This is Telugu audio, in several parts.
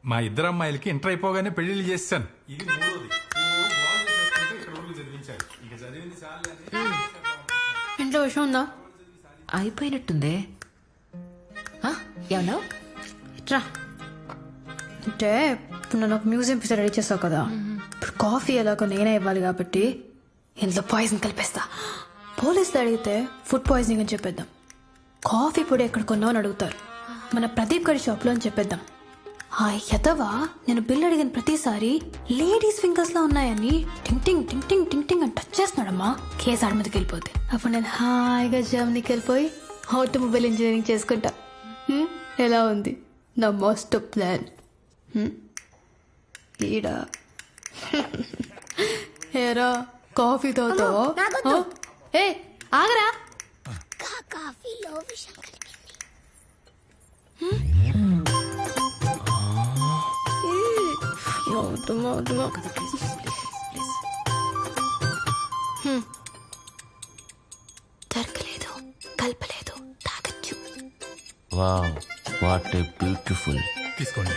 మా ఇద్దరు అమ్మాయిలకి ఇంటర్ అయిపోగానే పెళ్లిళ్ళు చేస్తాను. ఇది మూడోది. ఇక్కడ ఊళ్ళు చదివించారు. ఇక చదివింది చాలు అని. ఇంట్లో విషయం ఉందా? అయిపోయినట్టుందే. ఏమన్నా ఇట్రా. అంటే ఇప్పుడు నన్ను ఒక మ్యూజియం పిజ్జా రెడీ చేస్తావు కదా, ఇప్పుడు కాఫీ ఎలాగో నేనే ఇవ్వాలి కాబట్టి ఇందులో పాయిజన్ కలిపేస్తా. పోలీసులు అడిగితే ఫుడ్ పాయిజనింగ్ అని చెప్పేద్దాం. కాఫీ పొడి ఎక్కడ కొన్నావు అని అడుగుతారు, మన ప్రదీప్ గడి షాప్లో అని చెప్పేద్దాం. ఆ యతవా నేను బిల్ అడిగిన ప్రతిసారి లేడీస్ ఫింగర్స్ లో ఉన్నాయని టింగ్ టింగ్ టింగ్ టింగ్ టింగ్ టింగ్ అని టచ్ చేస్తున్నాడమ్మా. కేసు ఆడ మీదకి వెళ్ళిపోతే అప్పుడు నేను హాయిగా జర్మనీకి వెళ్ళిపోయి ఆటోమొబైల్ ఇంజనీరింగ్ చేసుకుంటా. ఎలా ఉంది నా మాస్టర్ ప్లాన్? ఈడా ఏరా కాఫీ తాగుతావా? ఏ ఆగరా. కాఫీలో విషం కలిపింది. దొరకలేదు, కలపలేదు, తాగచ్చు. Wow, what a beautiful. తీసుకోండి.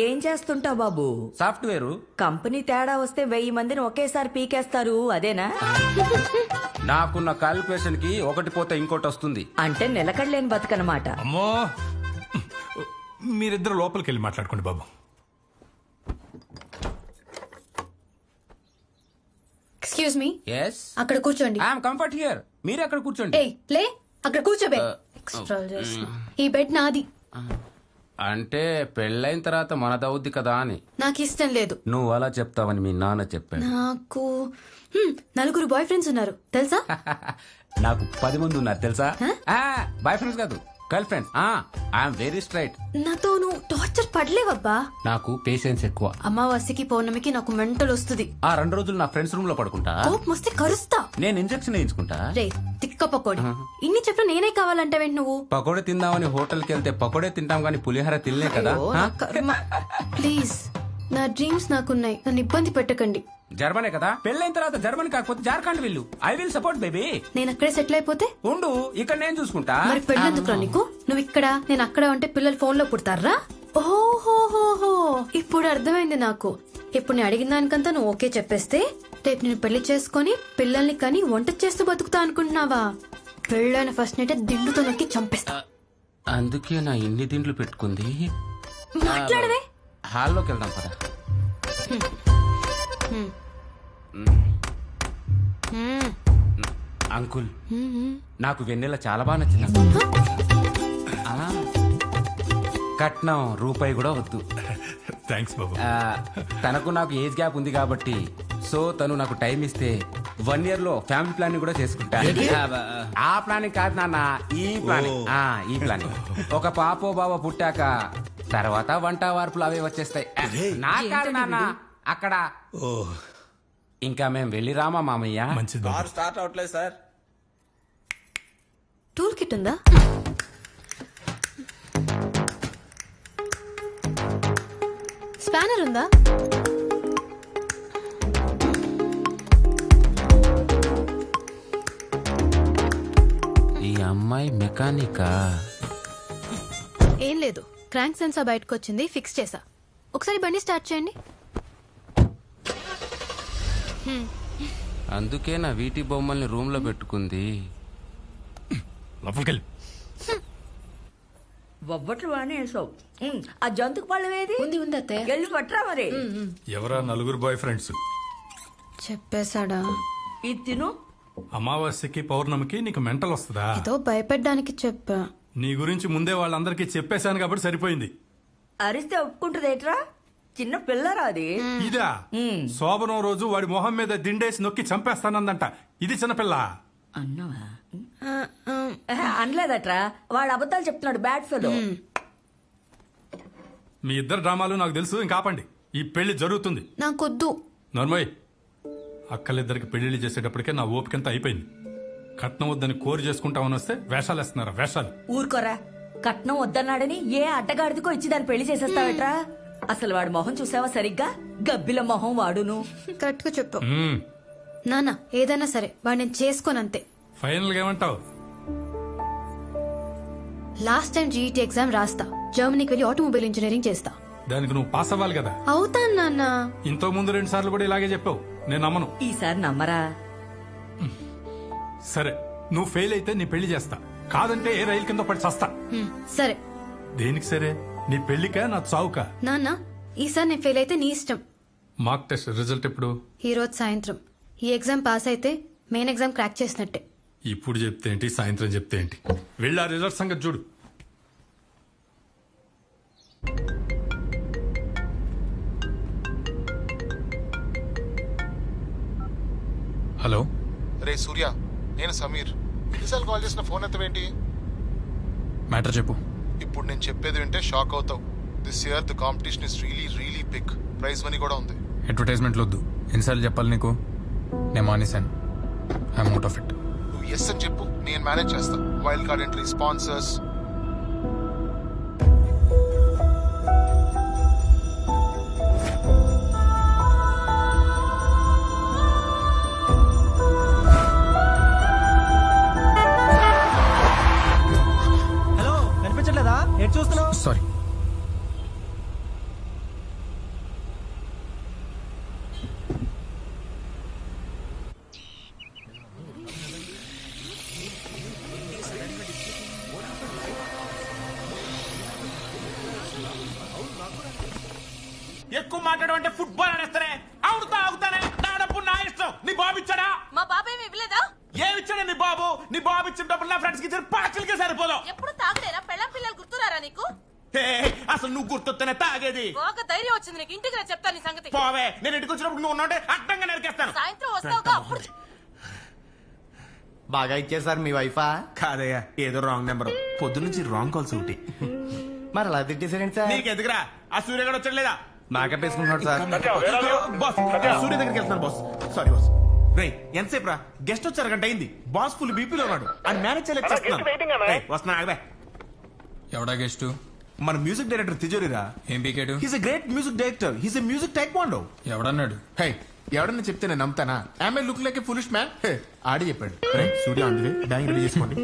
ఏం చేస్తుంటావు బాబు? సాఫ్ట్వేర్. కంపెనీ తేడా వస్తే 1000 మందిని ఒకేసారి పీకేస్తారు, అదేనా? నాకున్న క్వాలిఫికేషన్ కి ఒకటి పోతే ఇంకోటి వస్తుంది. అంటే నిలకడలేని బతుకనమాట. అమ్మో, మీరిద్దరు లోపలికి వెళ్ళి మాట్లాడుకోండి బాబు. ఎక్స్క్యూజ్ మీ, yes అక్కడ కూర్చోండి. I am comfort here. మీరు అక్కడ కూర్చోండి. ఏయ్ లే, అక్కడ కూర్చోబే. ఎక్స్ట్రా చేస్తున్నా. ఈ బెడ్ నాది. అంటే పెళ్ళైన తర్వాత మనదవుద్ది కదా అని. నాకు ఇష్టం లేదు. నువ్వు అలా చెప్తావని మీ నాన్న చెప్పాడు. నాకు 4 బాయ్ ఫ్రెండ్స్ ఉన్నారు తెలుసా? నాకు 10 మంది ఉన్నారు తెలుసా? బాయ్ ఫ్రెండ్స్ కాదు, girl friends. I'm very straight. నాతో నువ్వు టార్చర్ పడలేవబ్బా. నాకు పేషెన్స్ ఎక్కువ. అమావాస్యకి పౌర్ణమికి నాకు మెంటల్ వస్తుంది. ఆ 2 రోజులు నా ఫ్రెండ్స్ రూమ్ లో పడుకుంటా. కోపం వస్తే కరుస్తా. నేను ఇంజెక్షన్ వేయించుకుంటా. రే తిక్క పకోడి, ఇన్ని చెప్పిన నేనే కావాలంటావేంటి నువ్వు? పకోడే తిందామని హోటల్కి వెళ్తే పకోడే తింటాం గానీ పులిహోర తినలే కదా. ప్లీజ్, నా డ్రీమ్స్ నాకున్నాయి, నన్ను ఇబ్బంది పెట్టకండి. జర్మనీ కదా, పెళ్ళైన తర్వాత జర్మనీ కాకపోతే జార్ఖండ్ వెళ్ళు. I will support baby. నేను అక్కడే సెటిల్ అయిపోతే ఉండు, ఇక్కడ నేను చూసుకుంటా. మరి పెళ్ళెందుకురా నీకు? నువ్వు ఇక్కడ నేను అక్కడ ఉంటే పిల్లలు ఫోన్ లో పుడతారా? ఓహోహోహో, ఇప్పుడు అర్థమైంది నాకు. ఇప్పుడు నేను అడిగిన దానికంతా నువ్వు ఓకే చెప్పేస్తే రేపు నేను పెళ్లి చేసుకుని పిల్లల్ని కని వంట చేస్తూ బతుకుతా అనుకుంటున్నావా? పెళ్ళైన ఫస్ట్ నైట్ దిండుతో నొక్కి చంపేస్తా. అందుకే నా ఇన్ని దిండ్లు పెట్టుకుంది. మాట్లాడవే. హాల్లోకి వెళ్దాం పద. అంకుల్, నాకు వెన్నెల చాలా బాగా నచ్చింది. కట్నం రూపాయి కూడా వద్దు. థ్యాంక్స్ బాబు. తనకు నాకు ఏజ్ గ్యాప్ ఉంది కాబట్టి, సో తను నాకు టైం ఇస్తే 1 year లో ఫ్యామిలీ ప్లానింగ్ కూడా చేసుకుంటా. ఆ ప్లానింగ్ కాదు నాన్న, ఈ ప్లానింగ్. ఈ ప్లానింగ్. ఒక పాపో బాబో పుట్టాక తర్వాత వంట వార్పులు అవే వచ్చేస్తాయి. నా కాదు నాన్న, అక్కడ. ఇంకా మేము వెళ్ళి రామా మామయ్య. మంచిది బాబు. స్టార్ట్ అవట్లేదు సార్. టూల్ కిట్ ఉందా? స్పానర్ ఉందా? ఈ అమ్మాయి మెకానికా? ఏం లేదు, క్రాంక్ సెన్సార్ బయటకు వచ్చింది, ఫిక్స్ చేసా. ఒకసారి బండి స్టార్ట్ చేయండి. అందుకే నా వీటి బొమ్మల్ని రూమ్ లో పెట్టుకుంది. లోపలికెళ్ళి. బొబ్బట్లు బాగానే వేసావు. ఆ జంతుకు పళ్ళు ఏది? ఉంది ఉంది అత్తయ్య. వెళ్ళి పట్టరా మరి. ఎవరా 4 బాయ్ ఫ్రెండ్స్? చెప్పేశాడా? ఇది తిను. అమావాస్యకి పౌర్ణమికి నీకు మెంటల్ వస్తుందా? ఏదో భయపెట్టడానికి చెప్పా. నీ గురించి ముందే వాళ్ళందరికీ చెప్పేశాను కాబట్టి సరిపోయింది. అరిస్తే ఒప్పుకుంటదేట్రా? చిన్న పిల్లరా అది. ఇదా? శోభనం రోజు వాడి మొహం మీద దిండేసి నొక్కి చంపేస్తానందంట. ఇది చిన్నపిల్ల. అన్నావా? అనలేదట్రా, వాడు అబద్ధాలు చెప్తున్నాడు. Bad fellow. మీ ఇద్దరు డ్రామాలు నాకు తెలుసు, ఇంకా ఆపండి. ఈ పెళ్లి జరుగుతుంది. నాకొద్దు. నర్మయ్, అక్కలిద్దరికి పెళ్లిళ్ళు చేసేటప్పటికే నా ఓపికంతా అయిపోయింది. కట్నం వద్దని కోరి చేసుకుంటామని వస్తే వేషాలు వేస్తున్నారా? వేషాలు. ఊరుకోరా. కట్నం వద్దన్నాడని ఏ అడ్డగాడిదికో ఇచ్చి దాన్ని పెళ్లి చేసేస్తావట్రా? అసలు వాడి మొహం చూసావా సరిగ్గా? గబ్బిల మొహం వాడును. కరెక్ట్ గా చెప్పు నాన్న. ఏదైనా సరే వాడు నేను చేసుకోనంతే. ఫైనల్ గా ఏమంటావు? లాస్ట్ టైం జీఈటీ ఎగ్జామ్ రాస్తా, జర్మనీకి వెళ్ళి ఆటోమొబైల్ ఇంజనీరింగ్ చేస్తా. దానికి నువ్వు పాస్ అవ్వాలి కదా. అవుతాను నాన్న. ఇంతో ముందు 2 సార్లు కూడా ఇలాగే చెప్పావు, నేను నమ్మను. ఈసారి నమ్మరా? సరే, నువ్వు ఫెయిల్ అయితే నీ పెళ్లి చేస్తా, కాదంటే ఏ రైలు కింద పడి చస్తా. సరే. దేనికి సరే? నీ పెళ్లికా నా చావుకా? నాన్న, ఈసారి నేను ఫెయిల్ అయితే నీ ఇష్టం. మార్క్ టెస్ట్ రిజల్ట్ ఎప్పుడు? ఈ రోజు సాయంత్రం. ఈ ఎగ్జామ్ పాస్ అయితే మెయిన్ ఎగ్జామ్ క్రాక్ చేసినట్టే. ఇప్పుడు చెప్తే ఏంటి, సాయంత్రం చెప్తే ఏంటి? వెళ్ళి ఆ రిజల్ట్ సంగతి చూడు. హలో. రే సూర్య, నేను సమీర్. ఎన్నిసార్లు కాల్ చేసిన ఫోన్ ఎత్తవేంటి? మ్యాటర్ చెప్పు. ఇప్పుడు నేను చెప్పేది వింటే షాక్ అవుతావు. This year the competition is really big. Prize money కూడా ఉంది. అడ్వర్టైజ్మెంట్లు వద్దు, ఎన్నిసార్లు చెప్పాలి నీకు? నేను మానేశాను. I'm out of it. నువ్వు ఎస్ అని చెప్పు, నేను మేనేజ్ చేస్తా. Wild card entry, sponsors. Hello, కనిపించట్లేదా? ఎటు చూస్తున్నావు? సారీ. ఎక్కువ మాట్లాడమంటే ఫుట్బాల్ అనేస్తానే. ఆగుతానే. నా డబ్బు నా ఇష్టం. నీ బాబు ఇచ్చాడా? మా బాబు ఏమి ఇవ్వలేదా? ఏమిచ్చాడా నీ బాబు? నీ బాబు ఇచ్చిన డబ్బులు నా ఫ్రెండ్స్ కి ఇచ్చిన పార్టీలకే సరిపోదు. ఎప్పుడు తాగలేరా? పెళ్ళం పిల్లలు గుర్తురారా నీకు? హే, అసలు నువ్వు గుర్తొస్తేనే తాగేది. ఒక ధైర్యం వచ్చింది నీకు. ఇంటికి రా, చెప్తాను నీ సంగతి. పోవే, నేను ఇంటికి వచ్చినప్పుడు నువ్వు ఉన్నట్టే అడ్డంగా నరికేస్తాను. సాయంత్రం వస్తావుగా, అప్పుడు బాగా ఇచ్చారు సార్ మీ వైఫా? కాదయ్యా, ఏదో రాంగ్ నెంబర్. పొద్దు నుంచి రాంగ్ కాల్స్ ఒకటి. మరి అలా తిట్టేసారండి సార్. నీకు ఎదుగురా? ఆ సూర్య కూడా వచ్చాడు లేదా? మేకప్ వేసుకుంటున్నాడు సార్. బాస్, సూర్య దగ్గరికి వెళ్తున్నాను బాస్. Sorry boss. రే, ఎంతసేపు రా? గెస్ట్ వచ్చారు, గంట అయింది. బాస్ ఫుల్ బీపీలో ఉన్నాడు. అని మేనేజ్ చేయలేకపోతున్నాను. వస్తున్నా, ఆగబే. ఎవడా గెస్ట్? మన మ్యూజిక్ డైరెక్టర్ తిజోరిరా. ఏం పీకాడు? He's a great music director. He's a music taekwondo. ఎవడన్నాడు? హే, ఎవడన్నా చెప్తే నేను నమ్ముతానా? I look like a foolish man. ఆడి చెప్పాడు. రే సూర్య, అందుకే బ్యాంక్ రెడీ చేసుకోండి.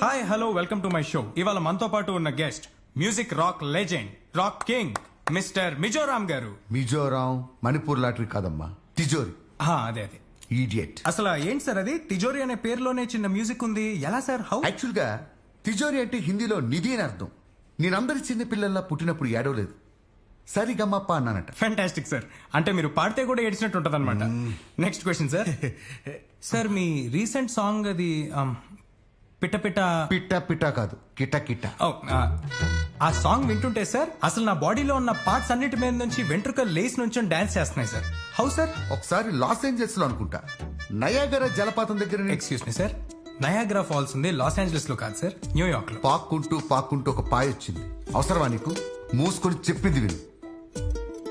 Hi hello, welcome to my show. ఇవాళ మనతో పాటు ఉన్న guest music rock legend, rock king mister Mizoram garu. Mizoram Manipur lottery కాదమ్మా, తిజోరి. అదే అదే. ఈడియట్. అసలు ఏంటి సార్ అది? తిజోరి అనే పేరులోనే చిన్న మ్యూజిక్ ఉంది, ఎలా సార్? హౌ? యాక్చువల్ గా తిజోరి అంటే హిందీలో నిధి అని అర్థం. నేనందరి చిన్న పిల్లల్లా పుట్టినప్పుడు ఏడవలేదు, సరిగమ్మప్ప అన్నానట. Fantastic sir. అంటే మీరు పాడితే కూడా ఏడ్చినట్టు ఉంటది అనమాట. Next question sir. సార్ మీ రీసెంట్ సాంగ్ అది పిట్ట పిట్ట పిట్ట పిట్ట కాదు, కిట కిట. ఓ, ఆ సాంగ్ వింటుంటే సార్ అసలు నా బాడీలో ఉన్న పార్ట్స్ అన్నిటి మీద నుంచి వెంట్రుకలు లేస్ నుంచి డాన్స్ చేస్తున్నాయి సార్. How sir? ఒకసారి లాస్ ఏంజల్స్ లో అనుకుంటా, నయాగరా జలపాతం దగ్గర excuse me sir, Niagara falls ఉంది లాస్ ఏంజలస్ లో కాదు సార్, న్యూయార్క్ లో. పాక్కుంటూ ఒక పాయ వచ్చింది. అవసరమా నీకు? మూసుకొని చెప్పింది విను.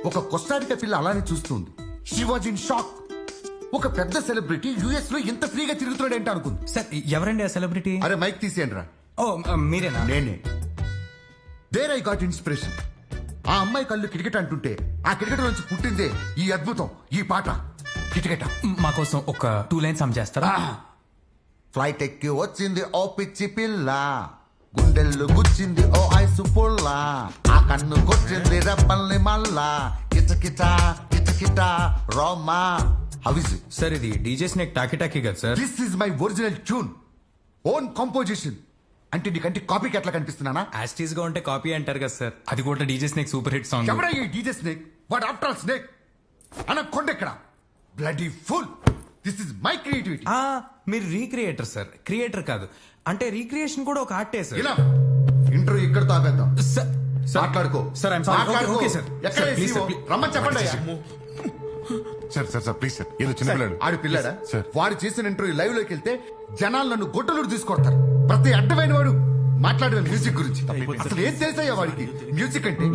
ఒక కొస్టారికా పిల్ల అలానే చూస్తుంది. She was in shock. ఒక పెద్ద సెలబ్రిటీ యుఎస్ లో ఎంత ఫ్రీగా తిరుగుతున్నాడు అనుకుంది. సార్ ఎవరండి ఆ సెలబ్రిటీ? అరే మైక్ తీసేయండి రా. ఓ మీరేనా? నేనే. There I got inspiration. ఆ అమ్మాయి కళ్ళు కిటకిట అంటుంటే ఆ కిటకిట నుంచి పుట్టిందే ఈ అద్భుతం, ఈ పాట కిటకిట. మా కోసం ఒక 2 లైన్స్ సమ్ చేస్తారా? ఫ్లైట్ ఎక్కి వచ్చింది ఓ పిచ్చి పిల్ల, గుండెల్లో గుచ్చింది ఓ ఐసు పుల్ల, ఆ కన్ను కొట్టింది రెప్పల్ని మల్లా, కిటకిట కిటకిట రోమా. How is it? సార్ ఇది డీజే స్నేక్ టాకీ టాకీ కదా sir? This is my original tune, own composition. అంటే నీకంటే కాపీకి ఎట్లా కనిపిస్తున్నానా? యాస్టీస్ గా ఉంటే కాపీ అంటారు కదా సార్, అది కూడా DJ snake super hit song. ఎవరా ఈ DJ snake? What after all snake అన్న కొండెక్కడ? Bloody fool. This is my creativity. మీరు రీక్రియేటర్ సార్, క్రియేటర్ కాదు. అంటే రీక్రియేషన్ కూడా ఒక ఆర్టే సార్. ఇలా ఇంటర్వ్యూ ఇక్కడ తాగేద్దాం. సార్ మాట్లాడుకో. Sir I'm sorry. Okay sir. ఎక్కడ ప్లీజ్ సార్, రమ్మని చెప్పండి అయ్యా. సార్ ప్లీజ్ సార్, ఏదో చిన్న పిల్లాడు. ఆడి పిల్లాడా? సార్. వాడు చేసిన ఇంటర్వ్యూ లైవ్ లోకి వెళ్తే జనాలు నన్ను గొడ్డలు తీసుకొడతారు. ప్రతి అడ్డమైన వాడు మాట్లాడిన మ్యూజిక్ గురించి. అసలు ఏం తెలుసయ్యా వాడికి మ్యూజిక్ అంటే?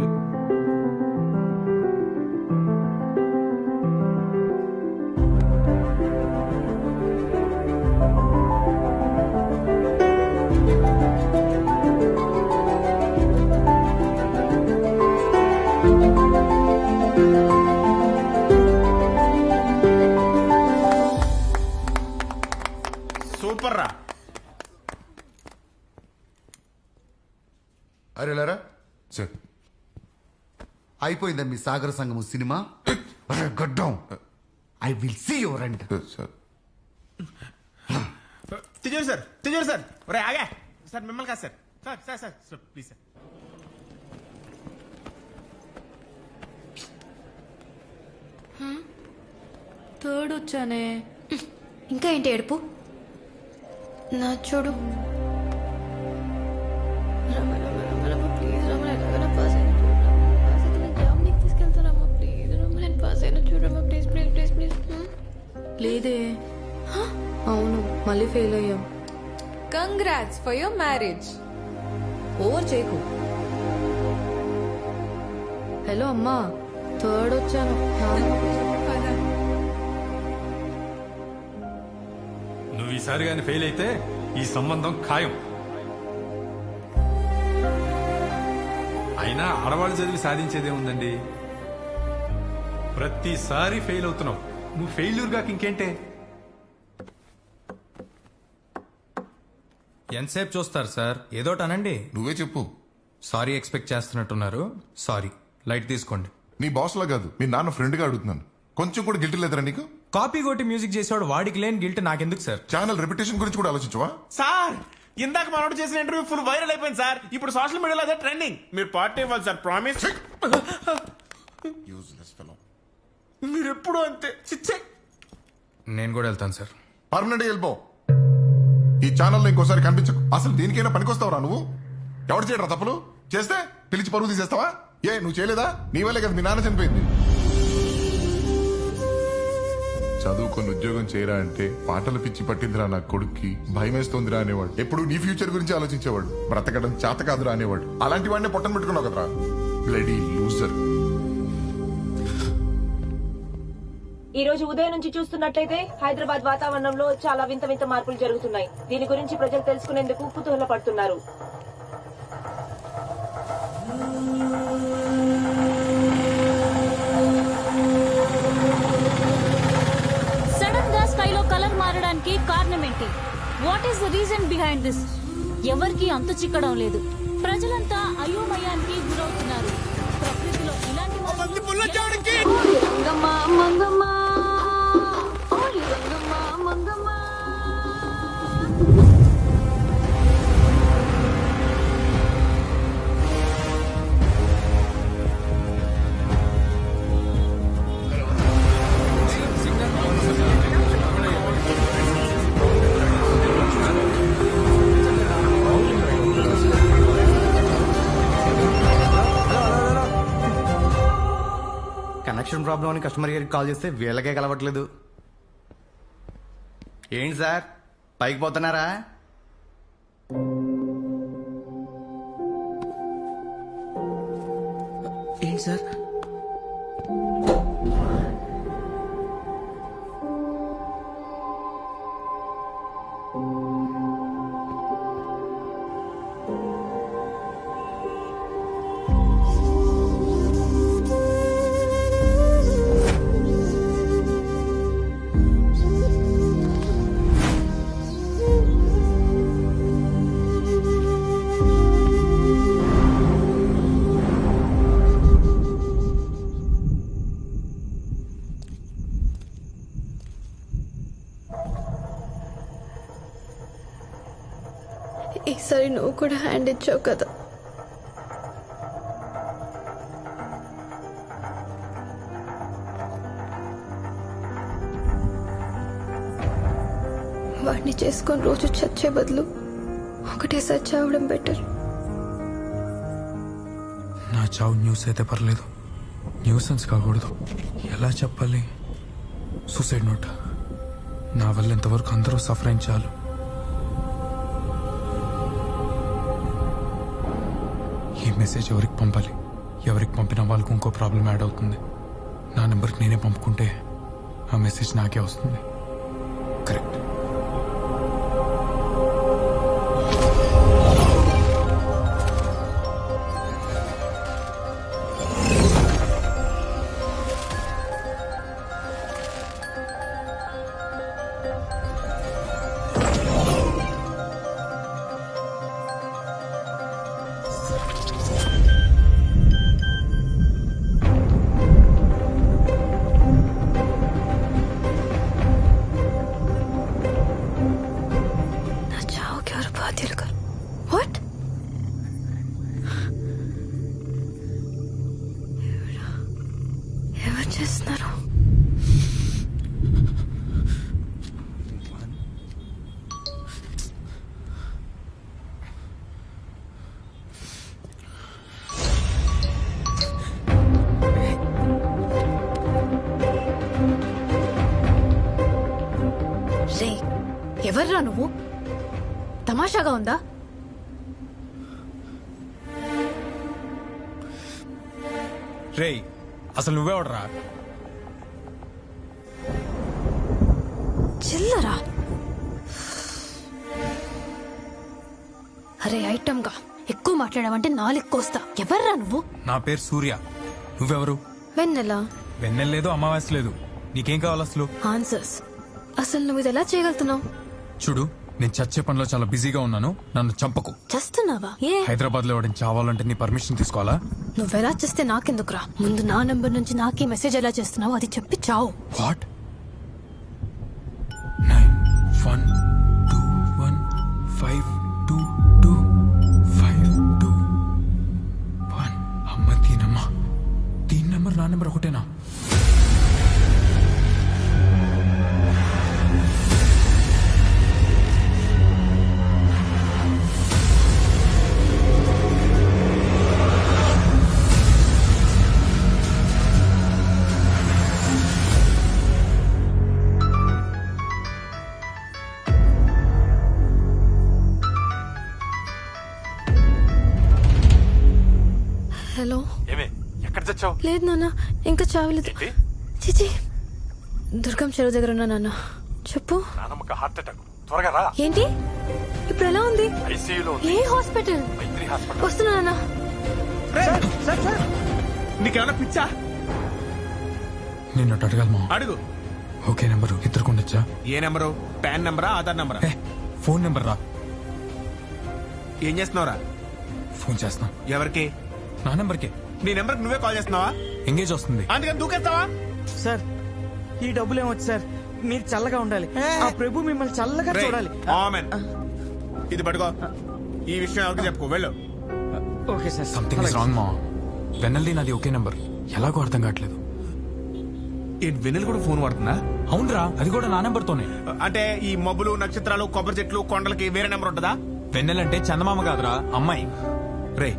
సూపర్ రా. అరే లేరా సార్ అయిపోయిందా మీ సాగర సంగము సినిమా? అరే గడ్డం, I will see your end. Sir Tijori sir ఒరే ఆగా సార్, మిమ్మల్ని కాదు సార్ ప్లీజ్ సార్. థర్డ్ వచ్చానే. ఇంకా ఏంటి ఏడుపు? నా చూడు. రమ రమ రమ రమ ప్లీజ్ రమ, ఎలాగైనా పాస్ అయిన చూడు రమ. పాస్ అయితే నేను జాబ్ నీకు తీసుకెళ్తానమ్మా ప్లీజ్ రమ. నేను పాస్ అయిన చూడు Rama please please please please. లేదే. అవును, మళ్ళీ ఫెయిల్ అయ్యాం. Congrats for your marriage. Over చేయకు. హలో అమ్మా, థర్డ్ వచ్చాను. నువ్వు ఈసారి కానీ ఫెయిల్ అయితే ఈ సంబంధం ఖాయం. అయినా ఆడవాళ్ళు చదివి సాధించేదే ఉందండి. ప్రతిసారి ఫెయిల్ అవుతున్నావు. నువ్వు ఫెయిల్యూర్ గాక ఇంకేంటే. ఎంతసేపు చూస్తారు సార్? ఏదోటి అనండి. నువ్వే చెప్పు. సారీ ఎక్స్పెక్ట్ చేస్తున్నట్టున్నారు. సారీ, లైట్ తీసుకోండి. నీ బాస్ లా కాదు, మీ నాన్న ఫ్రెండ్ గా అడుగుతున్నాను. కొంచెం కూడా గిల్ట్ లేదరా నీకు? కాపీ కొట్టి మ్యూజిక్ చేసేవాడు వాడికి లేని గిల్ట్ నాకెందుకు సార్? ఛానల్ రెప్యుటేషన్ గురించి కూడా ఆలోచించవా? సార్ ఇందాక మనోడు చేసిన ఇంటర్వ్యూ ఫుల్ వైరల్ అయిపోయింది సార్. ఇప్పుడు సోషల్ మీడియాలో అదే ట్రెండింగ్. మీరు పార్టీ ఇవ్వాలి సార్, ప్రామిస్. Useless fellow. మీరు ఎప్పుడు అంతే. చిచ్చే. నేను కూడా వెళ్తాను సార్. పర్మనెంట్ వెళ్ళిపో. ఈ ఛానల్లో ఇంకోసారి కనిపించకు. అసలు దీనికైనా పనికొస్తావురా నువ్వు? ఎవరు చేయడరా తప్పులు? చేస్తే పిలిచి పరువు తీసేస్తావా? ఏ నువ్వు చేయలేదా? నీ వల్లే కదా మీ నాన్న చనిపోయింది. చదువుకొని ఉద్యోగం చేయరా అంటే పాటలు పిచ్చి పట్టిందిరా నా కొడుక్కి, భయమేస్తోందిరా అనేవాడు. ఎప్పుడు నీ ఫ్యూచర్ గురించి ఆలోచించేవాడు. బ్రతకడం చేత కాదురా అనేవాడు. అలాంటి వాడిని పొట్టను పెట్టుకున్నావు కదరా, బ్లడీ లూజర్. ఈ రోజు ఉదయం నుంచి చూస్తున్నట్లయితే హైదరాబాద్ వాతావరణంలో చాలా వింత వింత మార్పులు జరుగుతున్నాయి. దీని గురించి ప్రజలు తెలుసుకునేందుకు కుతూహల పడుతున్నారు. సడన్ గా స్కైలో కలర్ మారడానికి కారణం ఏంటి? What is the reason behind this? ఎవరికి అంతు చిక్కడం లేదు. ప్రజలంతా అయోమయానికి గురవుతున్నారు. ప్రకృతిలో ఇలాంటి కనెక్షన్ ప్రాబ్లం అని కస్టమర్ కేర్కి కాల్ చేస్తే వీళ్ళకే కలవట్లేదు. ఏంటి సార్ పైకి పోతున్నారా? ఏంటి సార్? ఈసారి నువ్వు కూడా హ్యాండ్ ఇచ్చావు కదా. వాడిని చేసుకొని రోజు చచ్చే బదులు ఒకటేసారి చావడం బెటర్. నా చావు న్యూస్ అయితే పర్లేదు, న్యూసెన్స్ కాకూడదు. ఎలా చెప్పాలి? Suicide note. నా వల్ల ఇంతవరకు అందరూ సఫర్ అయిన చాలు. ఈ మెసేజ్ ఎవరికి పంపాలి? ఎవరికి పంపిన వాళ్ళకు ఇంకో ప్రాబ్లం యాడ్ అవుతుంది. నా నెంబర్కి నేనే పంపుకుంటే ఆ మెసేజ్ నాకే వస్తుంది. కరెక్ట్. ఎవర్రా నువ్వు? తమాషాగా ఉందా? రేయ్ అసలు నువ్వెవడరా? చిల్లరా? అరే ఐటమ్ గా ఎక్కువ మాట్లాడావంటే నాలుగు కోస్తా. ఎవర్రా నువ్వు? నా పేరు సూర్య. నువ్వెవరు? వెన్నెల. వెన్నెల లేదు, అమావాస్య లేదు. నీకేం కావాలి అసలు? ఆన్సర్స్. అసలు నువ్వు ఇది ఎలా చేయగలుగుతున్నావు? చూడు, నేను చచ్చే పనిలో చాలా బిజీగా ఉన్నాను. నన్ను చంపకు. చేస్తున్నావా? ఏ హైదరాబాద్ లో ఎవడని చావాలంటే నీ పర్మిషన్ తీసుకోవాలా? నువ్వెలా చేస్తే నాకెందుకురా? ముందు నా నంబర్ నుంచి నాకే మెసేజ్ ఎలా చేస్తున్నావు అది చెప్పి చావు. వాట్? 9121522521. అమ్మ దీనమ్మా, దీని నెంబర్ నా నెంబర్ ఒకటేనా? హలో. ఏమే ఎక్కడ చచ్చావు? లేదు నాన్న, ఇంకా చావలేదు. చిచి, దుర్గం చెరువు దగ్గర ఉన్నా నాన్న. చెప్పు. నానమ్మకి హార్ట్ అటాక్. త్వరగా రా. ఏంటి? ఇప్పుడు ఎలా ఉంది? ఐసీయూలో ఏ హాస్పిటల్? వస్తున్నా నాన్న. నీకేమైనా పిచ్చా? నేను అడగలమా? అడుగు. ఓకే నెంబరు ఇద్దరు ఉండొచ్చా? ఏ నెంబరు? పాన్ నెంబరా, ఆధార్ నెంబరా? ఫోన్ నెంబర్ రా. ఏం చేస్తున్నావురా? ఫోన్ చేస్తున్నా. ఎవరికి? నా నెంబర్కి. నీ నెంబర్కి నువ్వే కాల్ చేస్తున్నావా? ఎంగేజ్ వస్తుంది. అందుకని దూకేస్తావా? సార్ ఈ డబ్బులు ఏమొచ్చు సార్, మీరు చల్లగా ఉండాలి. ఆ ప్రభు మిమ్మల్ని చల్లగా చూడాలి. ఆమెన్. ఇది పట్టుకో. ఈ విషయం ఎవరికి చెప్పుకో. వెళ్ళు. Okay sir. Something is wrong మా. వెన్నెల్ది నాది ఒకే నెంబర్. ఎలాగో అర్థం కావట్లేదు. ఏంటి వెన్నెల కూడా ఫోన్ వాడుతుందా? అవునరా, అది కూడా నా నెంబర్ తోనే. అంటే ఈ మబ్బులు, నక్షత్రాలు, కొబ్బరి చెట్లు, కొండలకి వేరే నెంబర్ ఉంటుందా? వెన్నెలంటే చందమామ కాదురా, అమ్మాయి. రే,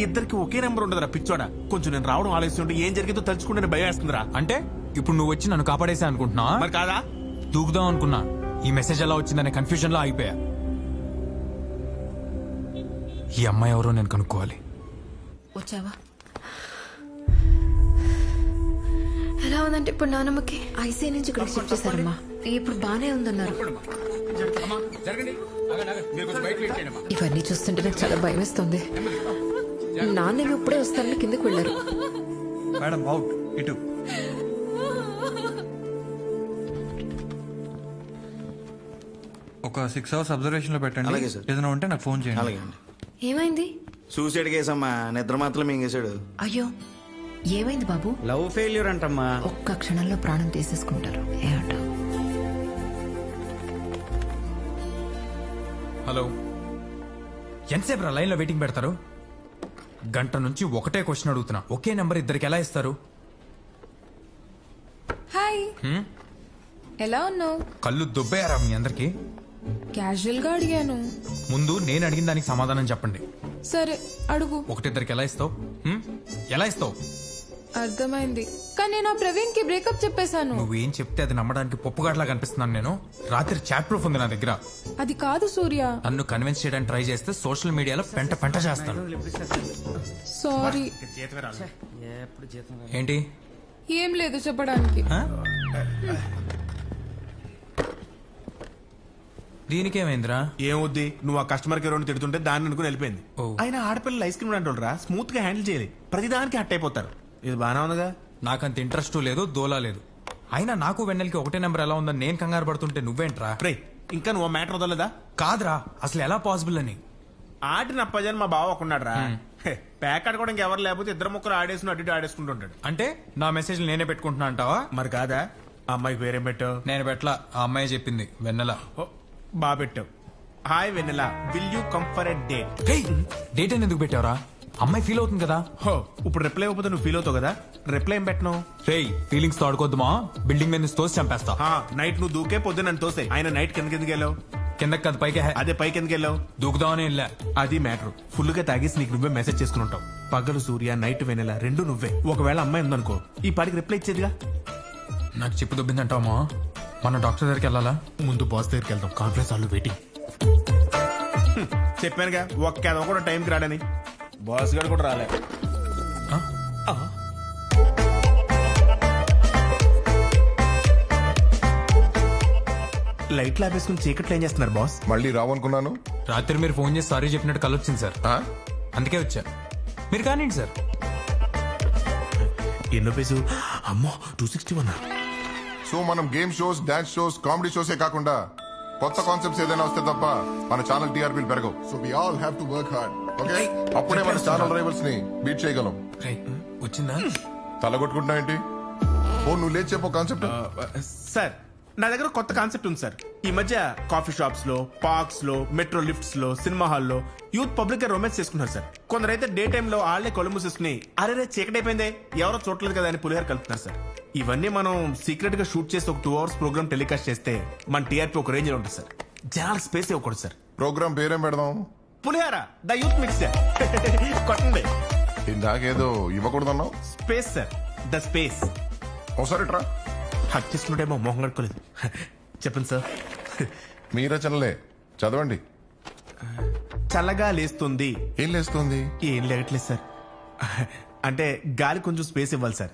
ఇద్దరికి ఒకే నెంబర్ ఉండదురా పిచ్చోడా. కొంచెం నేను రావడం ఆలస్యం ఉంటే ఏం జరిగిందో తలుచుకుంటే భయం వేస్తుందిరా. అంటే ఇప్పుడు నువ్వు వచ్చి నన్ను కాపాడేసా అనుకుంటున్నా? మరి కాదా? దూకుదాం అనుకున్నా. ఈ మెసేజ్ ఎలా వచ్చిందనే కన్ఫ్యూజన్ లో అయిపోయా. ఈ అమ్మాయి ఎవరో నేను కనుక్కోవాలి. వచ్చావా? ఎలా ఉందంటే ఇప్పుడు నానమ్మకి ఐసీ నుంచి ఇక్కడ షిఫ్ట్ చేశారమ్మా. ఇప్పుడు బానే ఉందన్నారు. ఇవన్నీ చూస్తుంటే నాకు చాలా భయం వేస్తుంది. నాన్నేమి ఇప్పుడే వస్తారని కిందకు వెళ్ళారు. మేడం అవుట్ ఇటు. ఒక 6 hours అబ్జర్వేషన్ లో పెట్టండి. ఏదైనా ఉంటే నాకు ఫోన్ చేయండి. ఏమైంది? సూసైడ్ కేసు అమ్మా. నిద్ర మాత్రం మింగేశాడు. అయ్యో ఏమైంది బాబు? Love failure అంటమ్మా. ఒక్క క్షణంలో ప్రాణం తీసేసుకుంటారు. ఏమంట? హలో, ఎంతసేపు రా లైన్ లో వెయిటింగ్ పెడతారు? గంట నుంచి ఒకటే క్వశ్చన్ అడుగుతున్నా. ఒకే నెంబర్ ఇద్దరికి ఎలా ఇస్తారు? హాయ్, ఎలా ఉన్నావు? కళ్ళు దుబ్బేయారా మీ అందరికి? క్యాజువల్ గా అడిగాను. ముందు నేను అడిగిన దానికి సమాధానం చెప్పండి. సరే అడుగు. ఒకటిద్దరికి ఎలా ఇస్తావు? ఎలా ఇస్తావు? అర్థమైంది, కానీ నేను ఆ ప్రవీణ్ కి బ్రేకప్ చెప్పేశాను. నువ్వేం చెప్తే అది నమ్మడానికి పప్పుగాట్లా కనిపిస్తున్నాను నేను. రాత్రి చాట్ ప్రూఫ్ ఉంది నా దగ్గర. అది కాదు సూర్య. నన్ను కన్విన్స్ చేయడానికి ట్రై చేస్తే సోషల్ మీడియాలో పెంట పెంట చేస్తాను. సారీ. ఏంటి? ఏం లేదు చెప్పడానికి. దీనికేమైందిరా? ఏమవుద్ది? నువ్వు ఆ కస్టమర్ కేర్ తిడుతుంటే దాన్ని అనుకుని వెళ్ళిపోయింది. ఆయన ఆడపిల్లలు ఐస్ క్రీమ్ అంటారా, స్మూత్ గా హ్యాండిల్ చేయాలి. ప్రతిదానికి హట్ అయిపోతారు. ఇది బానే ఉందిగా. నాకంత ఇంట్రెస్ట్ లేదు, దోలా లేదు. అయినా నాకు వెన్నెలకి ఒకటే నెంబర్ ఎలా ఉందని నేను కంగారు పడుతుంటే నువ్వేంట్రా? ఇంకా నువ్వు మ్యాటర్ వదలదా? కాదురా, అసలు ఎలా పాసిబుల్ అని. ఆడిన అప్పజని మా బావ ఒకన్నాడు రా. ప్యాక్ ఆడుకోవడానికి ఎవరు లేకపోతే ఇద్దరు ముక్కలు ఆడేసుకుని అడ్డు ఆడేసుకుంటుంటాడు. అంటే నా మెసేజ్ నేనే పెట్టుకుంటున్నా అంటావా? మరి కాదా? ఆ అమ్మాయికి పేరేం పెట్టావు? నేను పెట్టలా, ఆ అమ్మాయి చెప్పింది. వెన్నెల. బాగా పెట్టావు. Hi Vennela, will you come for a date? Date అని ఎందుకు పెట్టావురా? అమ్మాయి ఫీల్ అవుతుంది కదా. హో, ఇప్పుడు రిప్లై అయిపోతే నువ్వు ఫీల్ అవుతావు కదా. రిప్లై ఏం పెట్టను? రేయ్, ఫీలింగ్స్ తో ఆడుకోద్దుమా. బిల్డింగ్ మీద నుంచి తోసి చంపేస్తా. నైట్ నువ్వు దూకే పొద్దు నన్ను తోసే. ఆయన నైట్ కిందకి వెళ్ళావు. కిందకి కదా పైకి. అదే పైకి ఎందుకు వెళ్ళావు? దూకుదామని వెళ్ళా. అది మ్యాటర్. ఫుల్ గా తాగేసి నీకు నువ్వే మెసేజ్ చేసుకుని ఉంటావు. పగలు సూర్య, నైట్ వెన్నెల రెండు నువ్వే. ఒకవేళ అమ్మాయి ఉందనుకో, ఈ పాటికి రిప్లై ఇచ్చేదిగా. నాకు చెప్పు దొబ్బిందంటావా? మన డాక్టర్ దగ్గరికి వెళ్ళాలా? ముందు బాస్ దగ్గరికి వెళ్దాం, కాన్ఫరెన్స్ హాల్లో వెయిటింగ్. చెప్పానుగా ఒక్క కూడా టైంకి రాడని. బాస్ గారు కూడా రాలే. లైట్లు ఆపేసుకుని చీకట్లో ఏం చేస్తున్నారు బాస్? మళ్ళీ రావనుకున్నాను. రాత్రి మీరు ఫోన్ చేసి సారీ చెప్పినట్టు కళ్ళు వచ్చింది సార్, అందుకే వచ్చా. మీరు కానివ్వండి సార్. ఎన్నో పేసు? అమ్మో 261. సో మనం game shows, dance shows, comedy షోసే కాకుండా కొత్త కాన్సెప్ట్స్ ఏదైనా వస్తే తప్ప మన ఛానల్ టీఆర్పీలు పెరగవు. So we all have to work hard. Okay, అప్పుడే మన ఛానల్ రైవల్స్ ని బీట్ చేయగలం. వచ్చిందా? తలగొట్టుకుంటున్నా ఏంటి? ఓ నువ్వు లేచి చెప్పు కాన్సెప్ట్. సార్ నా దగ్గర కొత్త కాన్సెప్ట్ ఉంది సార్. ఈ మధ్య కాఫీ షాప్స్ లో, పార్క్స్ లో, మెట్రో లిఫ్ట్స్ లో, సినిమా హాల్లో యూత్ పబ్లిక్ గా రొమాన్స్ చేసుకున్నారు సార్. కొందరైతే డే టైమ్ లో ఆళ్లే కళ్ళు మూసేసుకుని అరే చీకటైపోయిందే ఎవరో చూడలేదు కదా అని పులిహార కలుపుతున్నారు సార్. ఇవన్నీ మనం సీక్రెట్ గా షూట్ చేసి ఒక 2 hours ప్రోగ్రామ్ టెలికాస్ట్ చేస్తే మన టీఆర్పీ ఒక రేంజ్ లో ఉంటుంది సార్. జనాలకు స్పేస్ ఇవ్వకూడదు సార్. ప్రోగ్రామ్ పేరేం పెడదాం? Pulihora the youth mixer. కొట్టండి. ఇందాకేదో ఇవ్వకూడదన్నావు. Space sir, the space. ఒకసారి ట్రా. హక్ చేసుకుంటేమో మొహం కడుకోలేదు. చెప్పండి సార్. మీ రచనలే చదవండి. చల్లగా లేస్తుంది. ఏం లేస్తుంది? ఏం లేగట్లేదు సార్. అంటే గాలి కొంచెం స్పేస్ ఇవ్వాలి సార్.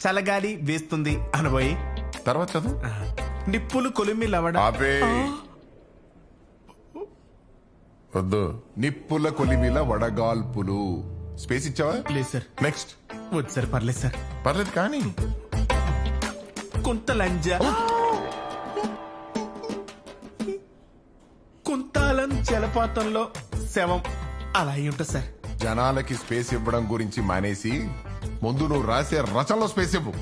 చల్లగాలి వేస్తుంది అనబోయి తర్వాత చదువు. నిప్పులు కొలిమి లవడ. వద్దు. నిప్పుల కొలిమిల వడగాల్పులు. స్పేస్ ఇచ్చావా? లేదు సార్. నెక్స్ట్. వద్దు సార్. పర్లేదు సార్. పర్లేదు కానీ కుంతలంజ. కుంతాలం జలపాతంలో శవం అలా అయి ఉంటుంది సార్. జనాలకి స్పేస్ ఇవ్వడం గురించి మానేసి ముందు నువ్వు రాసే రచనలో స్పేస్ ఇవ్వు.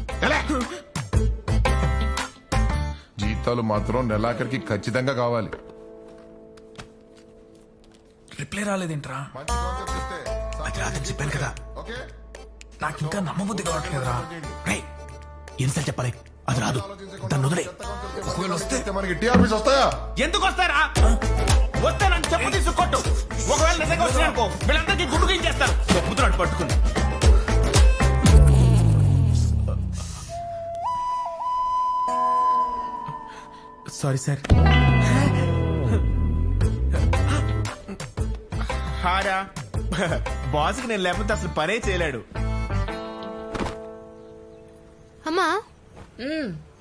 జీతాలు మాత్రం నెలాఖరికి ఖచ్చితంగా కావాలి. రిప్లై రాలేదేంట్రా? అది రాదని చెప్పాను కదా. నాకు ఇంకా నమ్మబుద్ధి కావట్లేదురా. ఎన్నిసార్లు చెప్పాలి? అది రాదు, దాన్ని వదిలే. ఒకవేళ వస్తే మనకి టీఆర్పీస్ వస్తాయా? ఎందుకు వస్తారా? వస్తే నన్ను చెప్పు తీసుకొట్టు. ఒకవేళ నిజంగా వచ్చినానుకో వీళ్ళందరికీ గుడ్డు చేస్తారు. చెప్పుతున్నాడు పట్టుకుని. Sorry sir. హారా బాస్కి నేను లేకపోతే అసలు పనే చేయలేడు. అమ్మా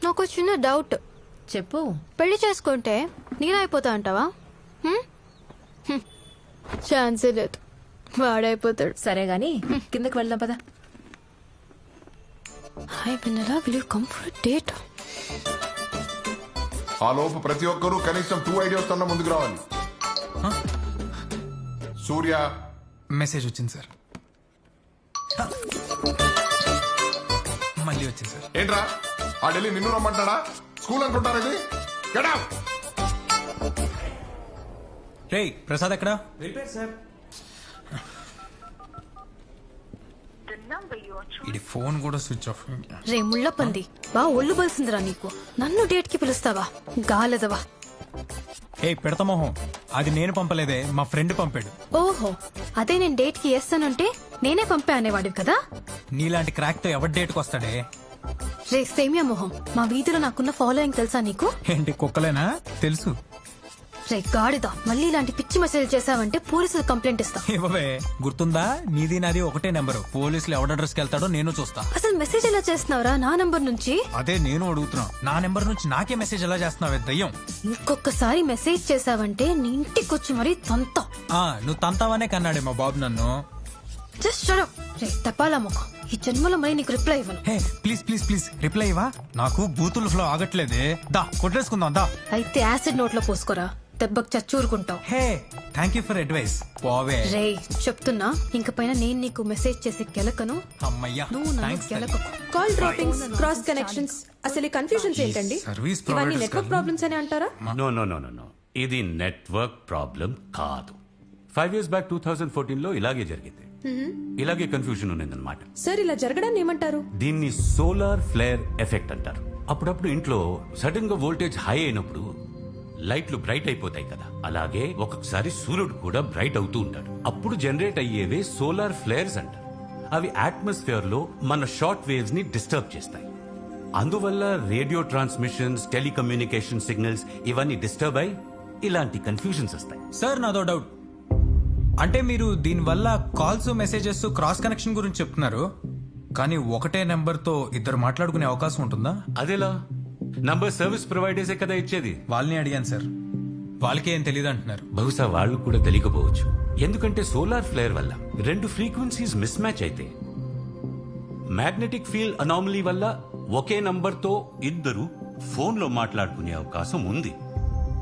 నాకు చిన్న డౌట్. చెప్పు. పెళ్లి చేసుకుంటే నేనైపోతా అంటావా? ఛాన్సే లేదు, వాడైపోతాడు. సరే గాని కిందకి వెళ్దాం పదా. Hi Vennela, will you come for date? ఆ లోపు ప్రతి ఒక్కరూ కనీసం 2 ఐడియాస్ తన ముందుకు రావాలి. సూర్య మెసేజ్ వచ్చింది సార్. మళ్ళీ వచ్చింది సార్. ఏంట్రా ఆ ఢిల్లీ నిన్ను రమ్మంటాడా? స్కూల్ అనుకుంటారా ఇది? Get out. రేయ్ ప్రసాద్ ఎక్కడా? సార్ ఇది ఫోన్ కూడా స్విచ్ ఆఫ్. రే ముళ్ళ పంది, బా ఒళ్ళు బలిసిందిరా నీకు. నన్ను డేట్ కి పిలుస్తావా గాలదవా? ఏ పెడతా మొహం, అది నేను పంపలేదే, మా ఫ్రెండ్ పంపాడు. ఓహో, అదే నేను డేట్ కి వేస్తానంటే నేనే పంపా అనేవాడివి కదా. నీలాంటి క్రాక్ తో ఎవరి డేట్ కి వస్తాడే? రే సేమియా మొహం, మా వీధిలో నాకున్న ఫాలోయింగ్ తెలుసా నీకు? ఏంటి కుక్కలేనా? తెలుసు. రే గాడిదా, మళ్ళీ ఇలాంటి పిచ్చి మెసేజ్ చేసావంటే పోలీసులు కంప్లైంట్ ఇస్తా. ఇవ్వవే, గుర్తుందా? నీది నాది ఒకటే నెంబరు. పోలీసులు ఎవడ అడ్రస్ కి వెళ్తాడో నేను చూస్తా. అసలు మెసేజ్ ఎలా చేస్తున్నావురా నా నంబర్ నుంచి? అదే నేను అడుగుతున్నా, నా నెంబర్ నుంచి నాకే మెసేజ్ ఎలా చేస్తున్నావే దయ్యం? ఇంకొకసారి మెసేజ్ చేసావంటే నీ ఇంటికి వచ్చి మరీ తంతా. నువ్వు తంతావనే కన్నాడే మా బాబు నన్ను. Just shut up. రే తపాలా మొక్క, ఈ జన్మలో మరీ నీకు రిప్లై ఇవ్వను. Hey please please please reply ఇవ్వా. నాకు బూతులు ఫ్లో ఆగట్లేదే. దా కొట్టేసుకుందాం దా. అయితే యాసిడ్ నోట్లో పోసుకోరా, దెబ్బకు చచ్చూరుకుంటావు. Hey thank you for advice. పోవే. రే చెప్తున్నా, ఇంక పైన నేను నీకు మెసేజ్ చేసి కెలకను. అమ్మయ్యా, నువ్వు నన్ను కెలకకు. కాల్ డ్రాపింగ్స్, క్రాస్ కనెక్షన్స్, అసలు ఈ కన్ఫ్యూజన్స్ ఏంటండి? సర్వీస్ ఇవన్నీ నెట్వర్క్ ప్రాబ్లమ్స్ అని అంటారా? No no no no no, ఇది నెట్వర్క్ ప్రాబ్లం కాదు. 5 years బ్యాక్ 2014 లో ఇలాగే జరిగింది. ఇలాగే కన్ఫ్యూజన్ ఉన్నదన్నమాట. సార్ ఇలా జరగడాన్ని ఏమంటారు? దీన్ని సోలార్ ఫ్లేర్ ఎఫెక్ట్ అంటారు. అప్పుడప్పుడు ఇంట్లో సడన్ గా వోల్టేజ్ హై అయినప్పుడు లైట్లు బ్రైట్ అయిపోతాయి కదా, అలాగే ఒక్కొక్కసారి సూర్యుడు కూడా బ్రైట్ అవుతూ ఉంటాడు. అప్పుడు జనరేట్ అయ్యేవే సోలార్ ఫ్లేర్స్ అంటారు. అవి అట్మాస్ఫియర్ లో మన షార్ట్ వేవ్స్ ని డిస్టర్బ్ చేస్తాయి. అందువల్ల రేడియో ట్రాన్స్మిషన్స్, టెలికమ్యూనికేషన్ సిగ్నల్స్ ఇవన్నీ డిస్టర్బ్ అయి ఇలాంటి కన్ఫ్యూజన్స్ వస్తాయి. సార్ నాదో డౌట్. అంటే మీరు దీనివల్ల కాల్స్ మెసేజెస్ క్రాస్ కనెక్షన్ గురించి చెప్తున్నారు, కానీ ఒకటే నెంబర్ తో ఇద్దరు మాట్లాడుకునే అవకాశం ఉంటుందా? అదేలా? నంబర్ సర్వీస్ ప్రొవైడర్సే కదా ఇచ్చేది. వాళ్ళని అడిగాను సార్, వాళ్ళకి ఏం తెలియదు అంటున్నారు. బహుశా వాళ్ళు కూడా తెలియకపోవచ్చు. ఎందుకంటే సోలార్ ఫ్లేర్ వల్ల 2 ఫ్రీక్వెన్సీస్ మిస్ మ్యాచ్ అయితే మ్యాగ్నెటిక్ ఫీల్డ్ అనామలీ వల్ల ఒకే నంబర్ తో ఇద్దరు ఫోన్ లో మాట్లాడుకునే అవకాశం ఉంది.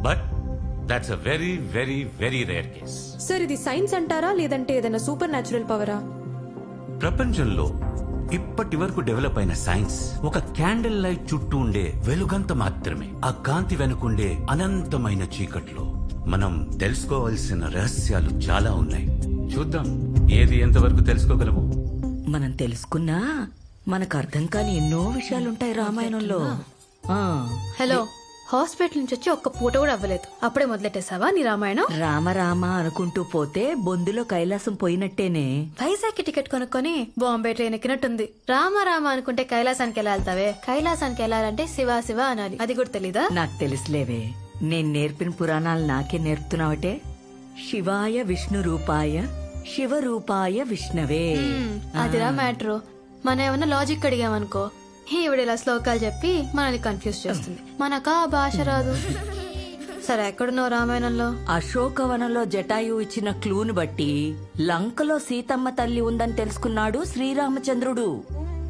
But that's a very very very rare case. Sir ఇది సైన్స్ అంటారా లేదంటే ఏదైనా సూపర్ న్యాచురల్ పవరా? ప్రపంచంలో ఇప్పటి వరకు డెవలప్ అయిన సైన్స్ ఒక క్యాండిల్ లైట్ చుట్టూ ఉండే వెలుగంత మాత్రమే. ఆ కాంతి వెనుకుండే అనంతమైన చీకట్లో మనం తెలుసుకోవాల్సిన రహస్యాలు చాలా ఉన్నాయి. చూద్దాం ఏది ఎంతవరకు తెలుసుకోగలము. మనం తెలుసుకున్నా మనకు అర్థం కాని ఎన్నో విషయాలుంటాయి రామాయణంలో. హలో, హాస్పిటల్ నుంచి వచ్చి ఒక్క పూట కూడా అవ్వలేదు, అప్పుడే మొదలెట్టేసావా నీ రామాయణం? రామ రామ అనుకుంటూ పోతే బొందులో కైలాసం పోయినట్టేనే. వైజాగ్ టికెట్ కొనుక్కొని బాంబే ట్రైన్ ఎక్కినట్టుంది. రామ రామ అనుకుంటే కైలాసానికి వెళ్ళాలతావే, కైలాసానికి వెళ్ళాలంటే శివ శివ అనాలి, అది కూడా తెలీదా? నాకు తెలుసులేవే, నేను నేర్పిన పురాణాలు నాకే నేర్పుతున్నావటే. శివాయ విష్ణు రూపాయ శివ రూపాయ విష్ణవే. అదిరా మ్యాటర్. మనం ఏమన్నా లాజిక్ అడిగామనుకో, ఈవిడ ఇలా శ్లోకాలు చెప్పి మనల్ని కన్ఫ్యూజ్ చేస్తుంది. మనకా భాష రాదు. సరే, ఎక్కడున్నావు రామాయణంలో? అశోకవనంలో జటాయు ఇచ్చిన క్లూను బట్టి లంకలో సీతమ్మ తల్లి ఉందని తెలుసుకున్నాడు శ్రీరామచంద్రుడు.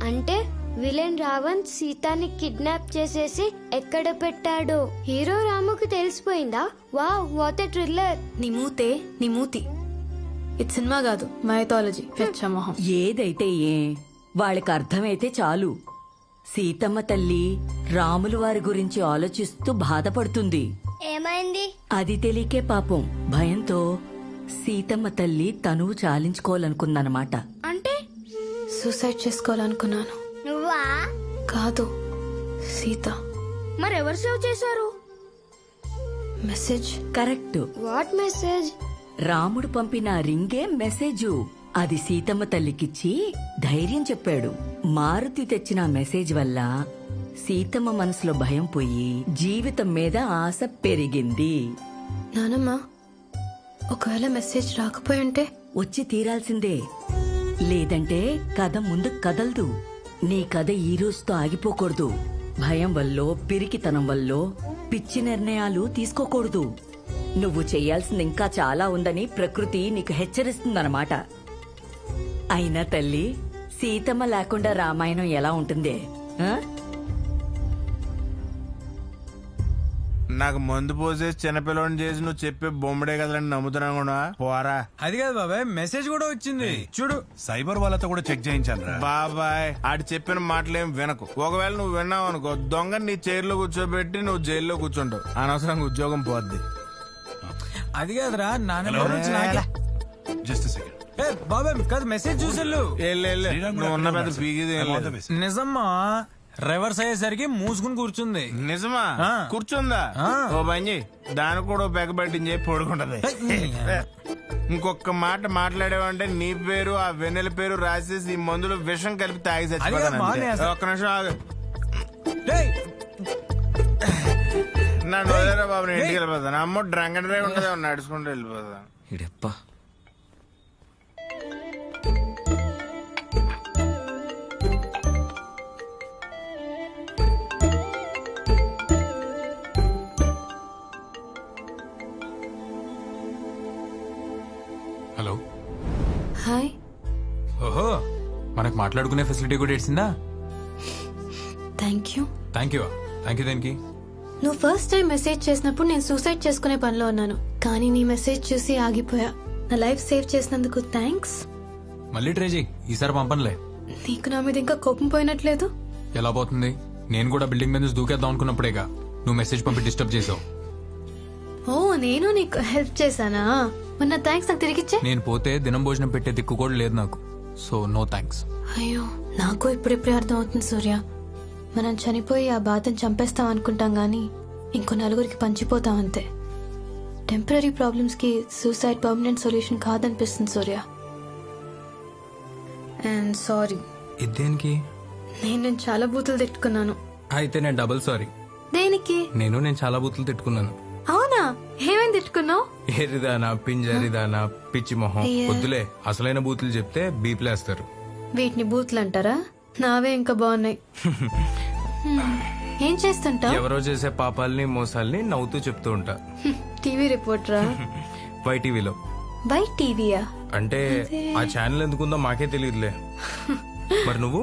అంటే విలన్ రావణ్ సీతాని కిడ్నాప్ చేసేసి ఎక్కడ పెట్టాడో హీరో రాముకు తెలిసిపోయిందా? Wow, what a thriller. నీ మూతి. ఇది సినిమా కాదు, మైథాలజీ. పెచ్చమోహం. ఏదైతే ఏ వాళ్ళకి అర్థమైతే చాలు. సీతమ్మ తల్లి రాముల వారి గురించి ఆలోచిస్తూ బాధపడుతుంది. ఏమైంది? అది తెలియకే పాపం భయంతో సీతమ్మ తల్లి తనువు చాలించుకోవాలనుకుందనమాట. అంటే సూసైడ్ చేసుకోవాలనుకున్నాను. నువ్వా? కాదు, సీత. మరెవరు సేవ్ చేశారు? మెసేజ్. కరెక్ట్. What message? రాముడు పంపిన రింగే మెసేజు. అది సీతమ్మ తల్లికిచ్చి ధైర్యం చెప్పాడు. మారుతి తెచ్చిన మెసేజ్ వల్ల సీతమ్మ మనసులో భయం పోయి జీవితం మీద ఆశ పెరిగింది. నానమ్మ, ఒకవేళ మెసేజ్ రాకపోయి ఉంటే? వచ్చి తీరాల్సిందే, లేదంటే కథ ముందు కదలదు. నీ కథ ఈ రోజుతో ఆగిపోకూడదు. భయం వల్లో పిరికితనం వల్లో పిచ్చి నిర్ణయాలు తీసుకోకూడదు. నువ్వు చెయ్యాల్సింది ఇంకా చాలా ఉందని ప్రకృతి నీకు హెచ్చరిస్తుందన్నమాట. అయినా తల్లి, సీతమ్మ లేకుండా రామాయణం ఎలా ఉంటుంది? నాకు మందు పోసే చిన్నపిల్లని చేసి నువ్వు చెప్పే బొమ్మడే కదండి నమ్ముతున్నా కూడా పోరా. అది కాదు బాబాయ్, మెసేజ్ కూడా వచ్చింది చూడు. సైబర్ వాళ్ళతో కూడా చెక్ చేయించాను. బాబాయ్, ఆడు చెప్పిన మాటలేం వినకు. ఒకవేళ నువ్వు విన్నావు అనుకో, దొంగ నీ చైర్లో కూర్చోబెట్టి నువ్వు జైల్లో కూర్చుంటావు. అనవసరంగా ఉద్యోగం పోద్ది. అది కాదురా, జస్ట్ సెకండ్. బాబాయ్ కాదు, మెసేజ్ చూసేళ్ళు. నువ్వు ఉన్న పెద్ద పీకిది నిజమ్మా, రివర్స్ అయ్యేసరికి మూసుకుని కూర్చుంది. నిజమా? కూర్చుందా? ఓ పని దానికి కూడా పెగ పట్టించి పడుకుంటది. ఇంకొక మాట మాట్లాడేవంటే నీ పేరు ఆ వెన్నెల పేరు రాసేసి ఈ మందులో విషం కలిపి తాగి చచ్చిపోతాను. ఒక్క నిమిషం ఆగు. నన్ను వదిలేరా బాబు, నేను ఇంటికి వెళ్ళిపోతాను. అమ్మ డ్రంక్ అండ్ డ్రైవ్ ఉండదు, నడుచుకుంటూ వెళ్ళిపోతాను. హలో. హాయ్. ఓహో, మనకు మాట్లాడుకునే ఫెసిలిటీ కూడా ఇచ్చిందా? Thank you. థ్యాంక్ యూ దేనికి? నువ్వు ఫస్ట్ టైం మెసేజ్ చేసినప్పుడు నేను సూసైడ్ చేసుకునే పనిలో ఉన్నాను, కానీ నీ మెసేజ్ చూసి ఆగిపోయా. నా లైఫ్ సేవ్ చేసినందుకు థ్యాంక్స్. మళ్ళీ ట్రై చేయి, ఈసారి పంపనులే. నీకు నా మీద ఇంకా కోపం పోయినట్లేదు? ఎలా పోతుంది? నేను కూడా బిల్డింగ్ మీద నుంచి దూకేద్దాం అనుకున్నప్పుడేగా నువ్వు మెసేజ్ పంపి డిస్టర్బ్ చేసావు. ఓ, నేను నీకు హెల్ప్ చేశానా? మొన్న థ్యాంక్స్ నాకు తిరిగిచ్చే. నేను పోతే దినం భోజనం పెట్టే దిక్కు కూడా లేదు నాకు, సో నో థ్యాంక్స్. అయ్యో, నాకు ఇప్పుడిప్పుడే అర్థం అవుతుంది సూర్య. మనం చనిపోయి ఆ బాధను చంపేస్తాం అనుకుంటాం గానీ ఇంకో నలుగురికి పంచిపోతాం అంతే. టెంపరీ ప్రాబ్లమ్స్ కి సూసైడ్ పర్మనెంట్ సొల్యూషన్ కాదనిపిస్తుంది సూర్య. And sorry. ఇదేనికి? నేను చాలా బూతులు తిట్టుకున్నాను. అయితే నేను డబుల్ సారీ. దేనికి? నేను చాలా బూతులు తిట్టుకున్నాను. అవునా? ఏమేం తిట్టుకున్నావు? ఎరిదానా, పింజరిదానా, పిచ్చి మొహం. అయ్యా. వద్దులే, అసలైన బూతులు చెప్తే బీప్లేస్తారు. వీటిని బూతులు అంటారా? నావే ఇంకా బాగున్నాయి. ఏం చేస్తుంటా? ఎవరో చేసే పాపాలని మోసాల్ని నవ్వుతూ చెప్తూ ఉంటా. టీవీ రిపోర్టరా? వైటీవీలో. బై టీవీయా? అంటే ఆ ఛానల్ ఎందుకుందో మాకే తెలియదులే. మరి నువ్వు?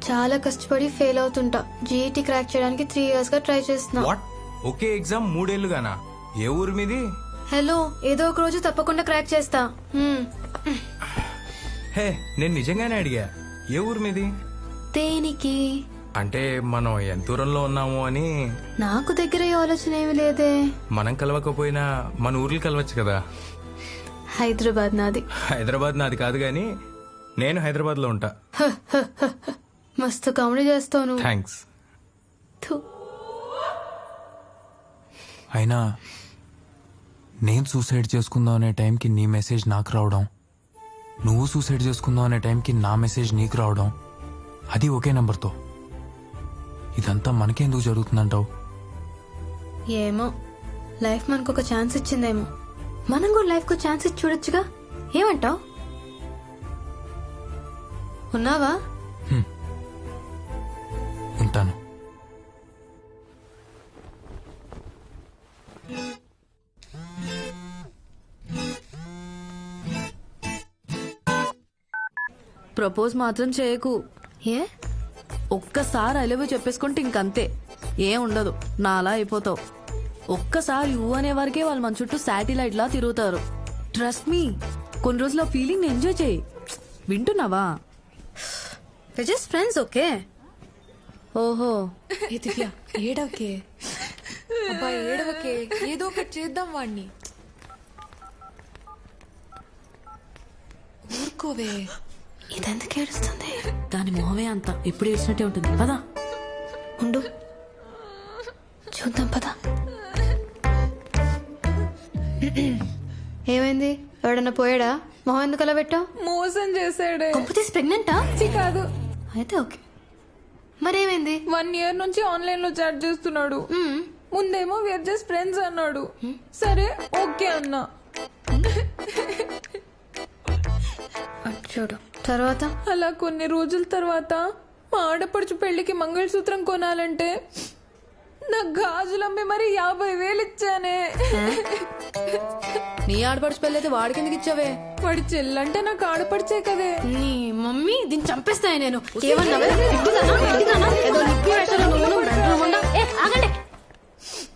చాలా కష్టపడి ఫెయిల్ అవుతుంటా. జీఈటీ క్రాక్ చేయడానికి 3 years గా ట్రై చేస్తున్నా. ఒకే ఎగ్జామ్ 3 ఏళ్లుగానా? ఏ ఊరు మీది? హలో, ఏదో ఒక రోజు తప్పకుండా క్రాక్ చేస్తా. హే, నేను నిజంగానే అడిగా, ఏ ఊరు మీది? దేనికి? అంటే మనం ఎంత దూరంలో ఉన్నాము అని. నాకు దగ్గర ఈ ఆలోచన ఏమి లేదే. మనం కలవకపోయినా మన ఊర్లు కలవచ్చు కదా. హైదరాబాద్ నాది. హైదరాబాద్ నాది కాదు గాని నేను హైదరాబాద్ లో ఉంటా. మస్తు కామెడీ చేస్తాను. థ్యాంక్స్. అయినా నేను సూసైడ్ చేసుకుందాం అనే టైంకి నీ మెసేజ్ నాకు రావడం, నువ్వు సూసైడ్ చేసుకుందాం అనే టైంకి నా మెసేజ్ నీకు రావడం, అది ఒకే నెంబర్తో. ఇదంతా మనకెందుకు జరుగుతుందంటావు? ఏమో, లైఫ్ మనకు ఒక ఛాన్స్ ఇచ్చిందేమో. మనం కూడా లైఫ్ కు ఛాన్స్ ఇచ్చి చూడొచ్చుగా. ఏమంటావు? ఉన్నావా? ఉంటాను. ప్రపోజ్ మాత్రం చేయకు. ఏ? ఒక్కసారి ఐ లవ్ యూ చెప్పేసుకుంటే ఇంకంతే, ఏం ఉండదు. నా అలా అయిపోతావు. ఒక్కసారి యూ అనే వరకే వాళ్ళు మన చుట్టూ శాటిలైట్ లా తిరుగుతారు. ట్రస్ట్ మీ, కొన్ని రోజులు ఆ ఫీలింగ్ ఎంజాయ్ చేయి. వింటున్నావా? Just friends, okay? ఓహో, దివ్య ఏడవకే. అబ్బా ఏడవకే, ఏదో ఒకటి చేద్దాం వాణ్ణి. ఊరుకోవే. ఇదెందుకు ఏడుస్తుంది? దాని మొహమే అంత ఎప్పుడు ఏడ్చినట్టే ఉంటుంది. పదా ఉండు, చూద్దాం పదా. ఏమైంది? ఎవడన్నా పోయాడా? మొహం ఎందుకు అలా పెట్టావు? మోసం చేశాడే. కంపెనీస్ ప్రెగ్నెంటా? కాదు. అయితే ఓకే. మరేమైంది? 1 year నుంచి ఆన్లైన్ లో చాట్ చేస్తున్నాడు. ముందేమో వేర్ జస్ట్ ఫ్రెండ్స్ అన్నాడు. సరే ఓకే అన్నా. చూడు తర్వాత. అలా కొన్ని రోజుల తర్వాత మా ఆడపడుచు పెళ్లికి మంగళసూత్రం కొనాలంటే నా గాజులమ్మి మరి 50,000 ఇచ్చానే. నీ ఆడపడుచు పెళ్ళి అయితే వాడికి ఎందుకు ఇచ్చావే? వాడి చెల్లంటే నాకు ఆడపడిచే కదే. నీ మమ్మీ దీన్ని చంపేస్తాయి. నేను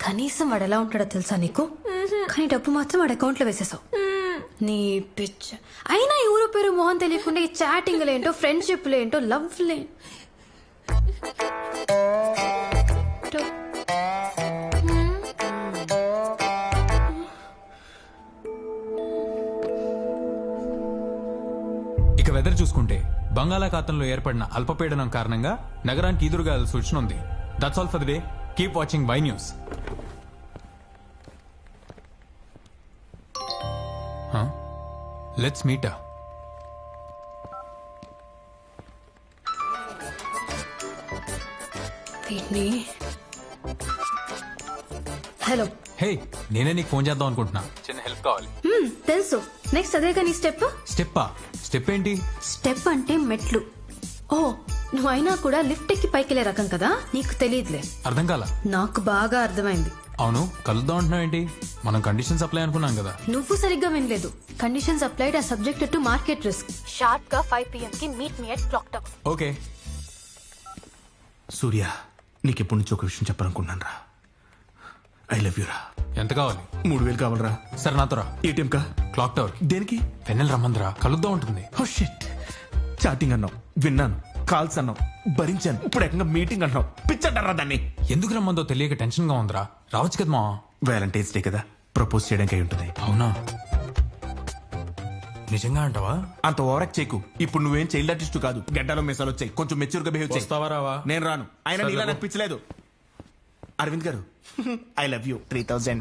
కనీసం వాడు ఎలా ఉంటాడో తెలుసా నీకు? కానీ డబ్బు మాత్రం వాడి అకౌంట్ లో వేసేసావు. నీ పిచ్చ. అయినా ఎవరో పేరు మోహన్ తెలియకుండా ఈ చాటింగ్ లేంటో, ఫ్రెండ్షిప్ లేంటో, లవ్ లే. ఇక వెదర్ చూసుకుంటే బంగాళాఖాతంలో ఏర్పడిన అల్పపీడనం కారణంగా నగరానికి ఎదురుగా సూచన ఉంది. That's all for the day. Keep watching Y news. Let's meet. Hello. Hey, నేనే నీకు ఫోన్ చేద్దాం అనుకుంటున్నా. చిన్న హెల్ప్ కావాలి. తెలుసు. నెక్స్ట్ అదే కానీ స్టెప్. స్టెప్పా? స్టెప్ ఏంటి? స్టెప్ అంటే మెట్లు. ఓ, నువ్వు అయినా కూడా లిఫ్ట్ ఎక్కి పైకి రకం కదా, నీకు తెలియదులే. అర్థం కాల. నాకు బాగా అర్థమైంది. అవును, కలుద్దాం అంటున్నావు ఏంటి? మనం కండిషన్స్ అప్లై అనుకున్నాం కదా. నువ్వు సరిగ్గా వినలేదు. Conditions applied or subjected to market risk. Sharp గా 5 PM కి meet me at clock tower. Okay. Surya, నీకెప్పటి నుంచి ఒక విషయం చెప్పాలనుకున్నాను రా. ఐ లవ్ యూ రా. ఎంత కావాలి? 3,000 కావాలరా. సరే నాతో రా. ఏటీఎం కా? Clock tower. దేనికి? పెన్నెల్ రమ్మందిరా, కలుద్దాం ఉంటుంది. Oh shit. చాటింగ్ అన్నావు, విన్నాను. కాల్స్ అన్నావు, భరించాను. ఇప్పుడు ఏకంగా మీటింగ్ అంటున్నావు. పిచ్చంటారా దాన్ని? ఎందుకు రమ్మందో తెలియక టెన్షన్ గా ఉందిరా. రావచ్చు కదా మా. వ్యాలంటైన్స్ డే కదా, ప్రపోజ్ చేయడానికి అయి ఉంటుంది. అవునా? నిజంగా అంటావా? అంత ఓవరాక్ట్ చేయకు. ఇప్పుడు నువ్వేం చైల్డ్ ఆర్టిస్ట్ కాదు. గడ్డలో మెసాలు వచ్చాయి. కొంచెం మెచ్యూర్ గా బిహేవ్ చేయి. వస్తావా రావా? నేను రాను. ఆయన నీలా నాకు పిచ్చలేదు. అరవింద్ గారు, ఐ లవ్ యూ. 3,000.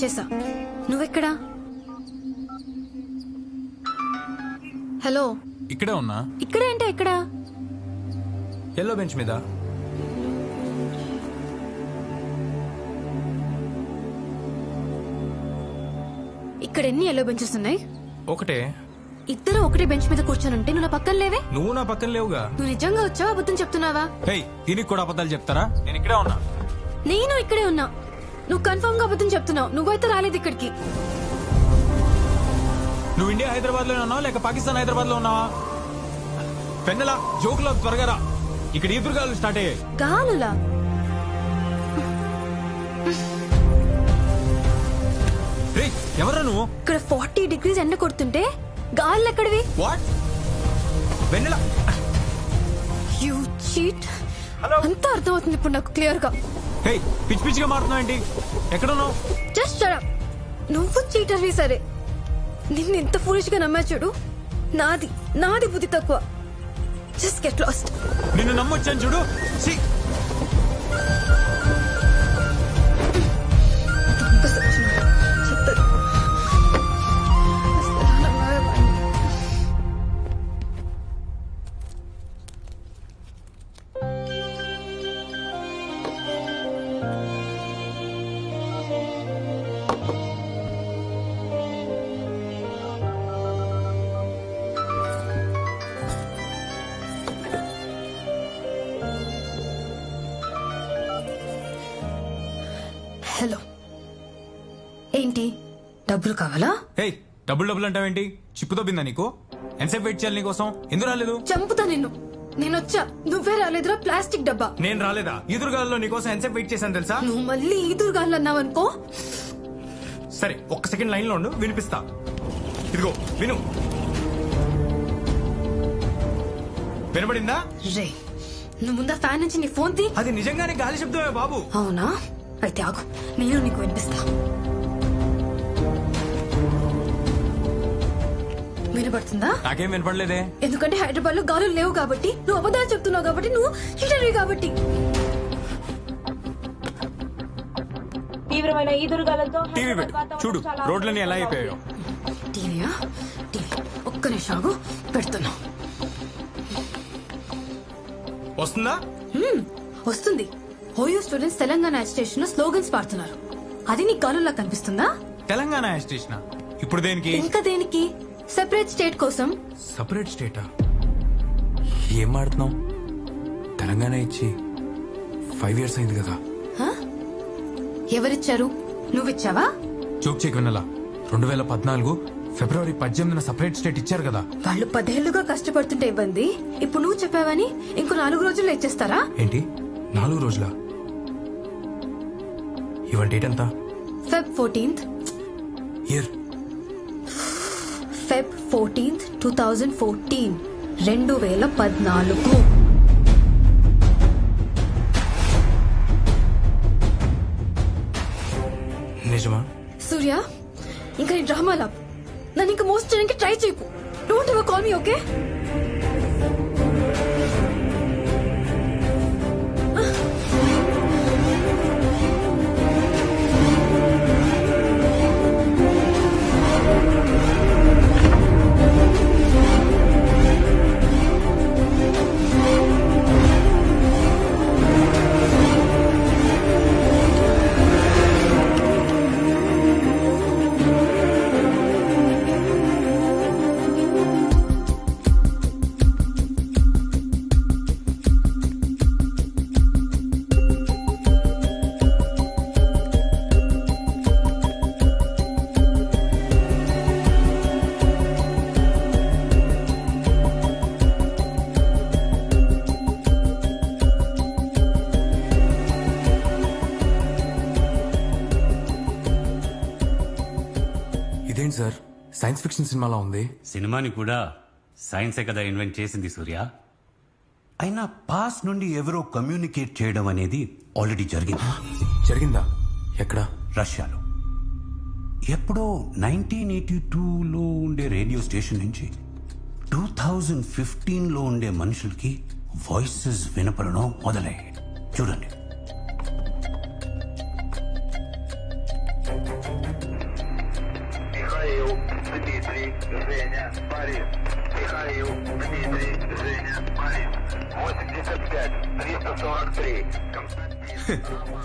వచ్చేసా. నువ్వెక్కడా? హలో, ఇక్కడే ఉన్నా. ఇక్కడేంటే ఎక్కడా? ఎల్లో బెంచ్ మీద. ఇక్కడ ఎన్ని ఎల్లో బెంచెస్ ఉన్నాయి? ఒకటే. ఇద్దరు ఒకటే బెంచ్ మీద కూర్చొని నువ్వు నా పక్కన లేవే. నువ్వు నా పక్కన లేవుగా. నువ్వు నిజంగా వచ్చావా అబద్ధం చెప్తున్నావా? హే, దీనికి కూడా అబద్ధాలు చెప్తారా? నేను ఇక్కడే ఉన్నా. నేను ఇక్కడే ఉన్నా. నువ్వు కన్ఫర్మ్ గా అబద్ధం చెప్తున్నావు. నువ్వైతే రాలేదు ఇక్కడికి. నువ్వు ఇండియా హైదరాబాద్ లో ఉన్నావా లేక పాకిస్తాన్ హైదరాబాద్ లో ఉన్నావా? పెన్నెలా జోకులో త్వరగా రా. ఇక్కడ ఈదురుగాలు స్టార్ట్ అయ్యాయి. గాలులా? ఎవరా నువ్వు? ఇక్కడ 40 degrees ఎండ కొడుతుంటే గాలు ఎక్కడివి? వాట్? Vennela, you cheat. అంతా అర్థమవుతుంది ఇప్పుడు నాకు క్లియర్ గా. హే, పిచ్చి పిచ్చిగా మారుతున్నావు ఏంటి? ఎక్కడున్నావు? Just shut up. నువ్వు చీటర్వి సరే, నిన్ను ఎంత ఫూలిష్ గా నమ్మా చూడు. నాది బుద్ధి తక్కువ. Just get lost. నిన్ను నమ్మొచ్చాను చూడు. హలో, ఏంటి డబ్బులు కావాలా? హే, డబ్బులు అంటావేంటి? చిప్పుతో బిందా నీకు? ఎంతసేపు వెయిట్ చేయాలి నీకోసం? ఎందుకు రాలేదు? చంపుతా నిన్ను. నేనొచ్చా, నువ్వే రాలేదురా ప్లాస్టిక్ డబ్బా. నేను రాలేదా? ఈదురుగాల్లో నీకోసం ఎంతసేపు వెయిట్ చేశాను తెలుసా? నువ్వు మళ్ళీ ఈదురుగాళ్ళు అన్నావనుకో. సరే, ఒక్క సెకండ్ లైన్ లో ఉండు, వినిపిస్తా. ఇదిగో విను. వినబడిందా? రే, నువ్వు ముందా ఫ్యాన్ నుంచి నీ ఫోన్ తీ. అది నిజంగానే గాలి శబ్దమే బాబు. అవునా? అయితే ఆగు, నేను నీకు వినిపిస్తా. వినపడుతుందా? నాకేం వినపడలేదే. ఎందుకంటే హైదరాబాద్ లో గాలులు లేవు కాబట్టి, నువ్వు అబద్ధాలు చెప్తున్నావు కాబట్టి, నువ్వు చీటర్వి కాబట్టి. తీవ్రమైన ఈదురుగాలతో టీవీ పెట్టు, చూడు రోడ్లన్నీ ఎలా అయిపోయాయో. టీవీయా? టీవీ ఒక్క నిమిషం ఆగు, పెడుతున్నా. వస్తుందా? వస్తుంది. ఓయో స్టూడెంట్స్ తెలంగాణ స్టేషన్ లో స్లోగన్స్ పాడుతున్నారు. అది నీ గాలులా కనిపిస్తుందా? తెలంగాణ స్టేషన్ ఇప్పుడు దేనికి? ఇంకా దేనికి? సెపరేట్ స్టేట్ కోసం. సెపరేట్ స్టేటా? ఏం మాడుతున్నావు? తెలంగాణ ఇచ్చి 5 years అయింది కదా. ఎవరిచ్చారు? నువ్విచ్చావా? జోక్ చెక్ వినలా. 2014 February 18న సెపరేట్ స్టేట్ ఇచ్చారు కదా. వాళ్ళు 10 ఏళ్లుగా కష్టపడుతుంటే ఇబ్బంది, ఇప్పుడు నువ్వు చెప్పావని ఇంకో 4 రోజుల్లో ఇచ్చేస్తారా? ఏంటి 4 రోజులా? ఇవాళ డేట్ ఎంత? Feb 14th. Year? Feb 14th, 2014. 2014. నిజమా? సూర్య, ఇంకా నీ డ్రామా లాప్. నన్ను ఇంకా మోస్ట్ చేయడానికి ట్రై చేయకు. Don't ever call me, okay? ఇదేంటి సార్, సైన్స్ ఫిక్షన్ సినిమాలా ఉంది. సినిమాని కూడా సైన్సే కదా ఇన్వెంట్ చేసింది సూర్య. అయినా పాస్ నుండి ఎవరో కమ్యూనికేట్ చేయడం అనేది ఆల్రెడీ జరిగింది. జరిగిందా? ఎక్కడ? రష్యాలో. ఎప్పుడో 1982లో ఉండే రేడియో స్టేషన్ నుంచి 2015లో ఉండే మనుషులకి వాయిసెస్ వినపడడం మొదలయ్యాయి. చూడండి.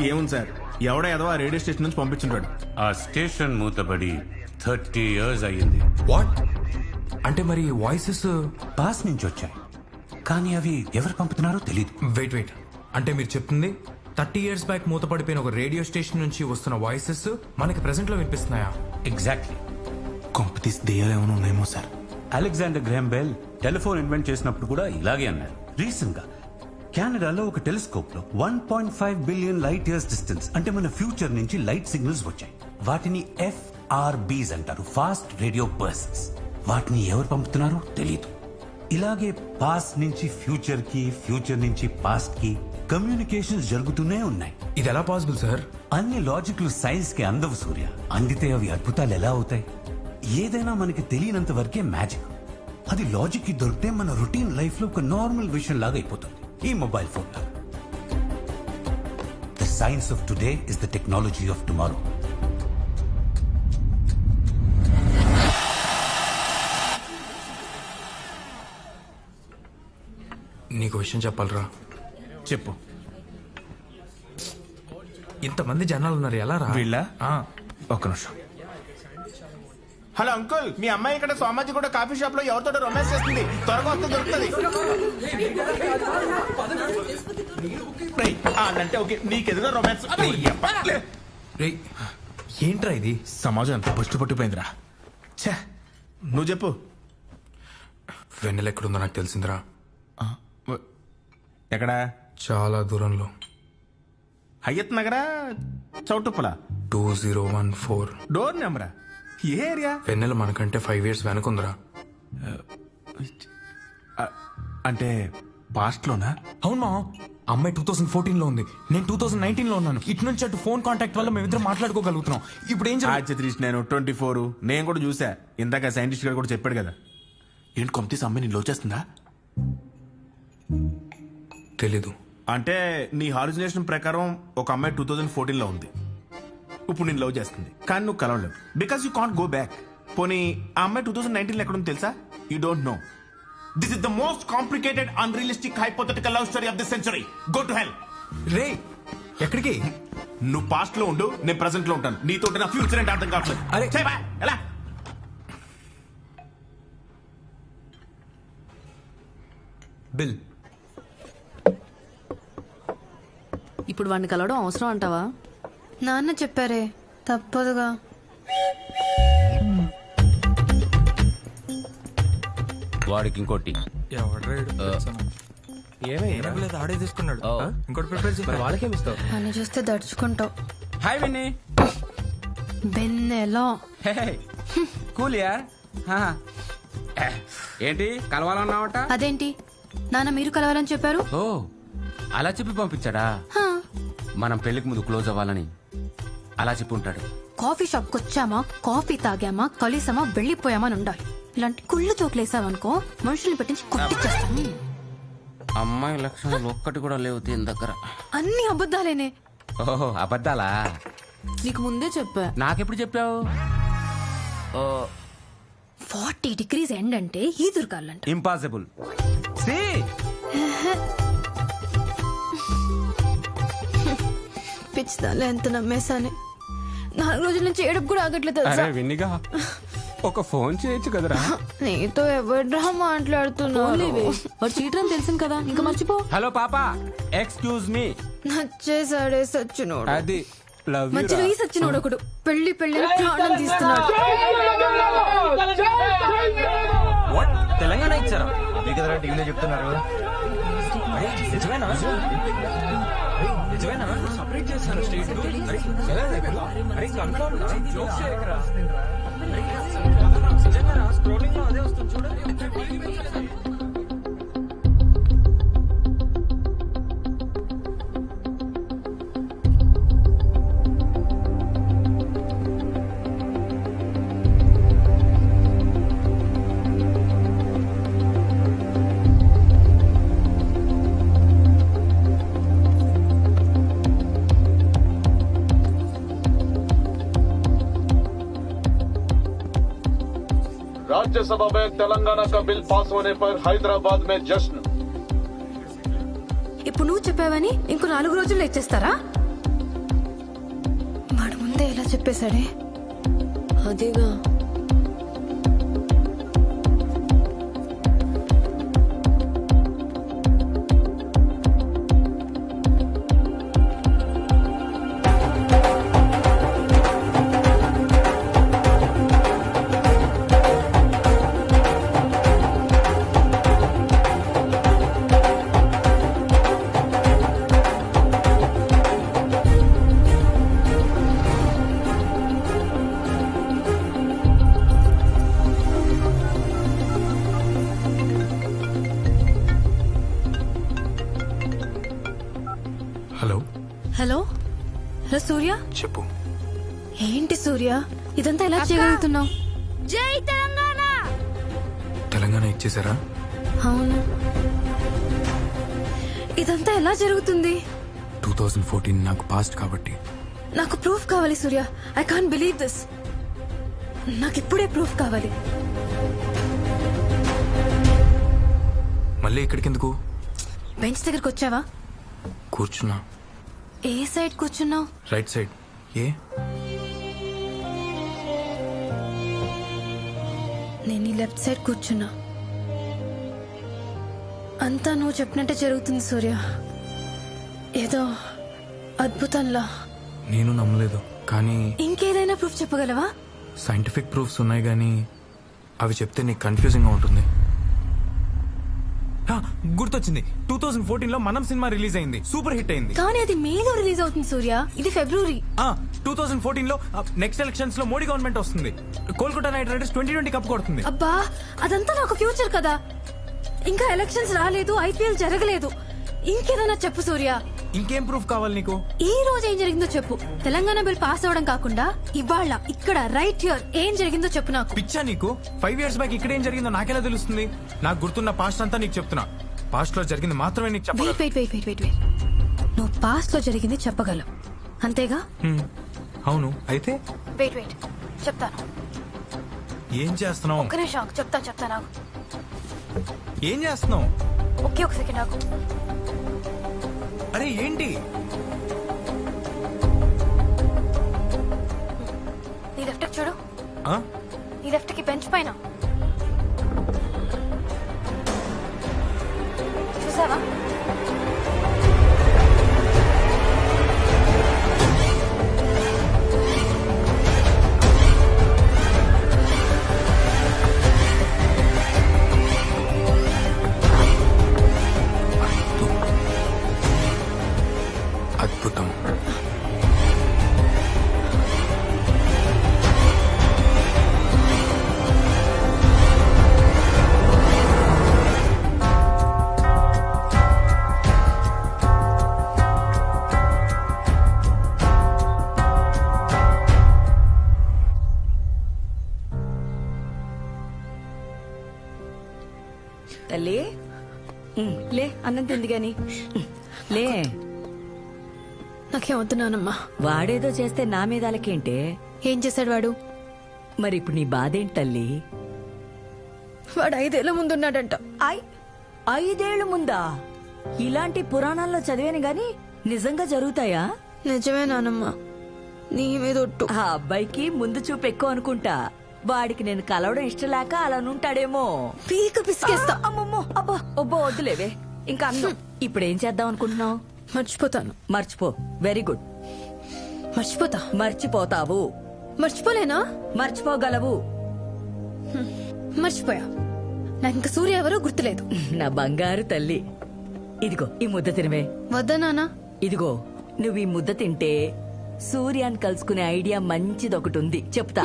ఏముంది సార్, ఎవడో ఏదో ఆ రేడియో స్టేషన్ నుంచి పంపించుంటాడు. ఆ స్టేషన్ మూతబడి 30 years అయ్యింది. వాట్ అంటే మరి వాయిసెస్ పాస్ నుంచి వచ్చాయి, కానీ అవి ఎవరు పంపుతున్నారో తెలియదు. వెయిట్ అంటే మీరు చెప్తుంది 30 years బ్యాక్ మూతపడిపోయిన ఒక రేడియో స్టేషన్ నుంచి వస్తున్న వాయిసెస్ మనకి ప్రెసెంట్ లో వినిపిస్తున్నాయా? ఎగ్జాక్ట్లీ. కొంపతీసి దెయ్యాలు ఏమైనా ఉన్నాయేమో sir. Alexander Graham bell telephone invent చేసినప్పుడు కూడా ఇలాగే అన్నారు. రీసెంట్ గా కెనడాలో ఒక టెలిస్కోప్ లో 1.5 billion light years డిస్టెన్స్ అంటే మన ఫ్యూచర్ నుంచి లైట్ సిగ్నల్స్ వచ్చాయి. వాటిని FRBs అంటారు, ఫాస్ట్ రేడియో బర్స్ట్స్. వాటిని ఎవరు పంపుతున్నారో తెలియదు. ఇలాగే పాస్ట్ నుంచి ఫ్యూచర్ కి, ఫ్యూచర్ నుంచి పాస్ట్ కి కమ్యూనికేషన్స్ జరుగుతూనే ఉన్నాయి. ఇది ఎలా పాసిబుల్ సార్? అన్ని లాజిక్లు సైన్స్ కి అందవు సూర్య. అందితే అవి అద్భుతాలు ఎలా అవుతాయి? ఏదైనా మనకి తెలియనంత వరకే మ్యాజిక్. అది లాజిక్ కి దొరికితే మన రొటీన్ లైఫ్ లో ఒక నార్మల్ విషయం లాగా అయిపోతుంది. ఈ మొబైల్ ఫోన్ లాగా. The science of today is the technology of tomorrow. నీకు విషయం చెప్పాలరా. చెప్పు. ఇంతమంది జనాలు ఉన్నారు, ఎలా రా? వీళ్ళ ఒక్క నిమిషం. హలో అంకుల్, మీ అమ్మాయి ఇక్కడ సోమాజీ కూడా కాఫీ షాప్ లో ఎవరితో రొమాన్స్ చేస్తుంది. త్వరగా వస్తే దొరుకుతుంది. అంటే ఓకే, నీకెదురు రొమాన్స్. ఏంట్రా ఇది? సమాజం అంతా పుష్టి పట్టిపోయిందిరా. ఛే, నువ్వు చెప్పు. వెన్నెల ఎక్కడుందో నాకు తెలిసిందిరా. ఎక్కడా? చాలా దూరంలో. హయ్యత్ నగరా, చౌటుప్పల? 2014. డోర్ నెంబరా? ఏ ఏరియా? వెన్నెల మనకంటే 5 years వెనకుందిరా. అంటే పాస్ట్ లోనా? అవును మా అమ్మాయి 2014 లో ఉంది, నేను 2019 లో ఉన్నాను. ఇటు నుంచి అటు ఫోన్ కాంటాక్ట్ వల్ల మేమిద్దరం మాట్లాడుకోగలుగుతున్నాం. ఇప్పుడు ఏం జరుగుతుంది? నేను 24, నేను కూడా చూసా. ఇందాక సైంటిస్ట్ గారు కూడా చెప్పాడు కదా. ఏంటి కొంత అమ్మాయి నేను లోచేస్తుందా? తెలీదు. అంటే నీ హాలుజినేషన్ ప్రకారం ఒక అమ్మాయి 2014 లో ఉంది, ఇప్పుడు నేను లవ్ చేస్తుంది, కానీ నువ్వు కలవలేవు because you can't go back. పోనీ ఆ అమ్మాయి 2019 లో ఎక్కడ ఉంది తెలుసా? You don't know. This is the most complicated unrealistic hypothetical love story of the century. Go to hell. రే ఎక్కడికి? నువ్వు పాస్ట్ లో ఉండు, నేను ప్రెసెంట్ లో ఉంటాను. నీతో నా ఫ్యూచర్ అంటే అర్థం కావట్లేదు. అరే ఎలా? బిల్, ఇప్పుడు వాడిని కలవడం అవసరం అంటావా? నాన్న చెప్పారే, తప్పదుగా. వాడికి ఇంకోటి ఆడే తీసుకున్నాడు. ఇంకోటి ప్రిపేర్ చేసి వాళ్ళకేమిస్తావు? అని చూస్తే దడుచుకుంటావు. హాయ్ విన్నీ. బెన్నెలో కూల్ యార్. ఏంటి కలవాలన్నావట? అదేంటి నాన్న మీరు కలవాలని చెప్పారు? ఓ అలా చెప్పి పంపించాడా? మనం పెళ్లికి ముందు క్లోజ్ అవ్వాలని అలా చెప్పి ఉంటాడు. కాఫీ షాప్ వచ్చామా, కాఫీ తాగామా, కలిసామా, వెళ్ళిపోయామా అని ఉండాలి. ఇలాంటి కుళ్ళు చోట్లేసావనుకో మనుషుల్ని పెట్టించి కొట్టిచ్చేస్తాను. అమ్మాయి లక్షణాలు ఒక్కటి కూడా లేవు దీని దగ్గర. అన్ని అబద్ధాలేనే. ఓహో అబద్ధాలా? నీకు ముందే చెప్పా. నాకెప్పుడు చెప్పావు? 40 degrees ఎండ్ అంటే ఈదురుగాలంట. ఇంపాసిబుల్. పిచ్చిదాలే ఎంత నమ్మేశానే. 4 రోజుల నుంచి ఏడుపు కూడా ఆగట్లేదు తెలుసా? విన్నిగా ఒక ఫోన్ చేయొచ్చు కదరా. నీతో ఎవడ్రా మాట్లాడుతున్నావు? వాడు చీటర్ అని తెలిసింది కదా, ఇంకా మర్చిపో. హలో పాపా, ఎక్స్క్యూజ్ మీ. నచ్చేసాడే సచ్చినోడు. అది లవ్ మధ్యలో ఈ సచ్చినోడు ఒకడు పెళ్లి పెళ్లి ప్రాణం తీస్తున్నాడు. తెలంగాణ ఇచ్చారా? మీకు టీవీలో చెప్తున్నారు. నిజమేనా? సపరేట్ చేస్తాను స్టేట్. స్క్రోలింగ్ లో అదే వస్తుంది చూడండి. राज्यसभा में तेलंगाना का बिल पास होने पर हैदराबाद में जश्न। ఇప్పుడు నువ్వు చెప్పావని ఇంకో 4 రోజుల్లో ఇచ్చేస్తారా? వాడు ముందే ఇలా చెప్పేశాడే. అదేగా హలో హలో హలో సూర్య. చెప్పు. ఏంటి సూర్య ఇదంతా ఎలా చేయగలుగుతున్నావు? జై తెలంగాణ. తెలంగాణ ఇచ్చేసారా? అవును. ఇదంతా ఎలా జరుగుతుంది? 2014 నాకు పాస్ట్ కాబట్టి. నాకు ప్రూఫ్ కావాలి Surya. I can't believe this. నాకు ఇప్పుడే ప్రూఫ్ కావాలి. మళ్ళీ ఇక్కడికి ఎందుకు? బెంచ్ దగ్గరకు వచ్చావా? కూర్చున్నా. ఏ సైడ్ కూర్చున్నావు? Right side. ఏ? నేను ఈ లెఫ్ట్ సైడ్ కూర్చున్నా. అంతా నువ్వు చెప్పినట్టే జరుగుతుంది సూర్య. ఏదో అద్భుతంలా. నేను నమ్మలేదు కానీ ఇంకేదైనా ప్రూఫ్ చెప్పగలవా? సైంటిఫిక్ ప్రూఫ్స్ ఉన్నాయి కానీ అవి చెప్తే నీకు కన్ఫ్యూజింగ్ గా ఉంటుంది. గుర్తొచ్చింది, 2014 లో మనం సినిమా రిలీజ్ అయింది, సూపర్ హిట్ అయింది. కానీ అది మేలో రిలీజ్ అవుతుంది సూర్య. ఇది ఫిబ్రవరి. 2014 లో నెక్స్ట్ ఎలక్షన్స్ లో మోడీ గవర్నమెంట్ వస్తుంది. కోల్కతా నైట్ రైడర్స్ 2020 కప్ కొడుతుంది. అబ్బా అదంతా నాకు ఫ్యూచర్ కదా. ఇంకా ఎలక్షన్స్ రాలేదు, ఐపీఎల్ జరగలేదు. ఇంకేదైనా చెప్పు సూర్య. ఇంకేం ప్రూఫ్ కావాలి నీకు? ఈ రోజు ఏం జరిగిందో చెప్పు. తెలంగాణ బిల్ పాస్ అవడం కాకుండా ఇవాళ ఇక్కడ రైట్ హియర్ ఏం జరిగిందో చెప్పు నాకు. పిచ్చా నీకు? 5 years బ్యాక్ ఇక్కడ ఏం జరిగిందో నాకెలా తెలుస్తుంది? నాకు గుర్తున్న పాస్ట్ అంతా నీకు చెప్తున్నా. పాస్ట్ లో జరిగింది మాత్రమే నీకు చెప్పగలను. వెయిట్. నువ్వు పాస్ట్ లో జరిగింది చెప్పగలవు అంతేగా? అవును. అయితే వెయిట్ చెప్తాను. ఏం చేస్తున్నావు? ఒక్క నిమిషం చెప్తా నాకు. ఏం చేస్తున్నావు? ఒకే ఒక సెకండ్ నాకు. అరే ఏంటి? నీ లెఫ్ట్ చూడు. నీ లెఫ్ట్ కి బెంచ్ పైన చూసావా? అద్భుతం. తల్లి లే, అన్నం తింది గాని లే. నాకేం వద్దున్నానమ్మా. వాడేదో చేస్తే నా మీద అలకేంటే? ఏం చేశాడు వాడు? మరి ఇప్పుడు నీ బాధేంటి తల్లి? వాడు 5 ఏళ్ల ముందున్నాడంట. 5 ఏళ్ల ముందా? ఇలాంటి పురాణాల్లో చదివాను గాని నిజంగా జరుగుతాయా? నిజమే నానమ్మా, నీ మీద ఒట్టు. ఆ అబ్బాయికి ముందు చూపు ఎక్కువ అనుకుంటా. వాడికి నేను కలవడం ఇష్టం లేక అలా ఉంటాడేమో. పీక పిసికేస్తా. అమ్మమ్మో, అబ్బా ఒబ్బో వద్దులేవే. ఇంకా అన్నం ఇప్పుడేం చేద్దాం అనుకుంటున్నావు? మర్చిపోతాను. మర్చిపో. Very good. మర్చిపోతావు. మర్చిపోలేనా? మర్చిపోగలవు. మర్చిపోయా. నాకు ఇంకా సూర్య ఎవరో గుర్తులేదు. నా బంగారు తల్లి, ఇదిగో ఈ ముద్ద తినవే. వద్దా నాన్న? ఇదిగో నువ్వు ఈ ముద్ద తింటే సూర్యాన్ని కలుసుకునే ఐడియా మంచిదొకటి ఉంది, చెప్తా.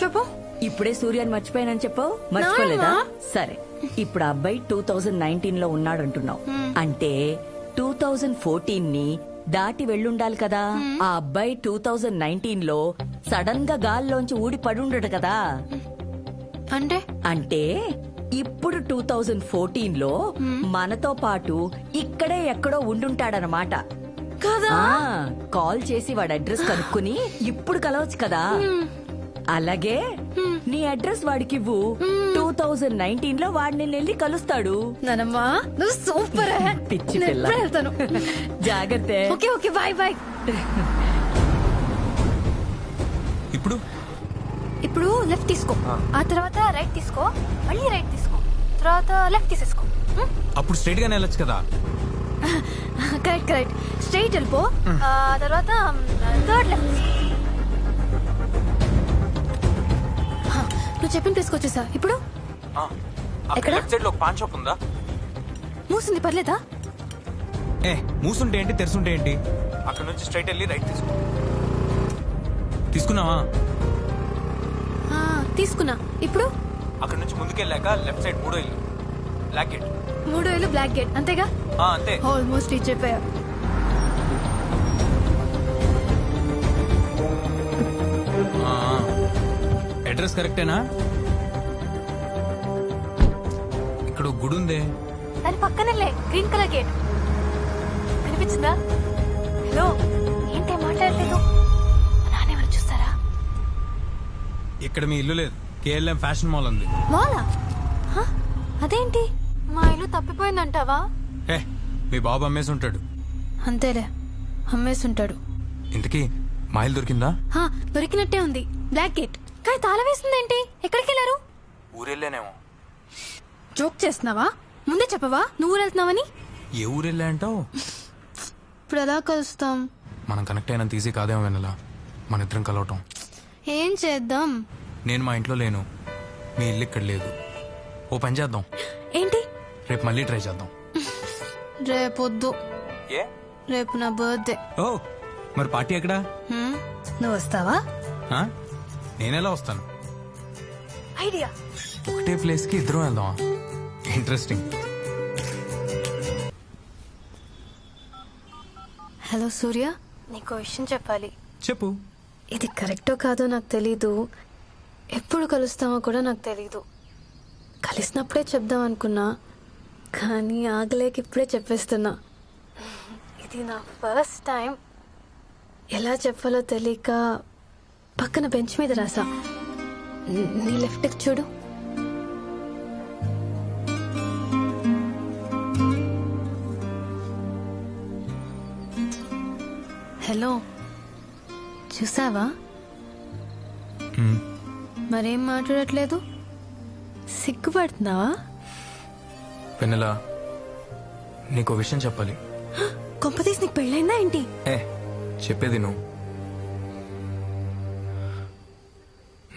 చెప్పు. ఇప్పుడే సూర్యాన్ని మర్చిపోయానని చెప్పావు, మర్చిపోలేదా? సరే, ఇప్పుడు ఆ అబ్బాయి 2019 లో ఉన్నాడంటున్నావు. అంటే 2014 ని దాటి వెళ్ళుండాలి కదా. ఆ అబ్బాయి 2019 లో సడన్ గా గాల్లోంచి ఊడి పడుండడు కదా. అంటే ఇప్పుడు 2014 లో మనతో పాటు ఇక్కడే ఎక్కడో ఉండుంటాడనమాట. కాల్ చేసి వాడి అడ్రస్ కనుక్కుని ఇప్పుడు కలవచ్చు కదా. అలాగే నీ అడ్రస్ వాడికివ్వు. 2019 లో వాడు నిన్ను వెళ్ళి కలుస్తాడు. నానమ్మా నువ్వు సూపర్. పిచ్చి పిల్ల. వెళ్తాను. జాగ్రత్త. Okay okay bye bye. ఇప్పుడు లెఫ్ట్ తీసుకో, ఆ తర్వాత రైట్ తీసుకో, మళ్ళీ రైట్ తీసుకో, తర్వాత లెఫ్ట్ తీసేసుకో. అప్పుడు స్ట్రైట్ గానే వెళ్ళొచ్చు కదా. Correct correct. స్ట్రైట్ వెళ్ళిపో, ఆ తర్వాత థర్డ్ లెఫ్ట్. నువ్వు చెప్పిన ప్లేస్కి వచ్చేసా. ఇప్పుడు ఎక్కడ లెఫ్ట్ సైడ్ లో పాన్ షాప్ ఉందా? మూసింది, పర్లేదా? మూసుంటే ఏంటి, తెరుసుంటే ఏంటి? అక్కడ నుంచి స్ట్రైట్ వెళ్ళి రైట్ తీసుకో. తీసుకున్నావా? తీసుకున్నా. ఇప్పుడు అక్కడ నుంచి ముందుకెళ్ళాక లెఫ్ట్ సైడ్ 3వ ఇల్లు, బ్లాక్ గేట్. 3వ ఇల్లు బ్లాక్ గేట్, అంతేగా? అంతే. ఆల్మోస్ట్ రీచ్ అయిపోయా. అడ్రస్ కరెక్టేనా? ఇక్కడ గుడి ఉందే, దాని పక్కనలే గ్రీన్ కలర్ గేట్ కనిపించిందా? హలో, ఏంటి మాట్లాడలేదు? నానేమని చూస్తారా? ఇక్కడ మీ ఇల్లు లేదు, కేఎల్ఎం ఫ్యాషన్ మాల్ ఉంది. మాలా? అదేంటి మా ఇల్లు తప్పిపోయిందంటావా? మీ బాబు అమ్మేసి ఉంటాడు. అంతేలే, అమ్మేసి ఉంటాడు. ఇంతకీ మా ఇల్లు దొరికిందా? దొరికినట్టే ఉంది, బ్లాక్ గేట్. కానీ తాళం వేస్తుందేంటి? ఎక్కడికి వెళ్ళారు? ఊరెళ్ళానేమో. జోక్ చేస్తున్నావా? ముందే చెప్పవా నువ్వు ఊరు వెళ్తున్నావని? ఏ ఊరెళ్ళా అంటావు? ఇప్పుడు ఎలా కలుస్తాం? మనం కనెక్ట్ అయినంత ఈజీ కాదేమో వెనలా మన ఇద్దరం కలవటం. ఏం చేద్దాం? నేను మా ఇంట్లో లేను, మీ ఇల్లు ఇక్కడ లేదు. ఓ పని చేద్దాం. ఏంటి? రేపు మళ్ళీ ట్రై చేద్దాం. రేపొద్దు, రేపు నా బర్త్డే. ఓ మరి పార్టీ ఎక్కడా? నువ్వు వస్తావా? నేనెలా వస్తాను? ఐడియా. ఒకటే ప్లేస్ కి ఇద్దరం వెళ్దామా? ఇంట్రెస్టింగ్. హలో సూర్య, నీకు విషయం చెప్పాలి. చెప్పు. ఇది కరెక్టో కాదో నాకు తెలీదు, ఎప్పుడు కలుస్తామో కూడా నాకు తెలీదు. కలిసినప్పుడే చెప్దాం అనుకున్నా, కానీ ఆగలేక ఇప్పుడే చెప్పేస్తున్నా. ఇది నా ఫస్ట్ టైం. ఎలా చెప్పాలో తెలియక పక్కన బెంచ్ మీద రాసా. నీ లెఫ్ట్కి చూడు. హలో, చూసావా? మరేం మాట్లాడట్లేదు? సిగ్గుపడుతున్నావా? వెన్నెలా, నీకు విషయం చెప్పాలి. కొంపతీసి నీకు పెళ్ళైందా ఏంటి? చెప్పేది నువ్వు.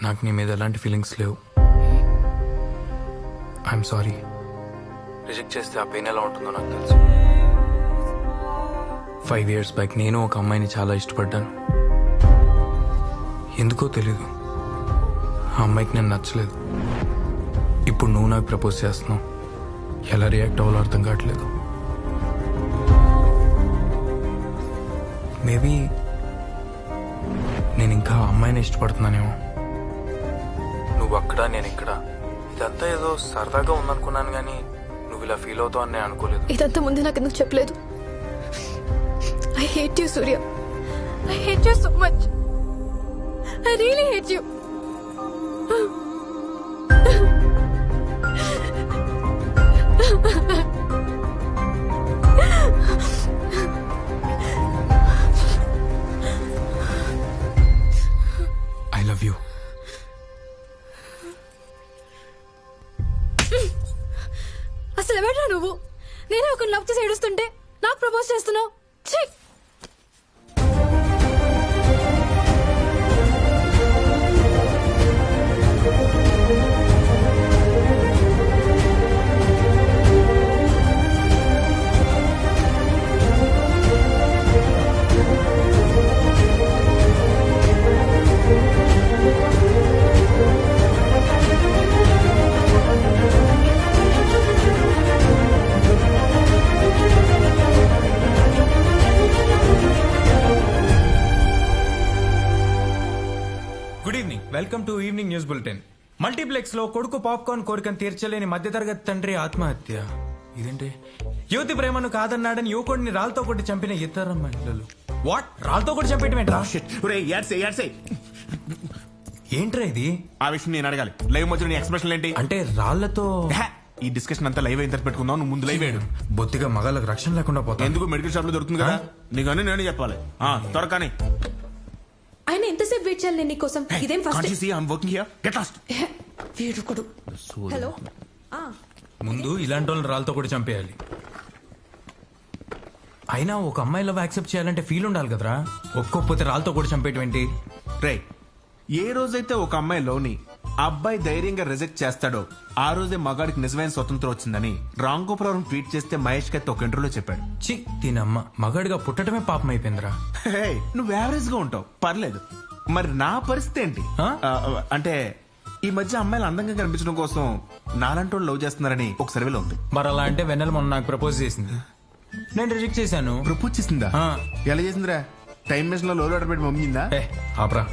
నాకు నీ మీద ఎలాంటి ఫీలింగ్స్ లేవు. I'm sorry. రిజెక్ట్ చేస్తే ఆ పెయిన్ ఎలా ఉంటుందో నాకు తెలుసు. 5 years బ్యాక్ నేను ఒక అమ్మాయిని చాలా ఇష్టపడ్డాను. ఎందుకో తెలీదు, ఆ అమ్మాయికి నేను నచ్చలేదు. ఇప్పుడు నువ్వు నాకు ప్రపోజ్ చేస్తున్నావు. ఎలా రియాక్ట్ అవ్వాలో అర్థం కావట్లేదు. మేబీ నేను ఇంకా ఆ అమ్మాయిని ఇష్టపడుతున్నానేమో. నువ్వు అక్కడ, నేను ఇక్కడ. ఇదంతా ఏదో సరదాగా ఉందనుకున్నాను, కానీ నువ్వు ఇలా ఫీల్ అవుతావు అని నేను అనుకోలేదు. ఇదంతా ముందే నాకు ఎందుకు చెప్పలేదు? I hate you Surya. I hate you so much. I really hate you. I love you. అసలు ఎవడ్రా నువ్వు? నేనే ఒక లవ్ చేసి ఏడుస్తుంటే నాకు ప్రపోజ్ చేస్తున్నావు. ఛీ! Welcome to evening news bulletin. Multiplex లో కొడుకు పాప్కార్న్ కోరికను తీర్చలేని మధ్యతరగతి తండ్రి ఆత్మహత్య. ఇదేంటి? యువతి ప్రేమను కాదన్నాడని యువకుడిని రాళ్తో కొట్టి చంపిన ఇతర మహిళలు. వాట్? రాళ్తో కొట్టి చంపేయటం ఏంట్రా? ఏంట్రా ఇది? ఆ విషయం నేను అడగాలి. లైవ్ మధ్యలో నీ ఎక్స్ప్రెషన్ ఏంటి? అంటే రాళ్లతో ఈ డిస్కషన్ అంతా లైవ్ అయిన పెట్టుకుందాం. నువ్వు ముందు లైవ్ వేయడు. బొత్తిగా మగాళ్ళకి రక్షణ లేకుండా పోతా. ఎందుకు మెడికల్ షాప్ లో దొరుకుతుంది కదా, నీకని నేను చెప్పాలి. త్వరగానే ఆయన ఎంతసేపు వెయిట్ చేయాలి నేను నీకోసం? ఇదేం ఫస్ట్ వీడుకుడు. హలో ముందు ఇలాంటి వాళ్ళని రాళ్ళతో కూడా చంపేయాలి. అయినా ఒక అమ్మాయి లవ్ యాక్సెప్ట్ చేయాలంటే ఫీల్ ఉండాలి కదరా. ఒక్కొక్కతే రాళ్ళతో కూడా చంపేటువంటి. రే, ఏ రోజైతే ఒక అమ్మాయి లోని అబ్బాయి ధైర్యంగా రిజెక్ట్ చేస్తాడో ఆ రోజే మగాడికి నిజమైన స్వతంత్రం వచ్చిందని రామ్ గోపురం ట్వీట్ చేస్తే మహేష్ కత్తి ఒక ఇంటర్వ్యూలో చెప్పాడు. చి దీనమ్మ, మగాడిగా పుట్టడమే పాపం అయిపోయిందిరా. నువ్వు యావరేజ్ గా ఉంటావు, పర్లేదు. మరి నా పరిస్థితి ఏంటి? అంటే ఈ మధ్య అమ్మాయిలు అందంగా కనిపించడం కోసం నాలంటి వాళ్ళు లవ్ చేస్తున్నారని ఒక సర్వేలో ఉంది. మరి అలా అంటే వెన్నెల మొన్న నాకు ప్రపోజ్ చేసింది, నేను రిజెక్ట్ చేశాను. ప్రపోజ్ చేసిందా? ఎలా చేసిందిరా? టైం మెషిన్ లో లోడ్ ఆర్డర్ పెట్టి మమ్మిందా? ఆపరా,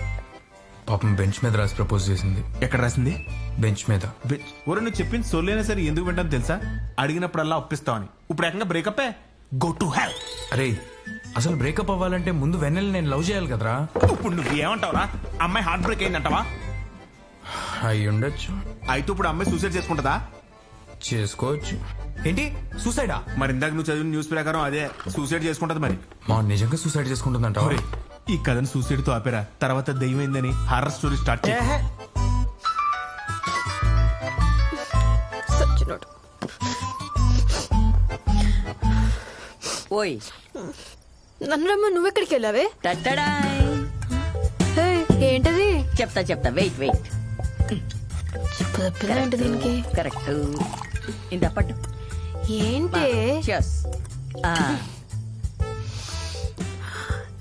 పాపం బెంచ్ మీద రాసి ప్రపోజ్ చేసింది. ఎక్కడ రాసింది? బెంచ్ మీద. ఒరే, నువ్వు చెప్పింది సొల్లైనా సరే ఎందుకు వింటాను తెలుసా? అడిగినప్పుడల్లా ఒప్పిస్తావని. ఇప్పుడు ఏకంగా బ్రేకప్. గో టు హెల్. అరే, అసలు బ్రేకప్ అవ్వాలంటే ముందు వెన్నెల నేను లవ్ చేయాలి కదరా. ఇప్పుడు నువ్వు ఏమంటావురా? అమ్మాయి హార్ట్ బ్రేక్ అయిందంటావా? అయి ఉండొచ్చు. అయితే ఇప్పుడు అమ్మాయి సూసైడ్ చేసుకుంటదా? చేసుకోవచ్చు. ఏంటి సూసైడా? మరి ఇందాక నువ్వు చదివిన న్యూస్ ప్రకారం అదే సూసైడ్ చేసుకుంటది. మరి మా నిజంగా సూసైడ్ చేసుకుంటుందంట. ఈ కథను సూసైడ్ తో ఆపేరా, తర్వాత దయ్యమైందని హారర్ స్టోరీ స్టార్ట్ చేయ. ఓయ్ నన్నమ్మ, నువ్వెక్కడికి వెళ్ళావే? ఏంటది? చెప్తా వెయిట్ ఏంటి దీనికి? కరెక్ట్. ఇంత పట్టు. ఏంటి?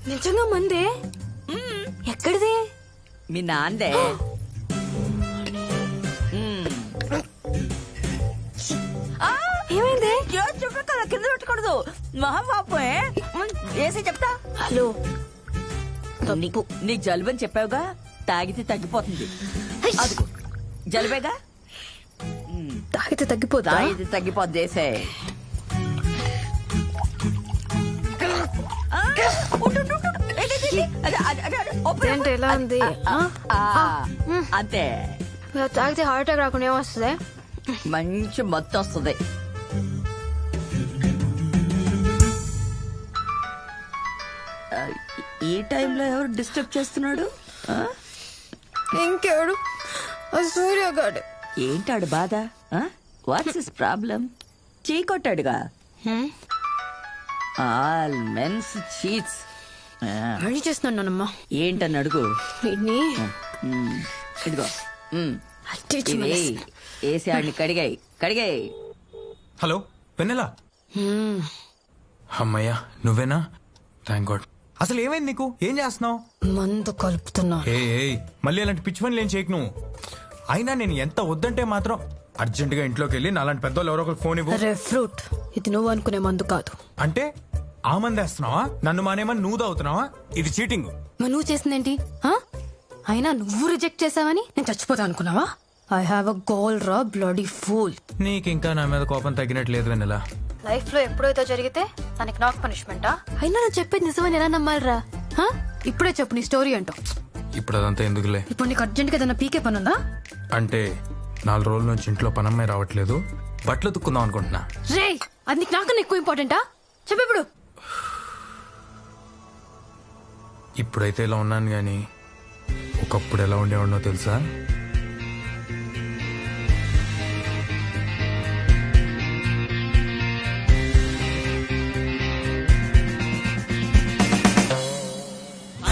నిజంగా మందే? ఎక్కడిది? మీ నాందే. ఏమైంది? కింద పెట్టకూడదు, మహాపాపే. వేసి చెప్తా. హలో, నీకు జలుబు అని చెప్పావుగా, తాగితే తగ్గిపోతుంది. అదిగో జలుబేగా, తాగితే తగ్గిపోద్ది. వేసే ఏంటి ఎలా ఉంది? అంతే. తాగితే హార్ట్ అటాక్ రాకుండా ఏమొస్తుంది? మంచి మత్తు వస్తుంది. ఈ టైంలో ఎవరు డిస్టర్బ్ చేస్తున్నాడు? ఇంకెవడు? సూర్యగాడు. ఏంటాడు బాధ? What's his problem? చీ కొట్టాడుగా. All men's cheats. అడిగి చేస్తున్నానమ్మా. ఏంటని అడుగు. ఇదిగో వేసి ఆడిని కడిగాయి. హలో వెన్నెలా. అమ్మయ్యా, నువ్వేనా? Thank God. అసలు ఏమైంది నీకు? ఏం చేస్తున్నావు? మందు కలుపుతున్నా. మళ్ళీ అలాంటి పిచ్చి పనులు ఏం చేయకు నువ్వు. అయినా నేను ఎంత వద్దంటే మాత్రం అర్జెంట్ గా ఇంట్లోకి వెళ్ళి నాలాంటి పెద్దోళ్ళు ఎవరో ఒకరు ఫోన్ ఇవ్వు. ఫ్రూట్, ఇది నువ్వు అనుకునే మందు కాదు. అంటే ఆ మంది వేస్తున్నావా? నన్ను మానేమని నువ్వు తాగుతున్నావా? ఇది చీటింగ్. నువ్వు చేసిందేంటి? అయినా నువ్వు రిజెక్ట్ చేసావని నేను చచ్చిపోతా అనుకున్నావా? ఐ హావ్ అ గోల్ రా బ్లడీ ఫూల్. నీకు ఇంకా నా మీద కోపం తగ్గినట్లేదు వెన్నెలా. లైఫ్ లో ఎప్పుడైతే జరిగితే దానికి నాకు పనిష్మెంటా? అయినా నువ్వు చెప్పేది నిజమని ఎలా నమ్మాలిరా? ఇప్పుడే చెప్పు నీ స్టోరీ అంటూ. ఇప్పుడు అదంతా ఎందుకులే. ఇప్పుడు నీకు అర్జెంట్ గా ఏదైనా పీకే పని ఉందా? అంటే 4 రోజుల నుంచి ఇంట్లో పనమ్మాయి రావట్లేదు, బట్టలు తుక్కుందాం అనుకుంటున్నా. రే, అది నీకు నాకన్నా ఎక్కువ ఇంపార్టెంటా? చెప్పిప్పుడు. ఇప్పుడైతే ఇలా ఉన్నాను గాని ఒకప్పుడు ఎలా ఉండేవాడినో తెలుసా?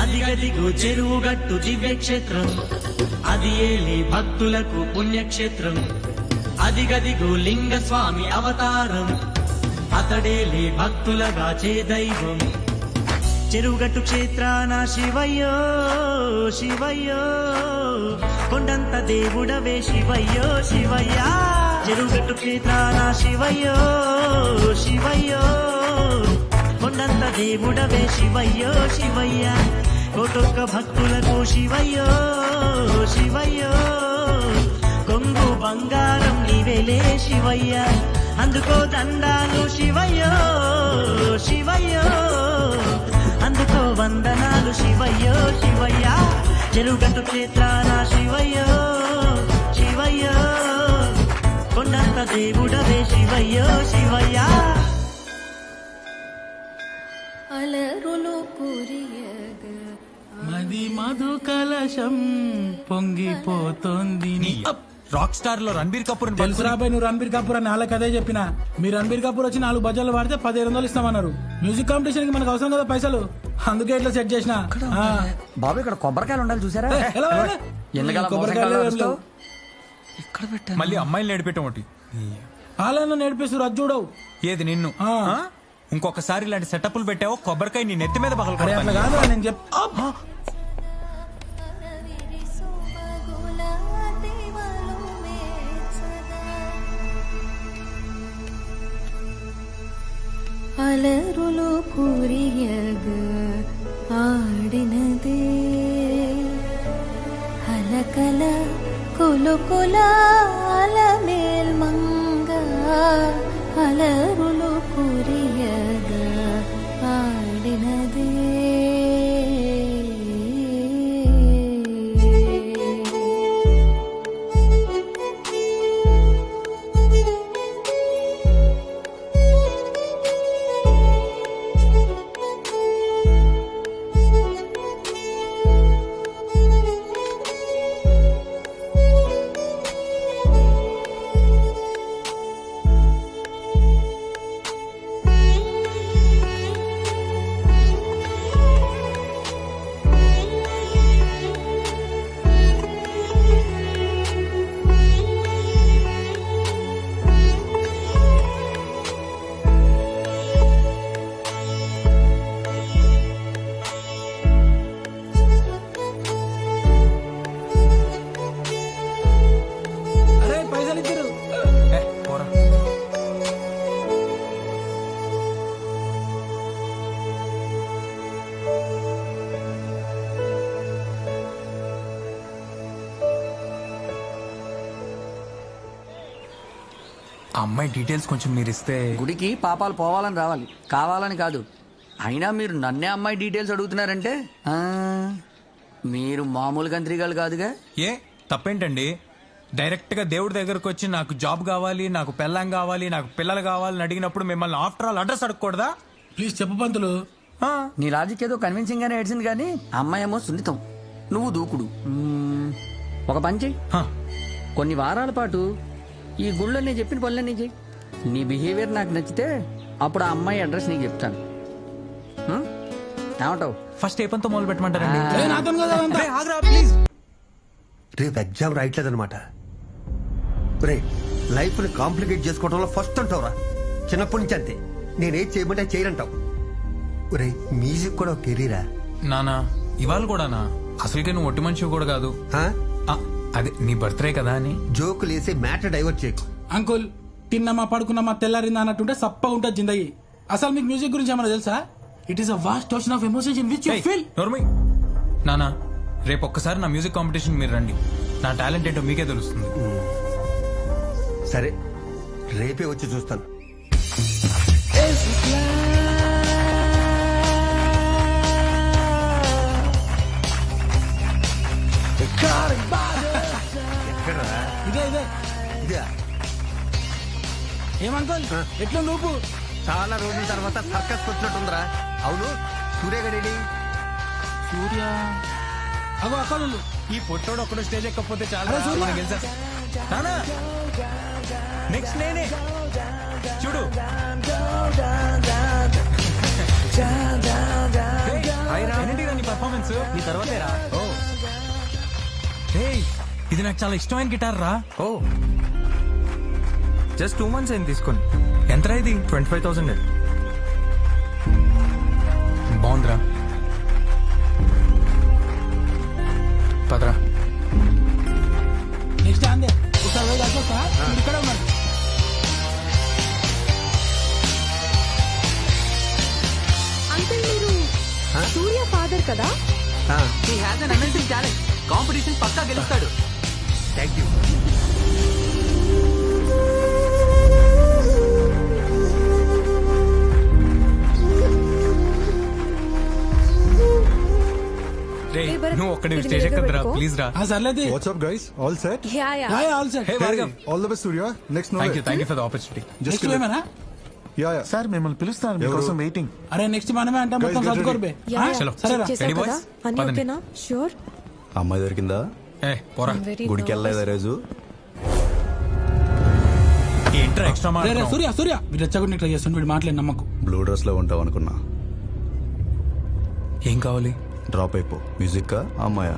అదిగదిగో చెరువు గట్టు దివ్యక్షేత్రం, అది ఏలే భక్తులకు పుణ్యక్షేత్రం. అదిగదిగో లింగ స్వామి అవతారం, అతడేలే భక్తులగాచే దైవం. చెరువుగట్టు క్షేత్రాన శివయ్యో శివయ్యో, కొండంత దేవుడవే శివయ్యో శివయ్యా. చెరువుగట్టు క్షేత్రాన శివయ్యో శివయ్యో, కొండంత దేవుడవే శివయ్యో శివయ్యా. కోటొక్క భక్తులకు శివయ్యో శివయ్యో, కొంగు బంగారం నీవేలే శివయ్యా. అందుకో దండాలు శివయ్యో శివయ్యో, అందుకో వందనాలు శివయ్యో శివయ్యా. చెరుగట్టు క్షేత్రాన శివయ్యో శివయ్యో కొండంత దేవుడవే శివయ్యో శివయ్యా అలరులు కురియగ మది మధు కలశం పొంగిపోతోంది రాక్ స్టార్ లో రణబీర్ కపూర్ తెలుసు రాబాయ్, నువ్వు రణబీర్ కపూర్ అని వాళ్ళకి అదే చెప్పిన. మీరు రణబీర్ కపూర్ వచ్చి 4 బజార్లు వాడితే 1500 ఇస్తామన్నారు. మ్యూజిక్ కాంపిటీషన్ కి మనకు అవసరం కదా పైసలు, అందుకే ఇట్లా సెట్ చేసిన. బాబు ఇక్కడ కొబ్బరికాయలు ఉండాలి చూసారా? మళ్ళీ అమ్మాయిలు నేడిపెట్టం ఒకటి వాళ్ళను నేర్పిస్తారు, అది చూడవు. ఏది నిన్ను ఇంకొకసారి ఇలాంటి సెటప్లు పెట్టావో కొబ్బరికాయ నీ నెత్తి మీద పగల అట్లా కాదు నేను చెప్ అలరులు కురియగ ఆడినదే అలకల కులుకుల అలమేల్మంగ అలరులు కురియగ ఆడినదే అమ్మాయి డీటెయిల్స్ కొంచెం మీరు ఇస్తే. గుడికి పాపాలు పోవాలని రావాలి, కావాలని కాదు. అయినా మీరు నన్నే అమ్మాయి డీటెయిల్స్ అడుగుతున్నారంటే మీరు మామూలు గంత్రిగాలు కాదుగా. ఏ తప్పేంటండి? డైరెక్ట్ గా దేవుడి దగ్గరకు వచ్చి నాకు జాబ్ కావాలి, నాకు పెళ్ళాం కావాలి, నాకు పిల్లలు కావాలని అడిగినప్పుడు మిమ్మల్ని ఆఫ్టర్ ఆల్ అడ్రస్ అడగకూడదా? ప్లీజ్ చెప్పు పంతులు. నీ లాజిక్ ఏదో కన్విన్సింగ్ గానే ఏడ్చింది కానీ అమ్మాయి ఏమో సున్నితం, నువ్వు దూకుడు. ఒక పని చెయ్యి, కొన్ని వారాల పాటు ఈ గుళ్ళో నేను చెప్పిన పనులన్నీ చెయ్యి. నీ బిహేవియర్ నాకు నచ్చితే అప్పుడు ఆ అమ్మాయి అడ్రస్ నీకు చెప్తాను. ఏమంటావు? ఫస్ట్ ఏ పనితో మొదలు పెట్టమంటారండి? రేపు ఎగ్జామ్ రాయట్లేదనమాట. రే లైఫ్ ని కాంప్లికేట్ చేసుకోవడంలో ఫస్ట్ అంటావురా. చిన్నప్పటి నుంచి అంతే, నేనేం చేయమంటే చేయనంటావు. రే మ్యూజిక్ కూడా ఒక కెరీరా నానా. ఇవాళ కూడానా? అసలుకే నువ్వు ఒట్టి మనిషి కూడా కాదు. అదే నీ బర్త్డే కదా అని జోకులు వేసి మ్యాటర్ డైవర్ట్ చేయకు. అంకుల్ తిన్నమా పడుకున్నామా తెల్లారిందా అన్నట్టుంటే సప్ప ఉంటుంది జిందగీ. అసలు మీకు మ్యూజిక్ గురించి ఏమైనా తెలుసా? It is a vast ocean of emotions in which you feel. నానా రేపు ఒక్కసారి నా మ్యూజిక్ కాంపిటీషన్ మీరు రండి, నా టాలెంట్ ఏంటో మీకే తెలుస్తుంది. సరే రేపే వచ్చి చూస్తాను. ఏమంకుల్ ఎట్లా నువ్వు? చాలా రోజుల తర్వాత సర్కస్ వచ్చినట్టుందిరా. అవును సూర్యగడేడి? సూర్య అగో అక్కడ ఈ పొట్టోడు ఒక్కడు స్టేజ్ ఎక్కకపోతే చాలా నెక్స్ట్ నేనే చూడు. పర్ఫార్మెన్స్ నీ తర్వాతేరా. ఇది నాకు చాలా ఇష్టమైన గిటార్ రా. ఓ జస్ట్ 2 months అయింది తీసుకొని. ఎంతరా ఇది? 25,000. బాగుందిరా, పదరా. నెక్స్ట్ అందే ఒకసారి పోయి దాకా ఇక్కడ ఉన్నారు. అంకుల్ మీరు సూర్య ఫాదర్ కదా? He has an amazing talent. Competition పక్కా గెలుస్తాడు. Thank you. నువ్వు ఒక్కడే స్టేజ్ ఎక్కద్దురా ప్లీజ్ రా. సర్లేదు. What's up guys all set all set. Hey Bhargav, all the best Surya. Next thank you for the opportunity. Just yeah sir మిమ్మల్ని పిలుస్తాను మీకోసం వెయిటింగ్. అరే నెక్స్ట్ మనమే అంటాం మొత్తం సర్దుకోర్బే. సరేరా రెడీ బాయ్స్. షూర్. అమ్మాయి దొరికిందా? పోరా గుడికి వెళ్ళలేదా రోజు? ఏంట్రా ఎక్స్ట్రా మాట? సూర్య సూర్య మీరు రెచ్చగొట్టి ఇట్లా చేస్తుంటే వీడు మాట్లాడి నమ్మకు. బ్లూ డ్రెస్ లో ఉంటావు అనుకున్నా. ఏం కావాలి? డ్రాప్ అయిపో. మ్యూజిక్ అమ్మాయా?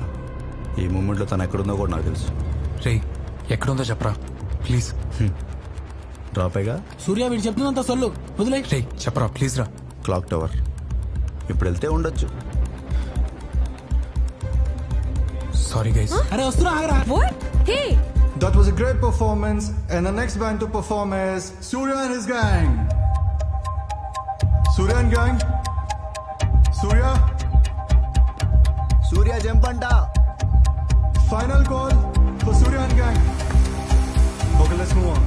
ఈ మూమెంట్ లో తను ఎక్కడుందో కూడా నాకు తెలుసు. రే ఎక్కడుందో చెప్పరా ప్లీజ్. డ్రాప్ అయ్యగా సూర్య వీడు చెప్తున్నంత సొల్లు వదిలే. రే చెప్పరా ప్లీజ్ రా. Clock tower. ఇప్పుడు వెళ్తే ఉండొచ్చు. Sorry guys. అరే వస్తున్నా ఆగరా. హే That was a great performance, and the next band to perform is Surya and his gang. Surya and gang. Surya. Surya Jampanta. Final call for Surya and gang. Okay, let's move on.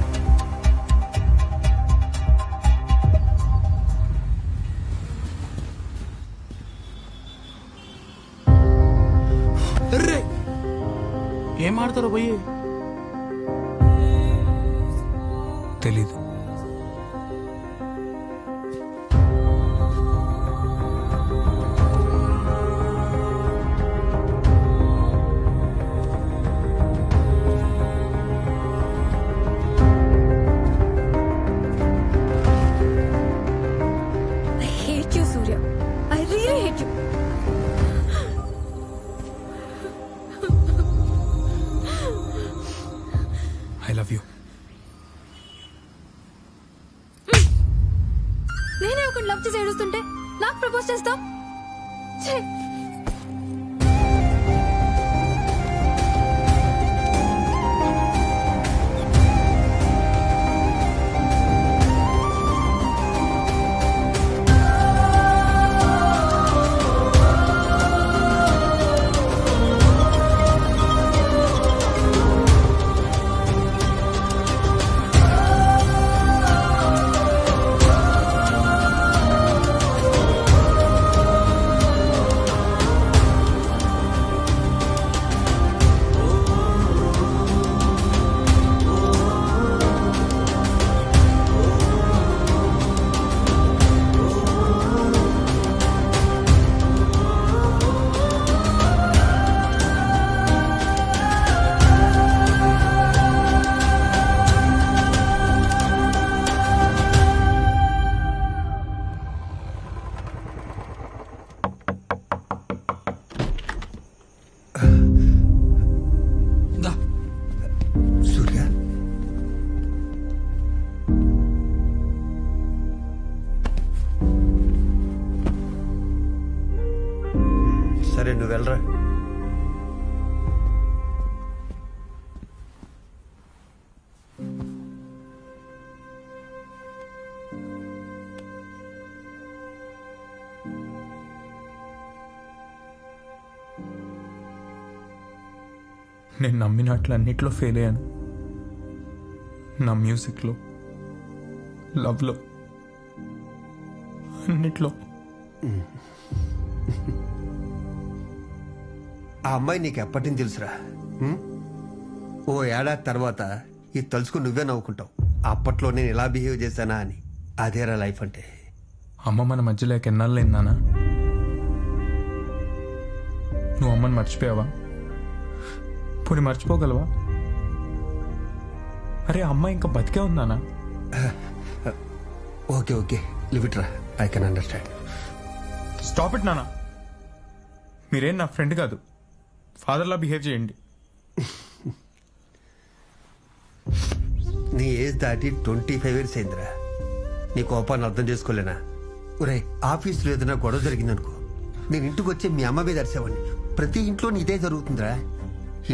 ఏం ఆడతారో పోయి. తెలీదు. I hate you, Surya. I really hate you. I love you. నేనే ఒక లవ్ చేసి ఏడుస్తుంటే నాకు ప్రపోజ్ చేస్తాం. సూర్య సరే నువ్వు వెళ్ళరా. నేను నమ్మినట్లు అన్నిట్లో ఫెయిల్ అయ్యాను. నా మ్యూజిక్లో, లవ్లో, అన్నిట్లో. ఆ అమ్మాయి నీకు ఎప్పటి నుంచి తెలుసురా? ఓ ఏడాది తర్వాత ఇది తలుచుకుని నువ్వే నవ్వుకుంటావు. అప్పట్లో నేను ఇలా బిహేవ్ చేశానా అని. అదేరా లైఫ్ అంటే. అమ్మ మన మధ్యలో ఎన్నాళ్ళైందానా? నువ్వు అమ్మని మర్చిపోయావా? పోనీ మర్చిపోగలవా? అరే అమ్మ ఇంకా బతికే ఉందానా? ఓకే ఓకే లివ్ ఇట్ రా. I can understand. Stop it నానా. మీరేం నా ఫ్రెండ్ కాదు, ఫాదర్లా బిహేవ్ చేయండి. నీ ఏజ్ దాటి 25 ఇయర్స్ అయిందిరా. నీ కోపాన్ని అర్థం చేసుకోలేనా? ఒరే ఆఫీసులో ఏదైనా గొడవ జరిగిందనుకో, నేను ఇంటికి వచ్చి మీ అమ్మ మీద అరిసేవాడిని. ప్రతి ఇంట్లో ఇదే జరుగుతుందిరా.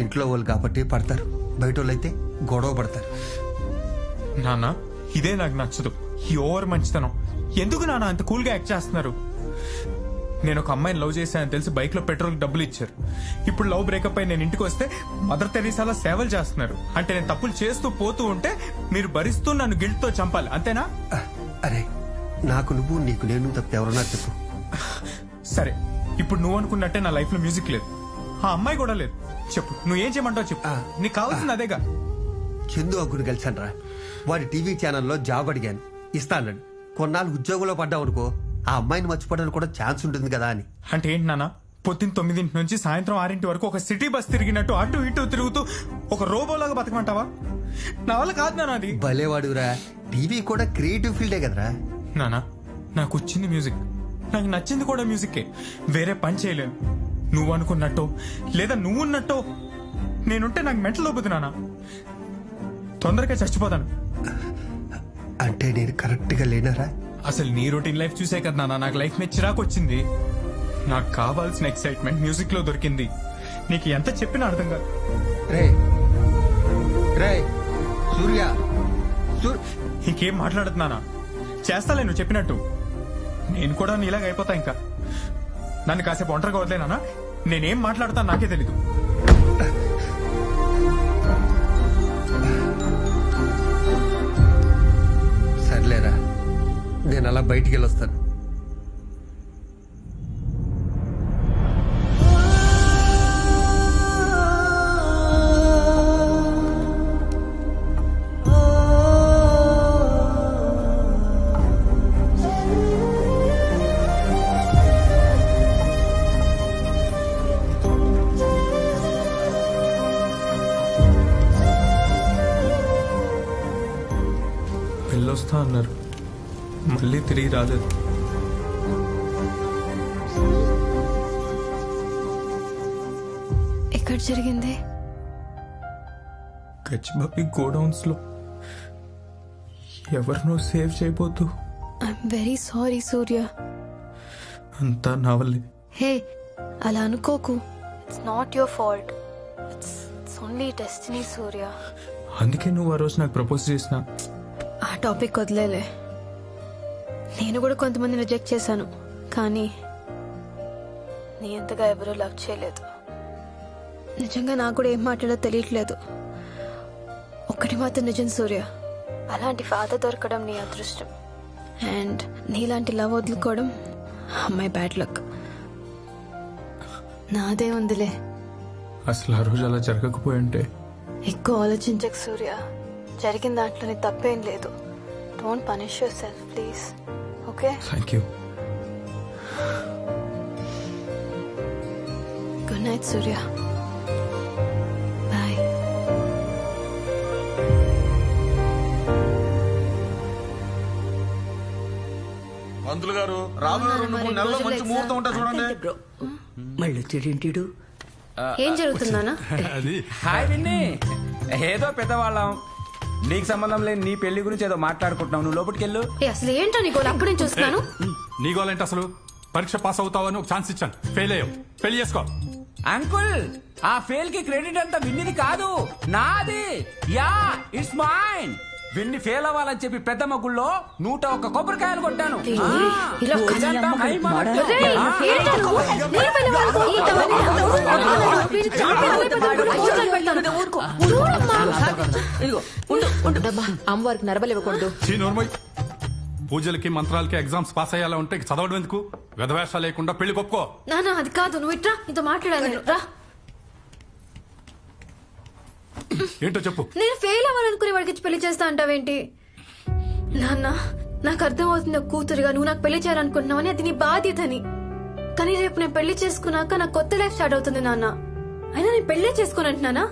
ఇంట్లో వాళ్ళు కాబట్టి పడతారు, బయట వాళ్ళు అయితే గొడవ పడతారు. నానా ఇదే నాకు నచ్చదు, ఈ ఓవర్ మంచితనం. ఎందుకు నాన్న అంత కూల్ గా యాక్ట్ చేస్తున్నారు? నేను ఒక అమ్మాయిని లవ్ చేశానని తెలిసి బైక్ లో పెట్రోల్ డబ్బులు ఇచ్చారు. ఇప్పుడు లవ్ బ్రేకప్ అయి నేను ఇంటికి వస్తే మదర్ తెరీసాలా సేవలు చేస్తున్నారు. అంటే నేను తప్పులు చేస్తూ పోతూ ఉంటే మీరు భరిస్తూ నన్ను గిల్ట్ తో చంపాలి, అంతేనా? అరే నాకు నువ్వు, నీకు నేను తప్పితే ఎవరన్నా చెప్పు. సరే ఇప్పుడు నువ్వు అనుకున్నట్టే నా లైఫ్ లో మ్యూజిక్ లేదు, ఆ అమ్మాయి కూడా లేదు. చెప్పు నువ్వు ఏం చేయమంటావు చెప్పు. నీకు కావాల్సింది అదేగా. చందు అగ్గుని కలిసాను రా. వాడి టీవీ ఛానల్లో జాబ్ అడిగాను, ఇస్తానన్నాడు. కొన్నాళ్ళు ఉద్యోగంలో పడ్డావు అనుకో, ఆ అమ్మాయిని మర్చిపోవడానికి కూడా ఛాన్స్ ఉంటుంది కదా అని. అంటే ఏంటి నాన్న, పొద్దున్న 9 నుంచి సాయంత్రం 6 వరకు ఒక సిటీ బస్ తిరిగినట్టు అటు ఇటు తిరుగుతూ ఒక రోబోలాగా బతకమంటావా? నా వల్ల కాదు నాన్న అది. భలేవాడురా, టీవీ కూడా క్రియేటివ్ ఫీల్డే కదరా. నానా నాకు వచ్చింది మ్యూజిక్, నాకు నచ్చింది కూడా మ్యూజిక్కే. వేరే పని చేయలేను. నువ్వు అనుకున్నట్టో లేదా నువ్వున్నట్టో నేనుంటే నాకు మెంటల్ అవుతుంది నాన్న, తొందరగా చచ్చిపోతాను. అంటే నేను కరెక్ట్ గా లేనారా? అసలు నీ రొటీన్ లైఫ్ చూసే కదా నాన్న నాకు లైఫ్ మీద చిరాకు వచ్చింది. నాకు కావాల్సిన ఎక్సైట్మెంట్ మ్యూజిక్ లో దొరికింది. నీకు ఎంత చెప్పినా అర్థం కాదు. సూర్య ఇంకేం మాట్లాడుతున్నానా? చేస్తాలే నువ్వు చెప్పినట్టు. నేను కూడా నీలాగా అయిపోతా. ఇంకా నన్ను కాసేపు ఒంటరిగా వదిలేనా? నేనేం మాట్లాడతాను నాకే తెలీదు. సర్లేరా, నేను అలా బయటికి వెళ్ళొస్తాను. వెళ్ళొస్తా అన్నారు, మళ్ళీ తిరిగి రాలేదు. ఎక్కడ జరిగింది? గచ్చిబాబి గోడౌన్స్ లో ఎవరినో సేవ్ చేయబోతూ. I'm very sorry Surya. అంతా నా వల్లే. హే, అలా అనుకోకు. It's not your fault. It's only destiny Surya. అందుకే నువ్వు ఆ రోజు నాకు ప్రపోజ్ చేసిన. ఆ టాపిక్ వదిలేలే. నేను కూడా కొంతమంది రిజెక్ట్ చేశాను, కానీ నీ ఎంతగా ఎవరూ లవ్ చేయలేదు. నిజంగా నాకు కూడా ఏం మాట్లాడో తెలియట్లేదు. ఒక్కటి మాత్రం నిజం సూర్య, అలాంటి ఫాదర్ దొరకడం నీ అదృష్టం. అండ్ నీలాంటి లవ్ వదులుకోవడం అమ్మాయి బ్యాడ్ లక్. నాదే ఉందిలే. అసలు ఆ రోజు అలా జరగకపోయింటే. ఎక్కువ ఆలోచించకు సూర్య, జరిగిన దాంట్లో నీ తప్పేం లేదు. Don't punish yourself please. Okay? Thank you. Good night Surya. Bye. పంతులు గారు, రాబోయే 2-3 నెలల్లో మంచి ముహూర్తం ఉంటా చూడండి. మళ్ళీ వచ్చాడేంటిడు? ఏం జరుగుతుందానా? Hi Winnie. ఏదో పెద్దవాళ్ళం, నీకు సంబంధం లేని నీ పెళ్లి గురించి ఏదో మాట్లాడుకుంటున్నావు. నువ్వు లోపలికి వెళ్ళు. అసలు ఏంటో నీ గోల్? అప్పుడు నేను చూస్తున్నాను. నీ గోల్ ఏంటి అసలు? పరీక్ష పాస్ అవుతావని ఒక ఛాన్స్ ఇచ్చాను, ఫెయిల్ అయ్యావు, పెళ్లి చేసుకో. అంకుల్, ఆ ఫెయిల్ కి క్రెడిట్ అంతా విన్నిది కాదు, నాది. Yeah, it's mine. Vinni fail అవ్వాలని చెప్పి పెద్ద మగుల్లో 101 కొబ్బరికాయలు కొట్టాను. ఇదంతా మై మనకు. అమ్మవారికి నరబలు ఇవ్వకూడదు. పూజలకి మంత్రాలకి ఎగ్జామ్స్ పాస్ అయ్యేలా ఉంటే చదవడం ఎందుకు? వెధవేషాలు లేకుండా పెళ్లి కొప్పుకో. నానా అది కాదు, నువ్వు ఇట్రా, నీతో మాట్లాడాలి. రా. ఏంటో చెప్పు. నేను ఫెయిల్ అవ్వాలనుకునే వాడికి పెళ్లి చేస్తా అంటావేంటి? నాన్న, నాకు అర్థం అవుతుంది కూతురుగా నువ్వు నాకు పెళ్లి చేయాలనుకుంటున్నావని, అది నీ బాధ్యతని. కానీ రేపు నేను పెళ్లి చేసుకున్నాక నాకు కొత్త లైఫ్ స్టార్ట్ అవుతుంది నాన్న. అయినా నేను పెళ్లే చేసుకుని అంటున్నానా?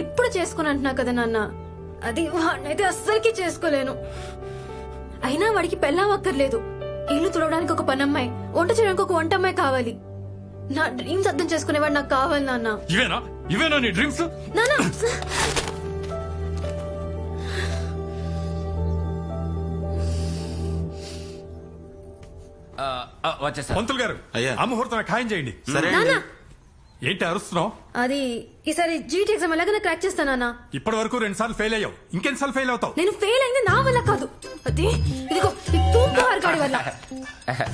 ఇప్పుడు చేసుకుని అంటున్నా కదా నాన్న. అది వాడినైతే అస్సలకి చేసుకోలేను. అయినా వాడికి పెళ్ళాం అక్కర్లేదు. ఇల్లు తుడవడానికి ఒక పనమ్మాయి, వంట చేయడానికి ఒక వంట అమ్మాయి కావాలి. నా డ్రీమ్స్ అర్థం చేసుకునేవాడు నాకు కావాలి నాన్న. ఇవేనా నీ డ్రీమ్స్? నాన్న వచ్చేసా. పంతులు గారు, ఆ ముహూర్తం ఖాయం చేయండి. నాన్న, ఏంటి అరుస్తున్నావు? అది ఈసారి జీటీ ఎగ్జామ్ ఎలాగైనా క్రాక్ చేస్తానా? ఇప్పటి వరకు 2 సార్లు ఫెయిల్ అయ్యావు, ఇంకెన్నిసార్లు ఫెయిల్ అవుతావు? నేను ఫెయిల్ అయింది నా వల్ల కాదు, అది ఇదిగో ఈ తూంపు గాడి వల్ల.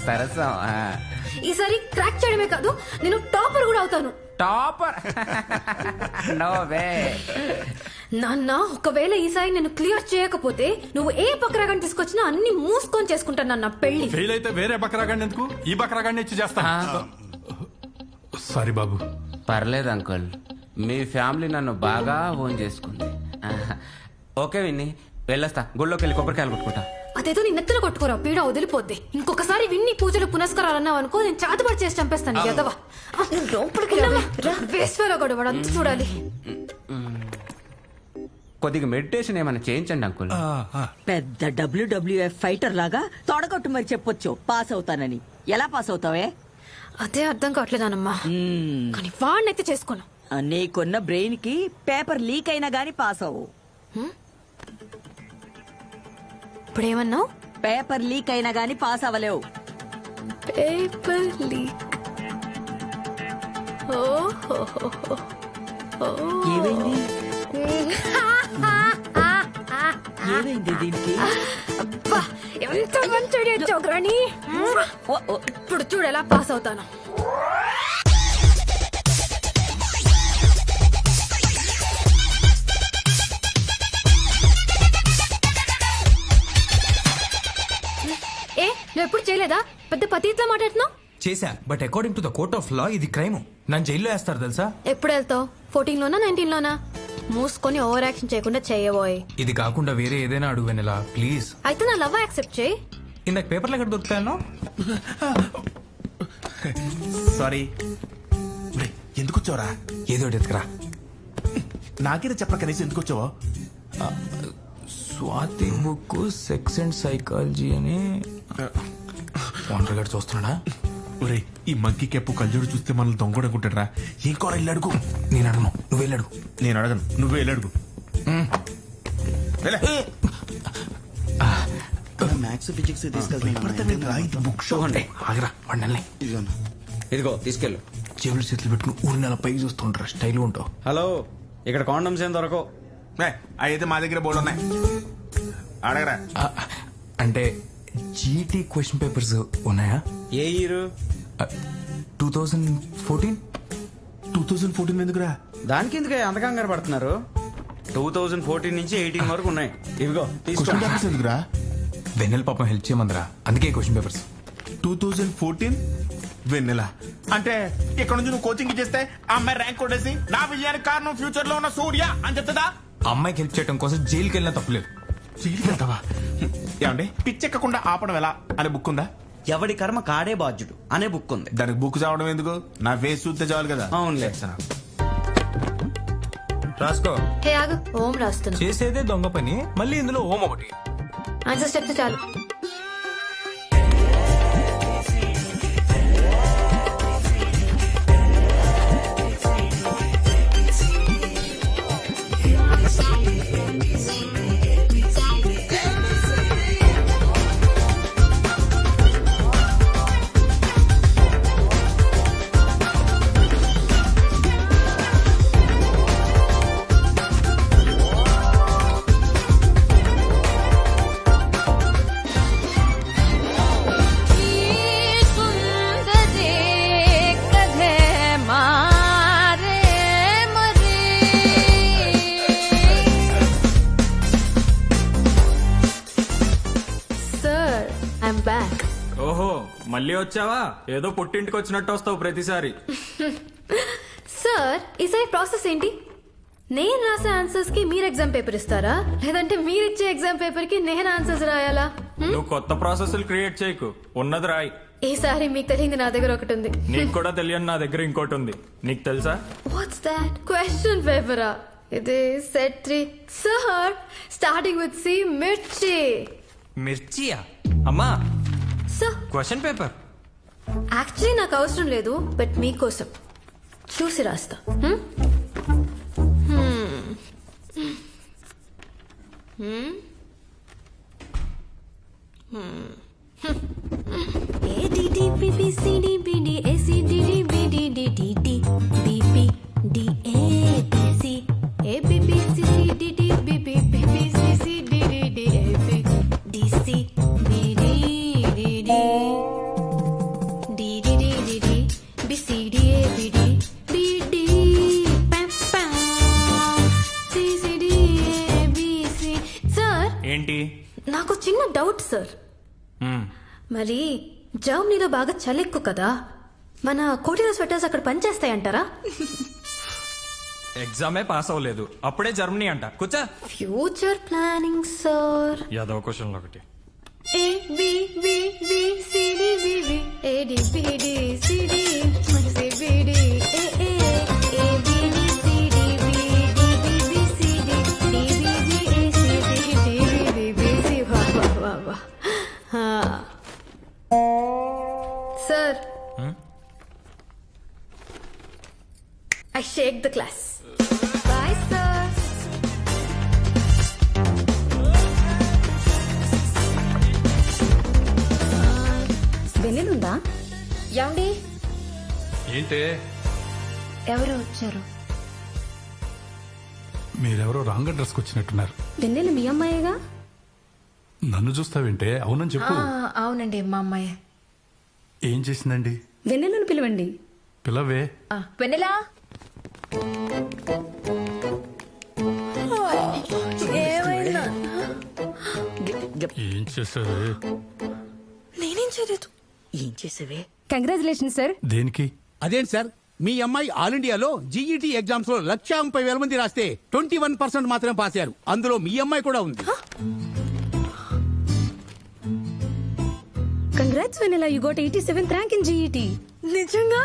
సరసం. ఈసారి క్రాక్ చేయడమే కాదు, నేను టాపర్ కూడా అవుతాను. టాపర్? No way. నాన్న, ఒకవేళ ఈసారి నేను క్లియర్ చేయకపోతే నువ్వు ఏ బక్రాగాన్ని తీసుకొచ్చినా అన్ని మూసుకొని చేసుకుంటాను నాన్న పెళ్లి. ఫెయిల్ అయితే వేరే బక్రాగాన్ని ఎందుకు, ఈ బక్రాగాన్ని ఇచ్చి చేస్తా. సారీ బాబు. పర్లేదు అంకుల్, మీ ఫ్యామిలీ నన్ను బాగా ఓన్ చేసుకుంది. ఓకే విన్ని, వెళ్ళొస్తా. గుళ్ళోకి వెళ్ళి కొబ్బరికాయలు కొట్టుకుంటా. అదేదో నీ నెత్తలు కొట్టుకోరా, పీడ వదిలిపోద్ది. ఇంకొకసారి విన్ని పూజలు పునస్కారాలు అన్నావు అనుకో, నేను చేతపడి చేసి చంపేస్తాను. ఎదవా వేస్వేలో కూడా వాడు అంత చూడాలి. కొద్దిగా మెడిటేషన్ ఏమైనా చేయించండి అంకుల్. పెద్ద WWF ఫైటర్ లాగా తొడగొట్టు మరి చెప్పొచ్చు పాస్ అవుతానని. ఎలా పాస్ అవుతావే? అదే అర్థం కావట్లేదానమ్మా. కానీ వాడినైతే చేసుకోను. నీకున్న బ్రెయిన్ కి పేపర్ లీక్ అయినా గానీ పాస్ అవ్వు. ఇప్పుడేమన్నావు? పేపర్ లీక్ అయినా గానీ పాస్ అవ్వలేవు. Paper leak. ఏమైంది? ఏమైంది దీనికి? అబ్బా, ఎంత మంచి చోగ్రాని. ఇప్పుడు చూడు ఎలా పాస్ అవుతాను. ఏ నువ్వు ఎప్పుడు చేయలేదా? పెద్ద పతిట్లా మాట్లాడుతున్నావు. చేశా, but according to the court of law ఇది క్రైమ్. నన్ను జైల్లో వేస్తారు తెలుసా? ఎప్పుడు వెళ్తావు? 14 లోనా 19 లోనా? మూసుకొని ఓవర్ యాక్షన్ చేయకుండా చేయబోయ్. ఇది కాకుండా వేరే ఏదైనా అడుగు వెనలా ప్లీజ్. అయితే నా లవ్ యాక్సెప్ట్ చేయి. ఇందాక పేపర్లు ఎక్కడ దొరుకుతాయో. సారీ. ఎందుకు వచ్చావరా? ఏదో ఎత్తుకురా. నాకేదో చెప్పరా కనీసం ఎందుకు వచ్చావో? Swathi book sex and psychology అని ఓనర్ గారు చూస్తున్నాడా? ఒరే, ఈ మంకీ కెప్పు కళ్ళజోడు చూస్తే మనల్ని దొంగడుకుంటాడరా. ఏం కూర వెళ్ళి అడుగు. నేను అడగను, నువ్వు వెళ్ళి అడుగు. నేను అడగను, నువ్వే వెళ్ళి అడుగు. మ్యాథ్స్ ఫిజిక్స్ బుక్ షో అంటే ఆగరా వాడిని. ఇదిగో తీసుకెళ్ళు. చెవులు చేతులు పెట్టుకుని ఊరి నెల పైకి చూస్తుంటారా, స్టైల్ ఉంటావు. హలో, ఇక్కడ కాండమ్స్ ఏం దొరకవు. అయితే మా దగ్గర బోర్డు ఉన్నాయి, అడగరా. అంటే జీటీ క్వశ్చన్ పేపర్స్ ఉన్నాయా? ఏ ఇయర్? 2014. 2014 ఎందుకురా? దానికి ఎందుకు అంత కంగారు పడుతున్నారు? 2014 నుంచి 18 వరకు ఉన్నాయి. ఇవిగో ఎందుకురా? వెన్నెల పాపం హెల్ప్ చేయమందరా, అందుకే క్వశ్చన్ పేపర్స్. 2014 వెన్నెల అంటే ఇక్కడ నుంచి నువ్వు కోచింగ్ ఇచ్చేస్తే ఆ అమ్మాయి ర్యాంక్ కొట్టేసి నా విజయానికి కారణం ఫ్యూచర్ లో ఉన్న సూర్య అని చెప్తుందా? అమ్మాయికి హెల్ప్ చేయడం కోసం జైలుకి వెళ్ళినా తప్పలేదు. జైలుకి వెళ్తావా? ఏమండి, పిచ్చెక్కకుండా ఆపడం ఎలా అనే బుక్ ఉందా? ఎవడి కర్మ కాడే బాధ్యుడు అనే బుక్ ఉంది. దానికి బుక్ చదవడం ఎందుకు? నా ఫేస్ చూస్తే చాలు కదా. అవునులే. రాసుకో. హే ఆగు, ఓం రాస్తున్నా. చేసేదే దొంగ పని, మళ్ళీ ఇందులో ఓం ఒకటి. ఆన్సర్ చెప్తే చాలు. ఓహో, మళ్ళీ వచ్చావా? ఏదో పుట్టింటికి వచ్చినట్టు వస్తావు ప్రతిసారి. సార్, ఈసారి ప్రాసెస్ ఏంటి? నేను రాసే ఆన్సర్స్ కి మీరు ఎగ్జామ్ పేపర్ ఇస్తారా, లేదంటే మీరు ఇచ్చే ఎగ్జామ్ పేపర్ కి నేను ఆన్సర్స్ రాయాలా? నువ్వు కొత్త ప్రాసెస్లు క్రియేట్ చేయకు, ఉన్నది రాయి. ఈసారి మీకు తెలియంది నా దగ్గర ఒకటి ఉంది. నీకు కూడా తెలియని నా దగ్గర ఇంకోటి ఉంది. నీకు తెలుసా? What's that? క్వశ్చన్ పేపరా? ఇది set 3 sir, starting with C, mirchi. మిర్చియా? అమ్మా, సార్ క్వశ్చన్ పేపర్ యాక్చువల్లీ నాకు అవసరం లేదు, బట్ మీకోసం చూసి రాస్తా. ఏంటి? నాకు చిన్న డౌట్ సార్. మరి జర్మనీలో బాగా చలి ఎక్కువ కదా, మన కోటిలో స్వెటర్స్ అక్కడ పనిచేస్తాయంటారా? ఎగ్జామే పాస్ అవ్వలేదు, అప్పుడే జర్మనీ అంట. కూర్చో. Future planning sir. Yadava question ఒకటి. A B B B C D B B A D B D C D C B D A A A B D C D B D B B C D D B B A C D D B B C. Wow. Sir, I shake the class. Bye, sir. వెన్నెలుందా? ఏమండి? ఏంటే ఎవరో వచ్చారు. మీరెవరో రాంగ్ అడ్రస్ వచ్చినట్టున్నారు. వెన్నెలు మీ అమ్మాయిగా? నన్ను చూస్తావేంటే? అవునని చెప్పు. అవునండి, మా అమ్మాయి. ఏం చేసిందండి? వెన్నెలను పిలవండి. పిలవే. వెన్నెలా? ఏమైనా? ఏం చేసావే? నేనేం చేయలేదు. ఏం చేసావే? Congratulation sir. దేనికి? అదేంటి సార్, మీ అమ్మాయి ఆల్ ఇండియాలో జీఈటీ ఎగ్జామ్స్ లో 1,30,000 మంది రాస్తే 21% మాత్రమే పాస్ అయ్యారు. అందులో మీ అమ్మాయి కూడా ఉంది. కంగ్రాట్స్ వెన్నెలా, you got 87th rank in GET. నిజంగా?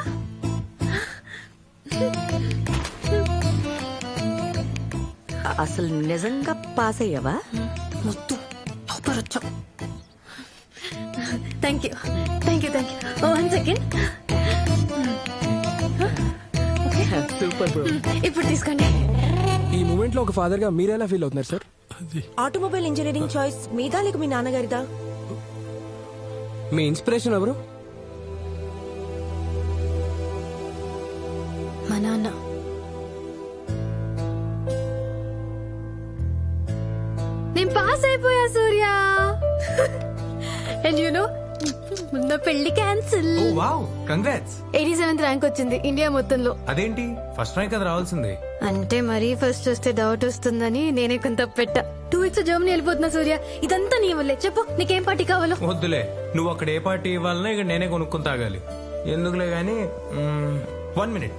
అసలు నిజంగా పాస్ అయ్యావా? మొత్తం టాపర్ వచ్చావు. Thank you. One second. Super bro. ఇప్పుడు తీసుకోండి. ఈ మూమెంట్ లో ఒక ఫాదర్ గా మీరెలా ఫీల్ అవుతున్నారు సార్? ఆటోమొబైల్ ఇంజనీరింగ్ చాయిస్ మీదా లేక మీ నాన్నగారిదా? మీ ఇన్స్పిరేషన్ ఎవరు? మా నాన్న. నేను పాస్ అయిపోయా సూర్య. అండ్ యు నో, నా పెళ్లి క్యాన్సిల్. ఓ వావ్, కంగ్రాట్స్. 87th ర్యాంక్ వచ్చింది ఇండియా మొత్తంలో. అదేంటి, ఫస్ట్ ర్యాంక్ అది రావాల్సింది. అంటే మరీ ఫస్ట్ వస్తే డౌట్ వస్తుందని నేనే కొంత పెట్టా. 2 weeks జర్మనీ వెళ్ళిపోతున్నా సూర్య. ఇదంతా నీ వల్లే. చెప్పు, నీకేం పార్టీ కావాలో? వద్దులే, నువ్వు అక్కడ ఏ పార్టీ ఇవ్వాలన్నా ఇక్కడ నేనే కొనుక్కుని తాగాలి. ఎందుకులే గానీ 1 minute.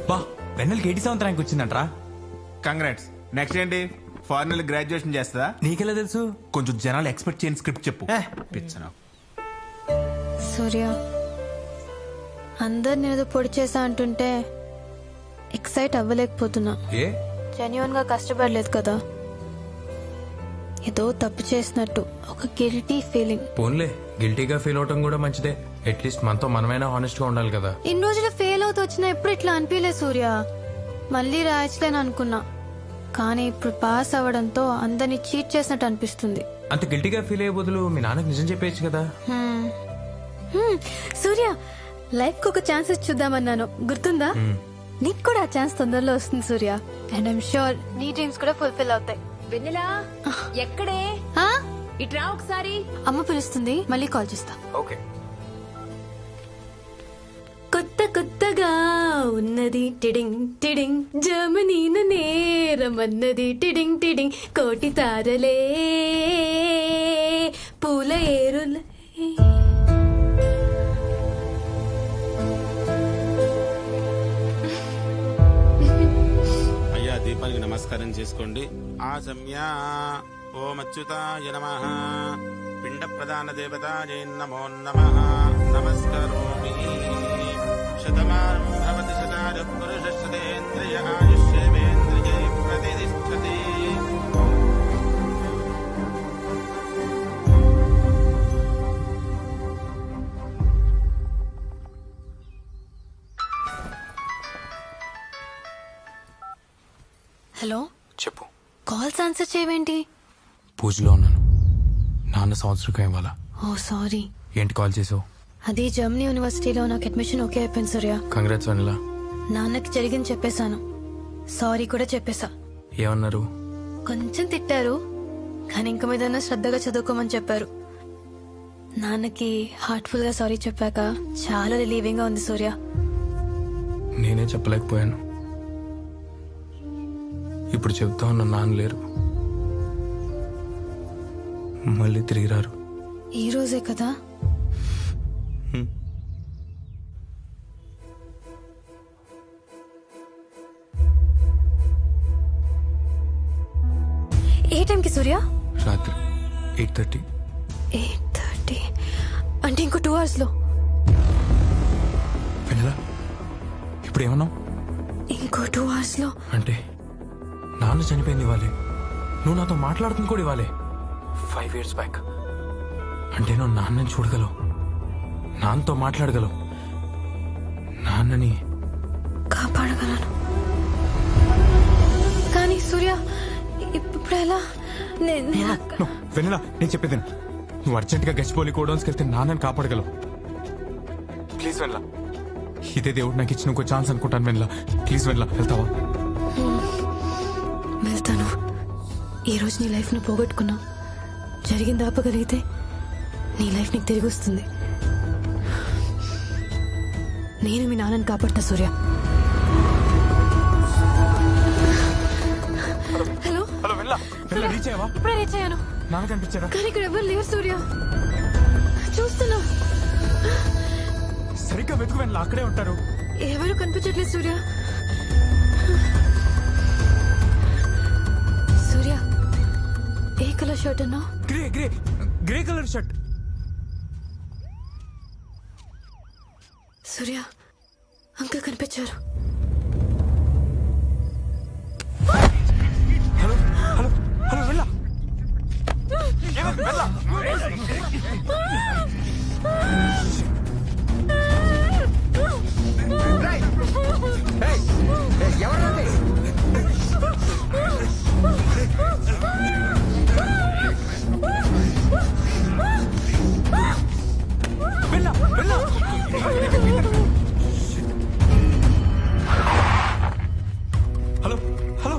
బా, వెన్నెలకి 87th ర్యాంక్ వచ్చిందంట్రా. కంగ్రాట్స్. నెక్స్ట్ ఏంటి? ఫారెన్ గ్రాడ్యుయేషన్ చేస్తుందా? నీకెలా తెలుసు? కొంచెం జనాలు ఎక్స్పెక్ట్ చేయని స్క్రిప్ట్ చెప్పు. పిచ్చనా. సూర్య, అందరు నేను పొడి చేసా అంటుంటే ఎక్సైట్ అవ్వలేకపోతున్నా. జెన్యున్ గా కష్టపడలేదు కదా, ఏదో తప్పు చేసినట్టు ఒక గిల్టీ ఫీలింగ్. పోన్లే, గిల్టీగా ఫీల్ అవటం కూడా మంచిదే. అట్లీస్ట్ మనతో మనమైనా హానెస్ట్ గా ఉండాలి కదా. ఇన్ని రోజులు ఫెయిల్ అవుతూ వచ్చినా ఎప్పుడు ఇట్లా అనిపించలేదు సూర్య. మళ్ళీ రాయట్లేను అనుకున్నా, కానీ ఇప్పుడు పాస్ అవ్వడంతో అందరినీ చీట్ చేసినట్టు అనిపిస్తుంది. అంత గిల్టీగా ఫీల్ అయ్యే బదులు మీ నాన్నకి నిజం చెప్పేయచ్చు కదా. సూర్య, లైఫ్ కు ఒక ఛాన్స్ ఇచ్చి చూద్దామన్నాను, గుర్తుందా? నీకు కూడా ఆ ఛాన్స్ తొందరలో వస్తుంది సూర్య. అండ్ ఐమ్ షూర్ నీ డ్రీమ్స్ కూడా ఫుల్ఫిల్ అవుతాయి. వెన్నెలా, ఎక్కడే? ఇట్రా ఒకసారి. అమ్మ పిలుస్తుంది, మళ్ళీ కాల్ చేస్తా. ఓకే. కొత్తగా ఉన్నది టిడింగ్ టిడింగ్, జర్మనీన నేరమన్నది టిడింగ్ టిడింగ్, కోటి తారలే పూల ఏరులే. అయ్యా, దీపానికి నమస్కారం చేసుకోండి. ఆసమ్యా ఓం అచ్యుతాయ నమః, పిండ ప్రధాన దేవతాయే నమో నమః. నమస్కరోమి. శతమానం భవతి శతాయ పురుషేంద్రియ ఆయుష్యేంద్రియే ప్రతిష్టతి. హలో, చెప్పు. కాల్స్ ఆన్సర్ చేయవేంటి? పూజలో ఉన్నాను. నాన్న సంవత్సరం ఇవ్వాలా? ఓ సారీ. ఏంటి కాల్ చేసావు? అది జర్మనీ యూనివర్సిటీలో నాకు అడ్మిషన్ ఓకే అయిపోయింది సూర్య. కంగ్రాట్స్ వెన్నెలా. నాన్నకి జరిగింది చెప్పేశాను, సారీ కూడా చెప్పేశా. ఏమన్నారు? కొంచెం తిట్టారు, కానీ ఇంక మీద శ్రద్ధగా చదువుకోమని చెప్పారు. నాన్నకి హార్ట్ఫుల్ గా సారీ చెప్పాక చాలా రిలీవింగ్ గా ఉంది సూర్య. నేనే చెప్పలేకపోయాను. ఇప్పుడు చెప్తా ఉన్న నాన్న లేరు, మళ్ళీ తిరిగి రారు. ఈ రోజే కదా. టైంకి సూర్య? రాత్రి 8:30. 8:30 అంటే ఇంకో 2 hours లో. వెన్నెల ఇప్పుడు ఏమన్నావు? ఇంకో 2 hours లో అంటే నాన్న చనిపోయింది ఇవ్వాలి, నువ్వు నాతో మాట్లాడుతుంది కూడా ఇవ్వాలి. 5 years బ్యాక్. అంటే నువ్వు నాన్నని చూడగలవు, నాన్నతో మాట్లాడగలవు, నాన్నని కాపాడగలను. కానీ సూర్య ఇప్పుడు ఎలా? వెన్నెల నేను చెప్పేది నువ్వు అర్జెంట్ గా గచ్చిపోలి కోడౌన్స్కి వెళ్తే నాన్నని కాపాడగలవు. ప్లీజ్ వెన్నెల, ఇదే దేవుడు నాకు ఇచ్చిన ఇంకో ఛాన్స్ అనుకుంటాను. వెన్నెల ప్లీజ్ వెన్నెల, వెళ్తావా? వెళ్తాను. ఈ రోజు నీ లైఫ్ ను పోగొట్టుకున్నావు, జరిగింది ఆపగలిగితే నీ లైఫ్ నీకు తిరిగి వస్తుంది. నేను మీ నాన్నని కాపాడతా సూర్య. హలో హలో వెన్నెల, వెన్నెల రీచ్ అయ్యావా? ఇప్పుడే రీచ్ అయ్యాను. నాన్న కనిపించారా? కానీ ఇక్కడ ఎవరు లేరు సూర్య. చూస్తున్నా. సరిగ్గా వెతుకు వెన్నెల, అక్కడే ఉంటారు. ఎవరు కనిపించట్లేదు సూర్య. సూర్య ఏ కలర్ షర్ట్ అన్నా? Grey grey grey colour shirt. Surya uncle కనిపించారు. Hello hello hello Vennela, Vennela hello hello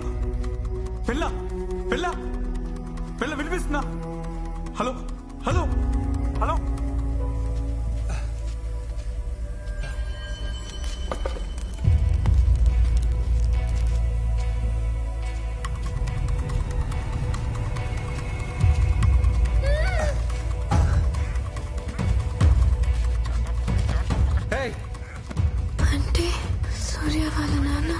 Vennela, Vennela Vennela వినిపిస్తున్నా? హలో హలో హలో అంటే సూర్య వాళ్ళ నాన్న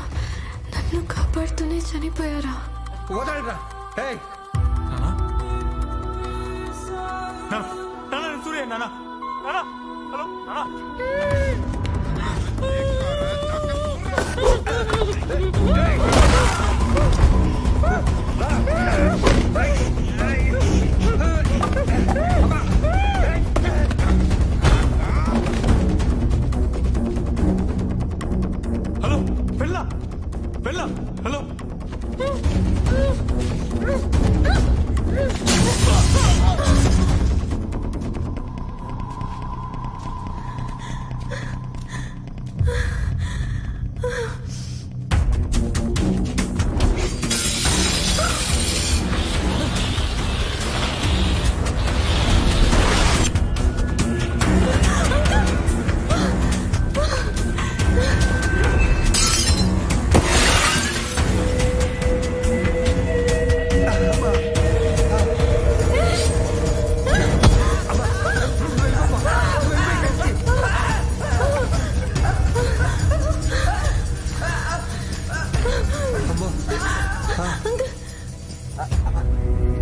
నన్ను కాపాడుతూనే చనిపోయారా? వదలరా. సూర్య నాన్న, hello hello Vennela, Vennela hello.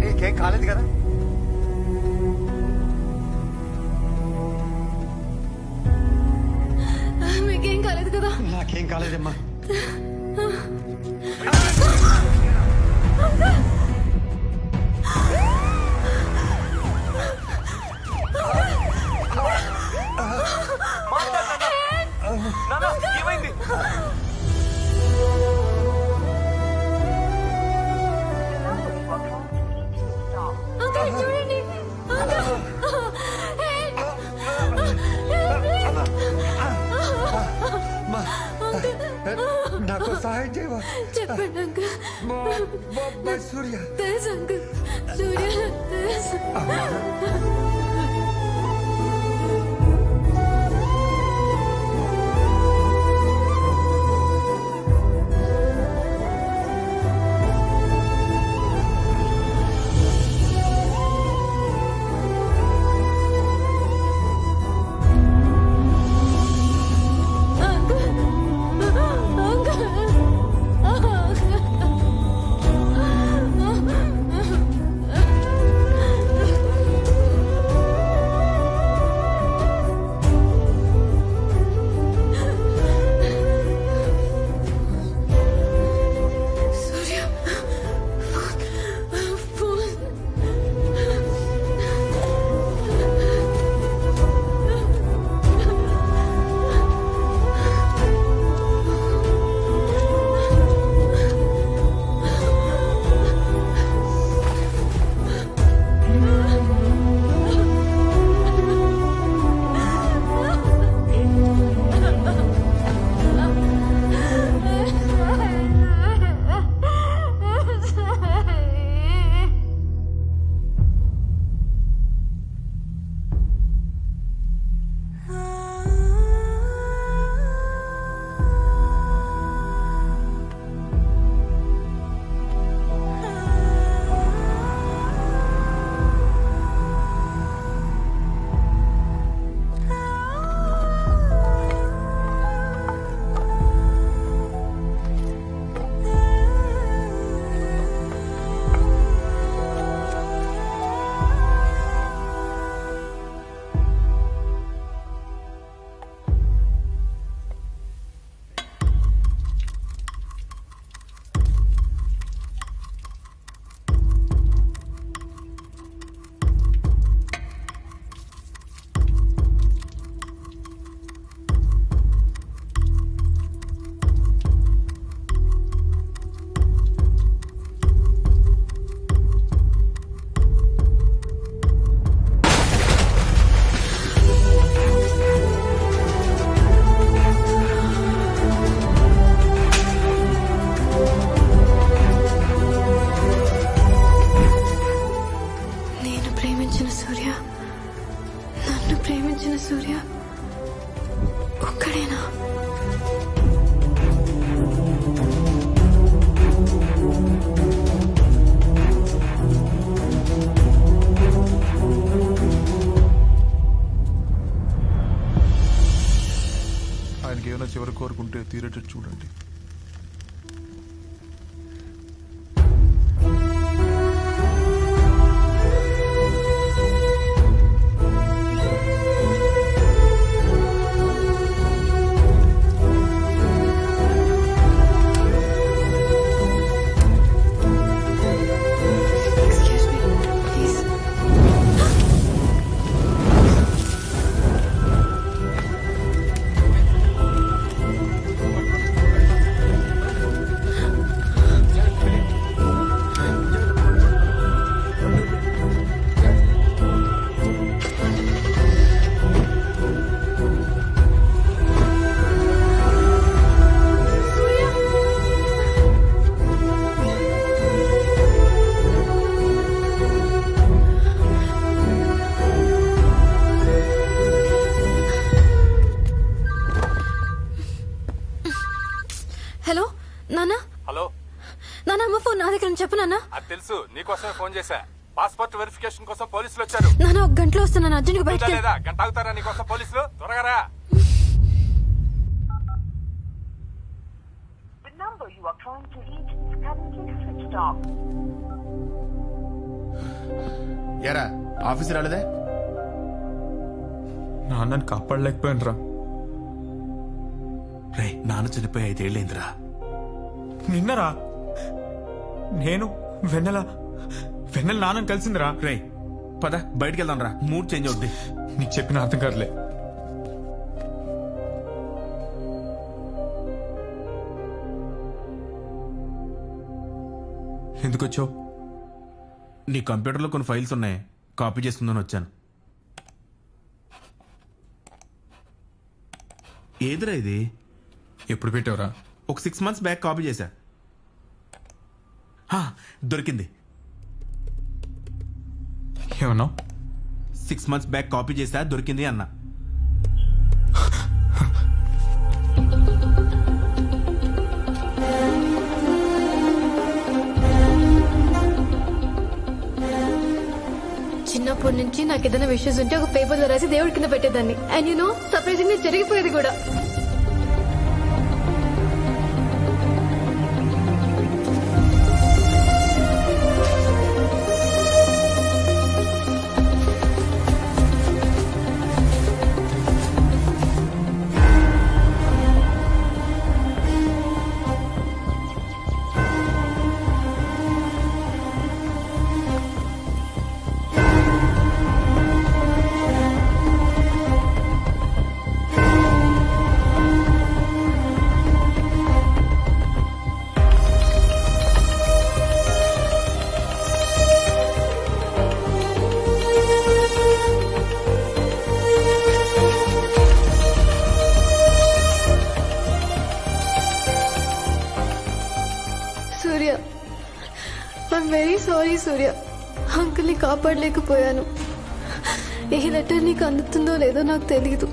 నీకేం కాలేదు కదా? మీకేం కాలేదు కదా? నాకేం కాలేదమ్మా. ఏమైంది? చూడండి నాకు సహాయం చేయవా? చెప్పండి అంకుల్. సూర్య తెలుసు అంకుల్, సూర్య తెలుసు. ఆయనకి ఏమైనా చివరి కోరుకుంటే తీరేటట్టు చూడండి. హలో నాన్న. హలో నాన్న, అమ్మ ఫోన్ నా దగ్గర చెప్పు నాన్న. అది తెలుసు, నీకోసమే ఫోన్ చేశా. పాస్పోర్ట్ వెరిఫికేషన్ కోసం పోలీసులు వచ్చారు. నాన్న, ఒక గంటలో వస్తాను. అర్జెంట్గా బయటకు లేదా గంట ఆగుతారా నీకోసం పోలీసులు? త్వరగా రా. ఎరా ఆఫీస్ రాలేదే? నాన్నని కాపాడలేకపోయినరా. రే, నాన్న చనిపోయి 5 ఏళ్ళైందిరా. నిన్నరా నేను వెన్నెల నాన్నని కలిసిందిరా. రే పద బయటికి వెళ్దాం రా, మూడ్ చేంజ్ అవుద్ది. నీకు చెప్పిన అర్థం కాదులే. ఎందుకు వచ్చావు? నీ కంప్యూటర్లో కొన్ని ఫైల్స్ ఉన్నాయి, కాపీ చేసుకుందని వచ్చాను. ఏదిరా ఇది? ఎప్పుడు పెట్టావురా? ఒక 6 months బ్యాక్ కాపీ చేశా. దొరికింది. ఏమన్నావు? 6 months బ్యాక్ కాపీ చేశా, దొరికింది అన్నా. చిన్నప్పటి నుంచి నాకు ఏదైనా విషయస్ ఉంటే ఒక పేపర్లో రాసి దేవుడి కింద పెట్టేదాన్ని. అండ్ యు నో, సర్ప్రైజింగ్లీ జరిగిపోయేది కూడా. Surya, I'm very sorry Surya. అంకుల్ని కాపాడలేకపోయాను. ఈ లెటర్ నీకు అందుతుందో లేదో నాకు తెలీదు.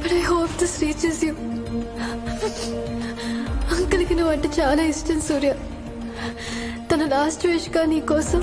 But I hope this reaches you. అంకుల్కి నువ్వు అంటే చాలా ఇష్టం సూర్య. తన లాస్ట్ విష్ గా నీ కోసం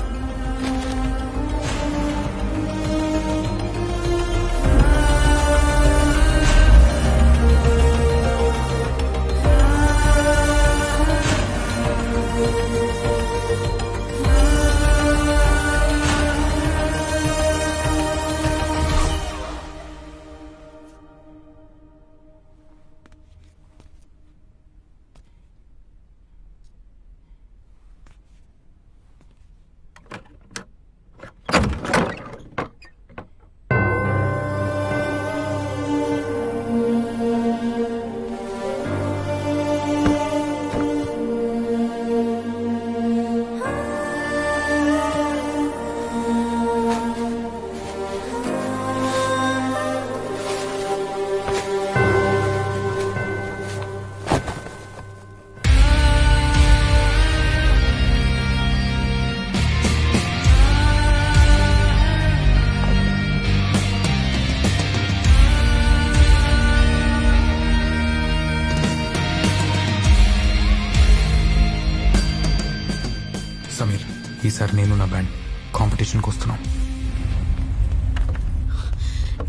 సమీర్, ఈసారి నేను నా బ్యాండ్ కాంపిటీషన్కి వస్తున్నాం.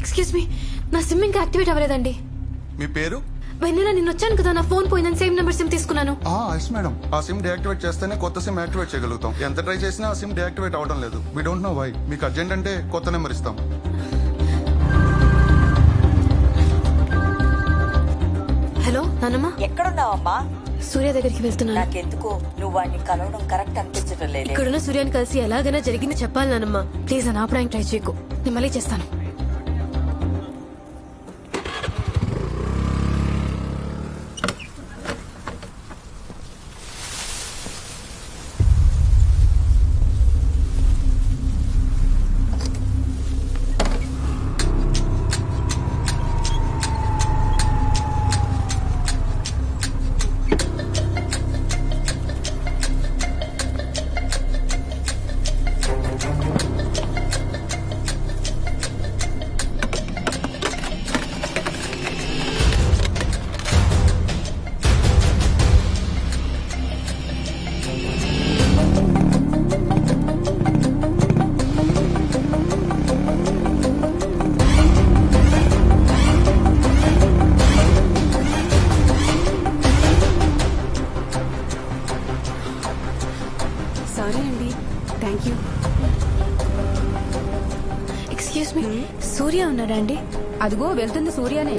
ఎక్స్క్యూజ్ మీ, నా సిమ్ ఇంకా యాక్టివేట్ అవ్వలేదండి. మీ పేరు? వెన్నెల నేను వచ్చాను కదా, నా ఫోన్ పోయిందని సేమ్ నెంబర్ సిమ్ తీసుకున్నాను. ఎస్ మేడం, ఆ సిమ్ డియాక్టివేట్ చేస్తేనే కొత్త సిమ్ యాక్టివేట్ చేయగలుగుతాం. ఎంత ట్రై చేసినా ఆ సిమ్ డియాక్టివేట్ అవడం లేదు. We don't know why. మీకు అర్జెంట్ అంటే కొత్త నెంబర్ ఇస్తాం. హలో నానమ్మ, ఎక్కడున్నావమ్మా? సూర్య దగ్గరికి వెళ్తున్నాను. నాకెందుకు నువ్వు వాడిని కలవడం కరెక్ట్ అనిపించడం లేదు. ఇక్కడున్న సూర్యాన్ని కలిసి ఎలాగైనా జరిగింది చెప్పాలి నానమ్మ. ప్లీజ్ నన్ను ఆపడానికి ట్రై చేయకు. నేను మళ్ళీ చేస్తాను. సారీ అండి. Thank you. ఎక్స్క్యూజ్ మీ, సూర్య ఉన్నాడా అండి? అదిగో వెళ్తుంది సూర్యనే.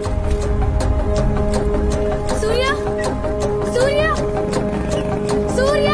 సూర్య, సూర్య, సూర్య.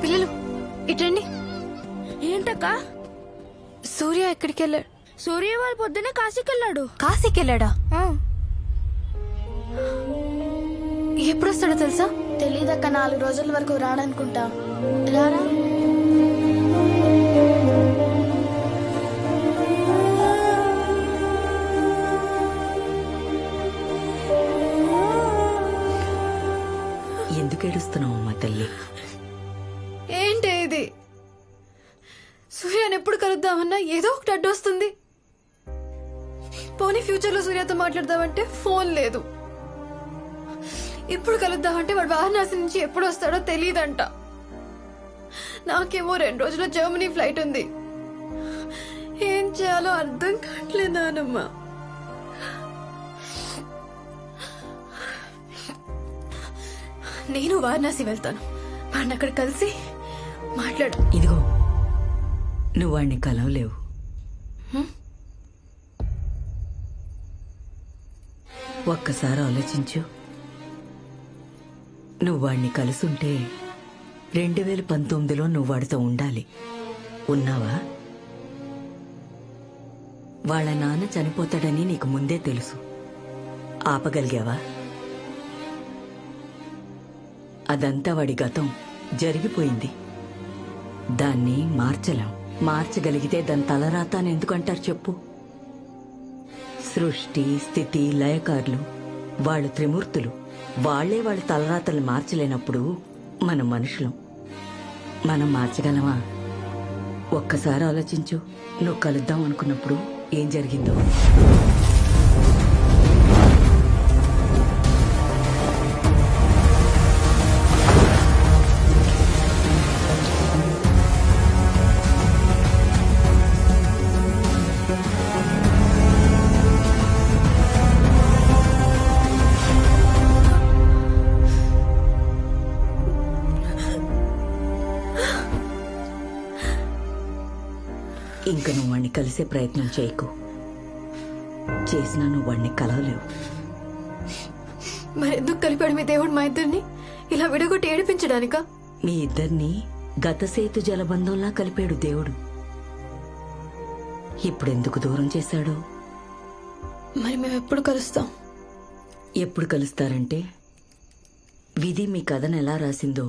పిల్లలు ఇటండి. ఏంటక్క? సూర్య ఎక్కడికి వెళ్ళాడు? సూర్య వాళ్ళ పొద్దునే కాశీకి వెళ్ళాడు. కాశీకి వెళ్ళాడా? ఎప్పుడు వస్తాడో తెలుసా? తెలీదక్క, 4 రోజుల వరకు రాడనుకుంటా. రారా. ఎందుకు ఏడుస్తున్నావు అమ్మా తల్లి? ఏంటి ఇది? సూర్యని ఎప్పుడు కలుద్దామన్నా ఏదో ఒకటి అడ్డు వస్తుంది. పోనీ ఫ్యూచర్ లో సూర్యతో మాట్లాడదామంటే ఫోన్ లేదు. ఇప్పుడు కలుద్దామంటే వాడు వారణాసి నుంచి ఎప్పుడు వస్తాడో తెలియదంట. నాకేమో 2 రోజుల్లో జర్మనీ ఫ్లైట్ ఉంది. ఏం చేయాలో అర్థం కావట్లేదు నానమ్మ. నేను వారణాసి వెళ్తాను. వాడిని అక్కడ కలిసి మాట్లాడు. ఇదిగో, నువ్వు వాడిని కలవలేవు. ఒక్కసారి ఆలోచించు. నువ్వు వాడిని కలుసుంటే 2019లో నువ్వు వాడితో ఉండాలి. ఉన్నావా? వాళ్ళ నాన్న చనిపోతాడని నీకు ముందే తెలుసు. ఆపగలిగావా? అదంతా వాడి గతం, జరిగిపోయింది. దాన్ని మార్చలేం. మార్చగలిగితే దాని తలరాత అని ఎందుకంటారు చెప్పు? సృష్టి స్థితి లయకారులు వాళ్ళు త్రిమూర్తులు. వాళ్లే వాళ్ళ తలరాతలు మార్చలేనప్పుడు మనం మనుషులం. మనం మార్చగలమా? ఒక్కసారి ఆలోచించు. నువ్వు కలుద్దాం అనుకున్నప్పుడు ఏం జరిగిందో. ఇంక నువ్వు వాణ్ణి కలిసే ప్రయత్నం చేయకు. చేసినా నువ్వు వాణ్ణి కలవలేవు. మరెందుకు కలిపాడు మీ దేవుడు మా ఇద్దరిని? ఇలా విడగొట్టి ఏడిపించడానికా? మీ ఇద్దరిని గతసేతు జలబంధంలా కలిపాడు దేవుడు. ఇప్పుడెందుకు దూరం చేశాడో. మరి మేము ఎప్పుడు కలుస్తాం? ఎప్పుడు కలుస్తారంటే విధి మీ కథను ఎలా రాసిందో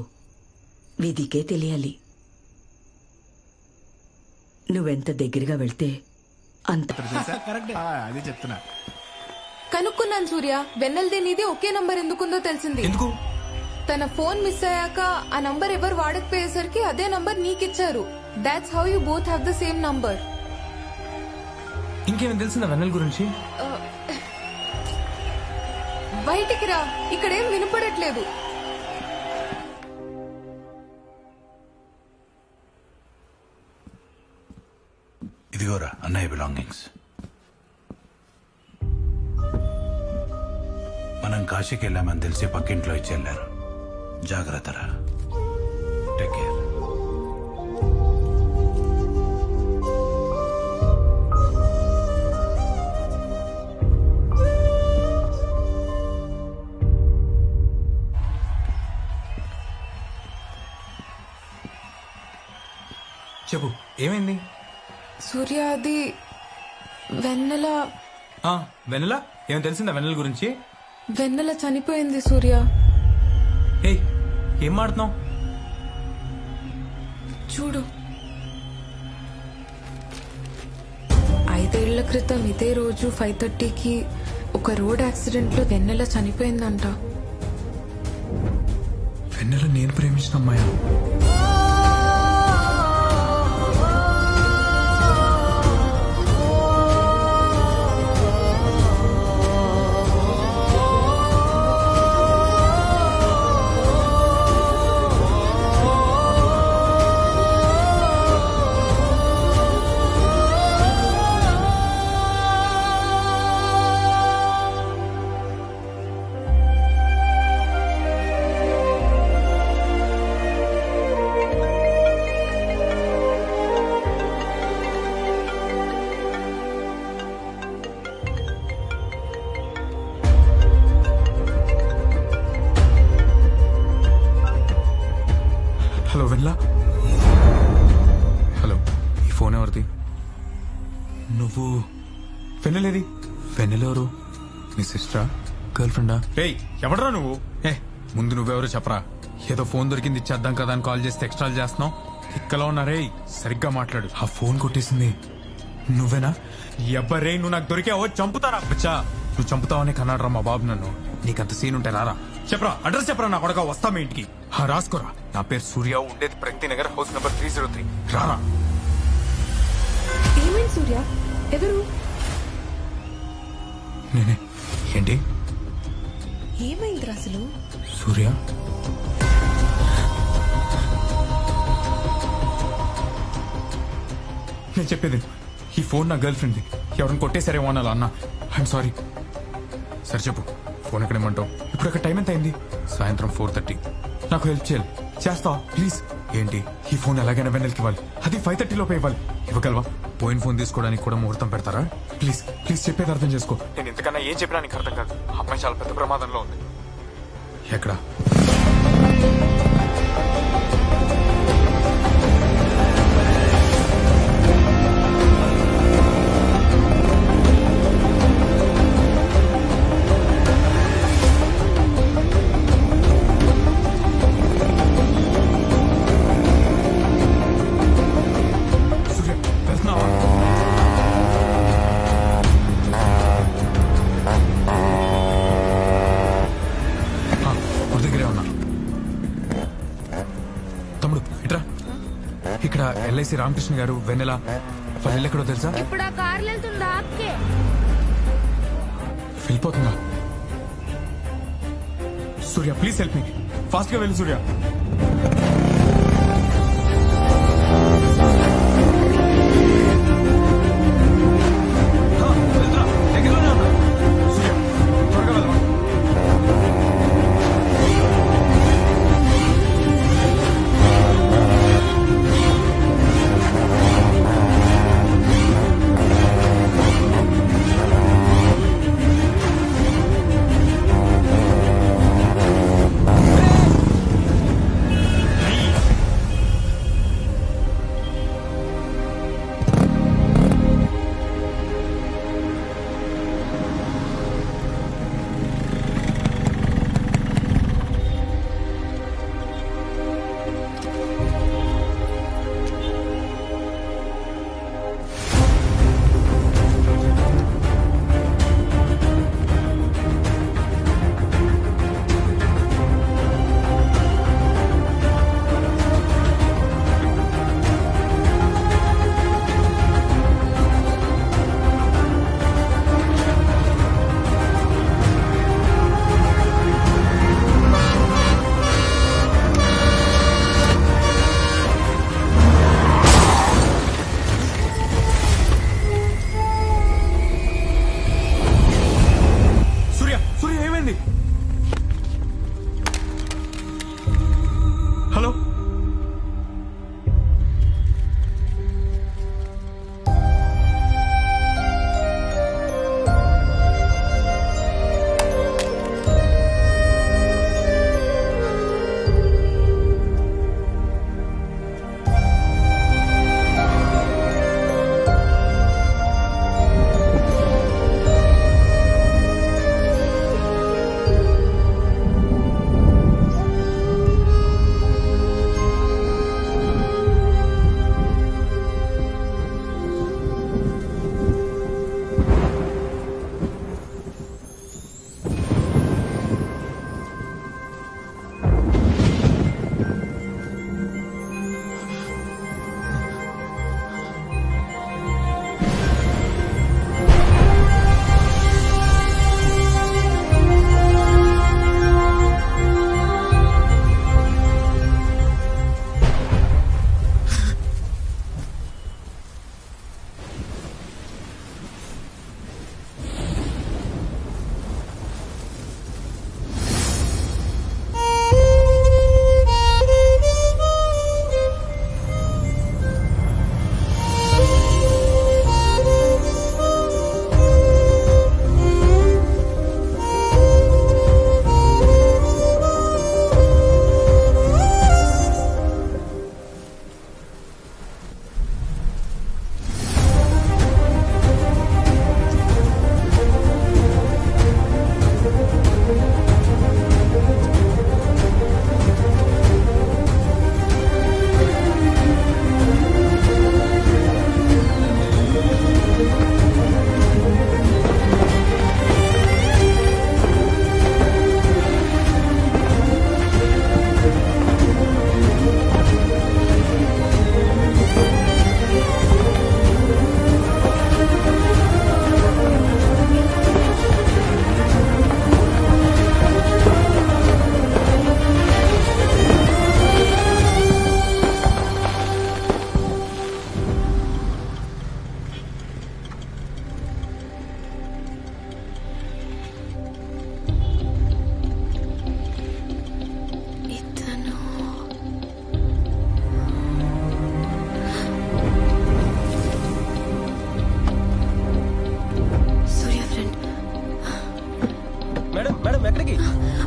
విధికే తెలియాలి. నువ్వెంత దగ్గరగా వెళ్తే అంత. అదే చెప్తున్నా. కనుక్కున్నాను సూర్య, వెన్నెల్ది నీది ఒకే నంబర్ ఎందుకుందో తెలిసింది. ఎందుకు? తన ఫోన్ మిస్ అయ్యాక ఆ నంబర్ ఎవరు వాడకపోయేసరికి అదే నంబర్ నీకిచ్చారు. That's how you both have the same number. ఇంకేమైనా తెలిసిందా వెన్నెల గురించి? బయటికి రా, ఇక్కడేం వినపడట్లేదు. ఇదిగోరా అన్నయ్య బిలాంగింగ్స్. మనం కాశీకి వెళ్ళామని తెలిసి పక్కింట్లో ఇచ్చి వెళ్ళారు. జాగ్రత్తరా. Take care. చెప్పు, ఏమైంది? సూర్య, అది వెన్నెల. వెన్నెల ఏమైనా తెలిసిందా వెన్నెల గురించి? వెన్నెల చనిపోయింది సూర్య. ఏయ్, ఏం మాడుతున్నావు? చూడు, 5 ఏళ్ల క్రితం ఇదే రోజు 5:30కి ఒక రోడ్ యాక్సిడెంట్ లో వెన్నెల చనిపోయిందంట. వెన్నెల నేను ప్రేమించిన అమ్మాయి. హలో వెన్నెల. హలో, ఈ ఫోన్ ఎవరిది? నువ్వు వెన్నెలేది? వెన్నెలెవరు? నీ సిస్టరా, గర్ల్ ఫ్రెండా? ఏయ్, ఎవడరా నువ్వు? ముందు నువ్వెవరు చెప్పరా. ఏదో ఫోన్ దొరికింది ఇచ్చేద్దాం కదా అని కాల్ చేస్తే ఎక్స్ట్రాలు చేస్తున్నావు. ఇక్కలో ఉన్నారే, సరిగ్గా మాట్లాడు. ఆ ఫోన్ కొట్టేసింది నువ్వేనా? ఎవ్వరే, నువ్వు నాకు దొరికావో చంపుతారా? బచ్చా, నువ్వు చంపుతావని కన్నాడు రా మా బాబు నన్ను. నీకంత సీన్ ఉంటే రారా. చెప్పరా, అడ్రస్ చెప్పరా, నా కొడక వస్తా మీ ఇంటికి. రాసుకోరా. నా పేరు సూర్య, ఉండేది ప్రగతి నగర్, హౌస్ నెంబర్ 303. రారా. ఏమైంది సూర్య? ఎవరు? నేనే. ఏంటి ఏమైంది అసలు? సూర్య, నేను చెప్పేది, ఈ ఫోన్ నా గర్ల్ ఫ్రెండ్ది. ఎవరిని కొట్టేసరేమో అనాలి అన్న. I'm sorry. సరే చెప్పు, ఫోన్ ఎక్కడేమంటావు? ఇప్పుడు అక్కడ టైం ఎంత అయింది? సాయంత్రం 4:30. నాకు హెల్ప్ చేయాలి. చేస్తావా ప్లీజ్? ఏంటి, ఈ ఫోన్ ఎలాగైనా వెన్నెలకి ఇవ్వాలి. అది 5:30 లోపే ఇవ్వాలి. ఇవ్వగలవా? పోయిన ఫోన్ తీసుకోవడానికి కూడా ముహూర్తం పెడతారా? ప్లీజ్ ప్లీజ్, చెప్పేది అర్థం చేసుకో. నేను ఇంతకన్నా ఏం చెప్పినా నీకు అర్థం కాదు. అమ్మాయి చాలా పెద్ద ప్రమాదంలో ఉంది. ఎక్కడ? ఎల్ఐసి రామకృష్ణ గారు వెన్నెల వాళ్ళ ఇల్లు ఎక్కడో తెలుసా? ఇప్పుడు ఆ కార్లు వెళ్తుందా అక్కే? వెళ్ళిపోతుందా? సూర్య ప్లీజ్ హెల్ప్ మీ, ఫాస్ట్ గా వెళ్ళు సూర్య. హలో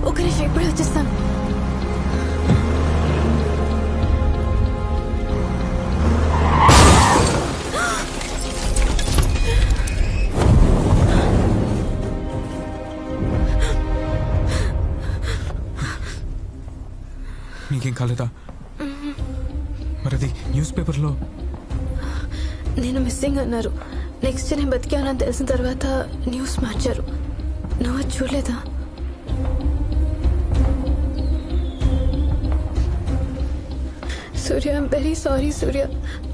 ఒక నిమిషం ఇప్పుడే వచ్చేస్తాను. నీకేం కాలేదా? మరి అది న్యూస్ పేపర్లో నేను మిస్సింగ్ అన్నారు. నెక్స్ట్ నేను బతికానని తెలిసిన తర్వాత న్యూస్ మార్చారు. నువ్వు అది చూడలేదా? సూర్య ఐమ్ వెరీ సారీ సూర్య.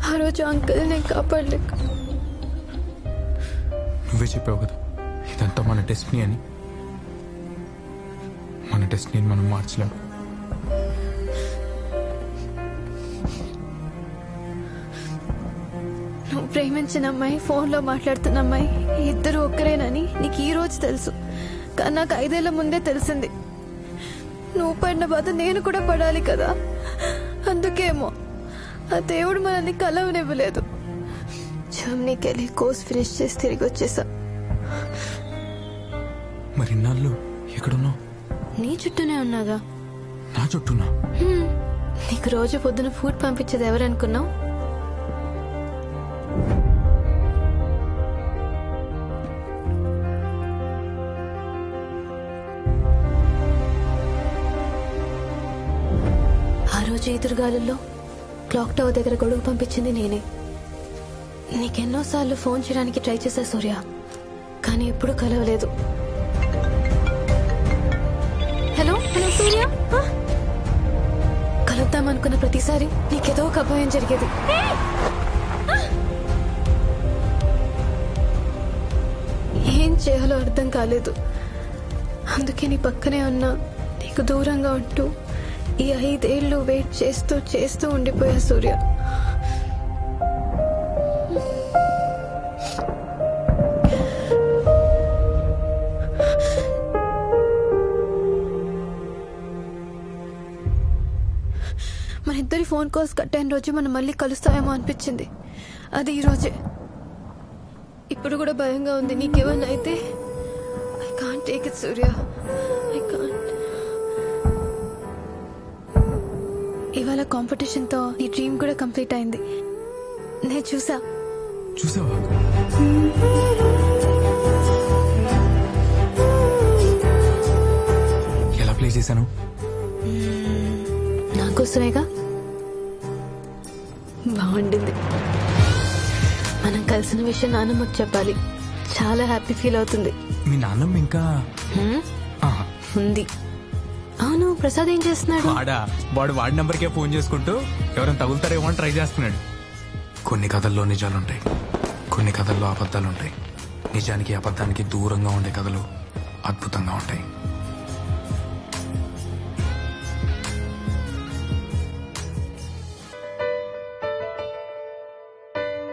ఆ రోజు అంకుల్ నేను కాపాడలేక. నువ్వే చెప్పావు కదా ఇదంతా మన డెస్టినీ అని. మన డెస్టినీని మనం మార్చలేము. నువ్వు ప్రేమించిన అమ్మాయి ఫోన్లో మాట్లాడుతున్న అమ్మాయి ఇద్దరు ఒక్కరేనని నీకు ఈ రోజు తెలుసు. కానీ నాకు 5 ఏళ్ల ముందే తెలిసింది. నువ్వు పడిన బాధ నేను కూడా పడాలి కదా. అందుకేమో ఆ దేవుడు మనల్ని కలవనివ్వలేదు. జర్మనీకి వెళ్ళి కోర్స్ ఫినిష్ చేసి తిరిగి వచ్చేసా. మరి ఇన్నాళ్ళు ఎక్కడున్నావు? నీ చుట్టూనే ఉన్నాగా. నా చుట్టూనా? నీకు రోజు పొద్దున ఫుడ్ పంపించేది ఎవరనుకున్నావు? ఆ రోజు ఎదురుగాలుల్లో క్లాక్ టవర్ దగ్గర గొడుగు పంపించింది నేనే. నీకెన్నోసార్లు ఫోన్ చేయడానికి ట్రై చేశా సూర్య, కానీ ఎప్పుడూ కలవలేదు. హలో హలో సూర్య. కలుద్దామనుకున్న ప్రతిసారి నీకేదో ఒక అభాయం జరిగేది. ఏం చేయాలో అర్థం కాలేదు. అందుకే నీ పక్కనే ఉన్నా నీకు దూరంగా ఉంటూ ఈ 5 ఏళ్ళు వెయిట్ చేస్తూ చేస్తూ ఉండిపోయా సూర్య. మన ఇద్దరి ఫోన్ కాల్స్ కట్ అయిన రోజు మనం మళ్ళీ కలుస్తామేమో అనిపించింది. అది ఈ రోజే. ఇప్పుడు కూడా భయంగా ఉంది. నీకేమన్నా అయితే I can't take it Surya. I can't. ఇవాళ కాంపిటీషన్ తో నీ డ్రీమ్ కూడా కంప్లీట్ అయింది. నేను చూసావా? ఎలా ప్లే చేశాను? నాకోసమేగా. బాగుండింది. మనం కలిసిన విషయం నాన్నమ్మకు చెప్పాలి. చాలా హ్యాపీ ఫీల్ అవుతుంది. మీ నాన్నమ్మ ఇంకా ఉంది. అవును, ప్రసాద్ ఏం చేస్తున్నాడు? వాడి నంబర్కే ఫోన్ చేసుకుంటూ ఎవరైనా తగులుతారేమో అని ట్రై చేస్తున్నాడు. కొన్ని కథల్లో నిజాలుంటాయి, కొన్ని కథల్లో అబద్ధాలుంటాయి. నిజానికి అబద్ధానికి దూరంగా ఉండే కథలు అద్భుతంగా ఉంటాయి.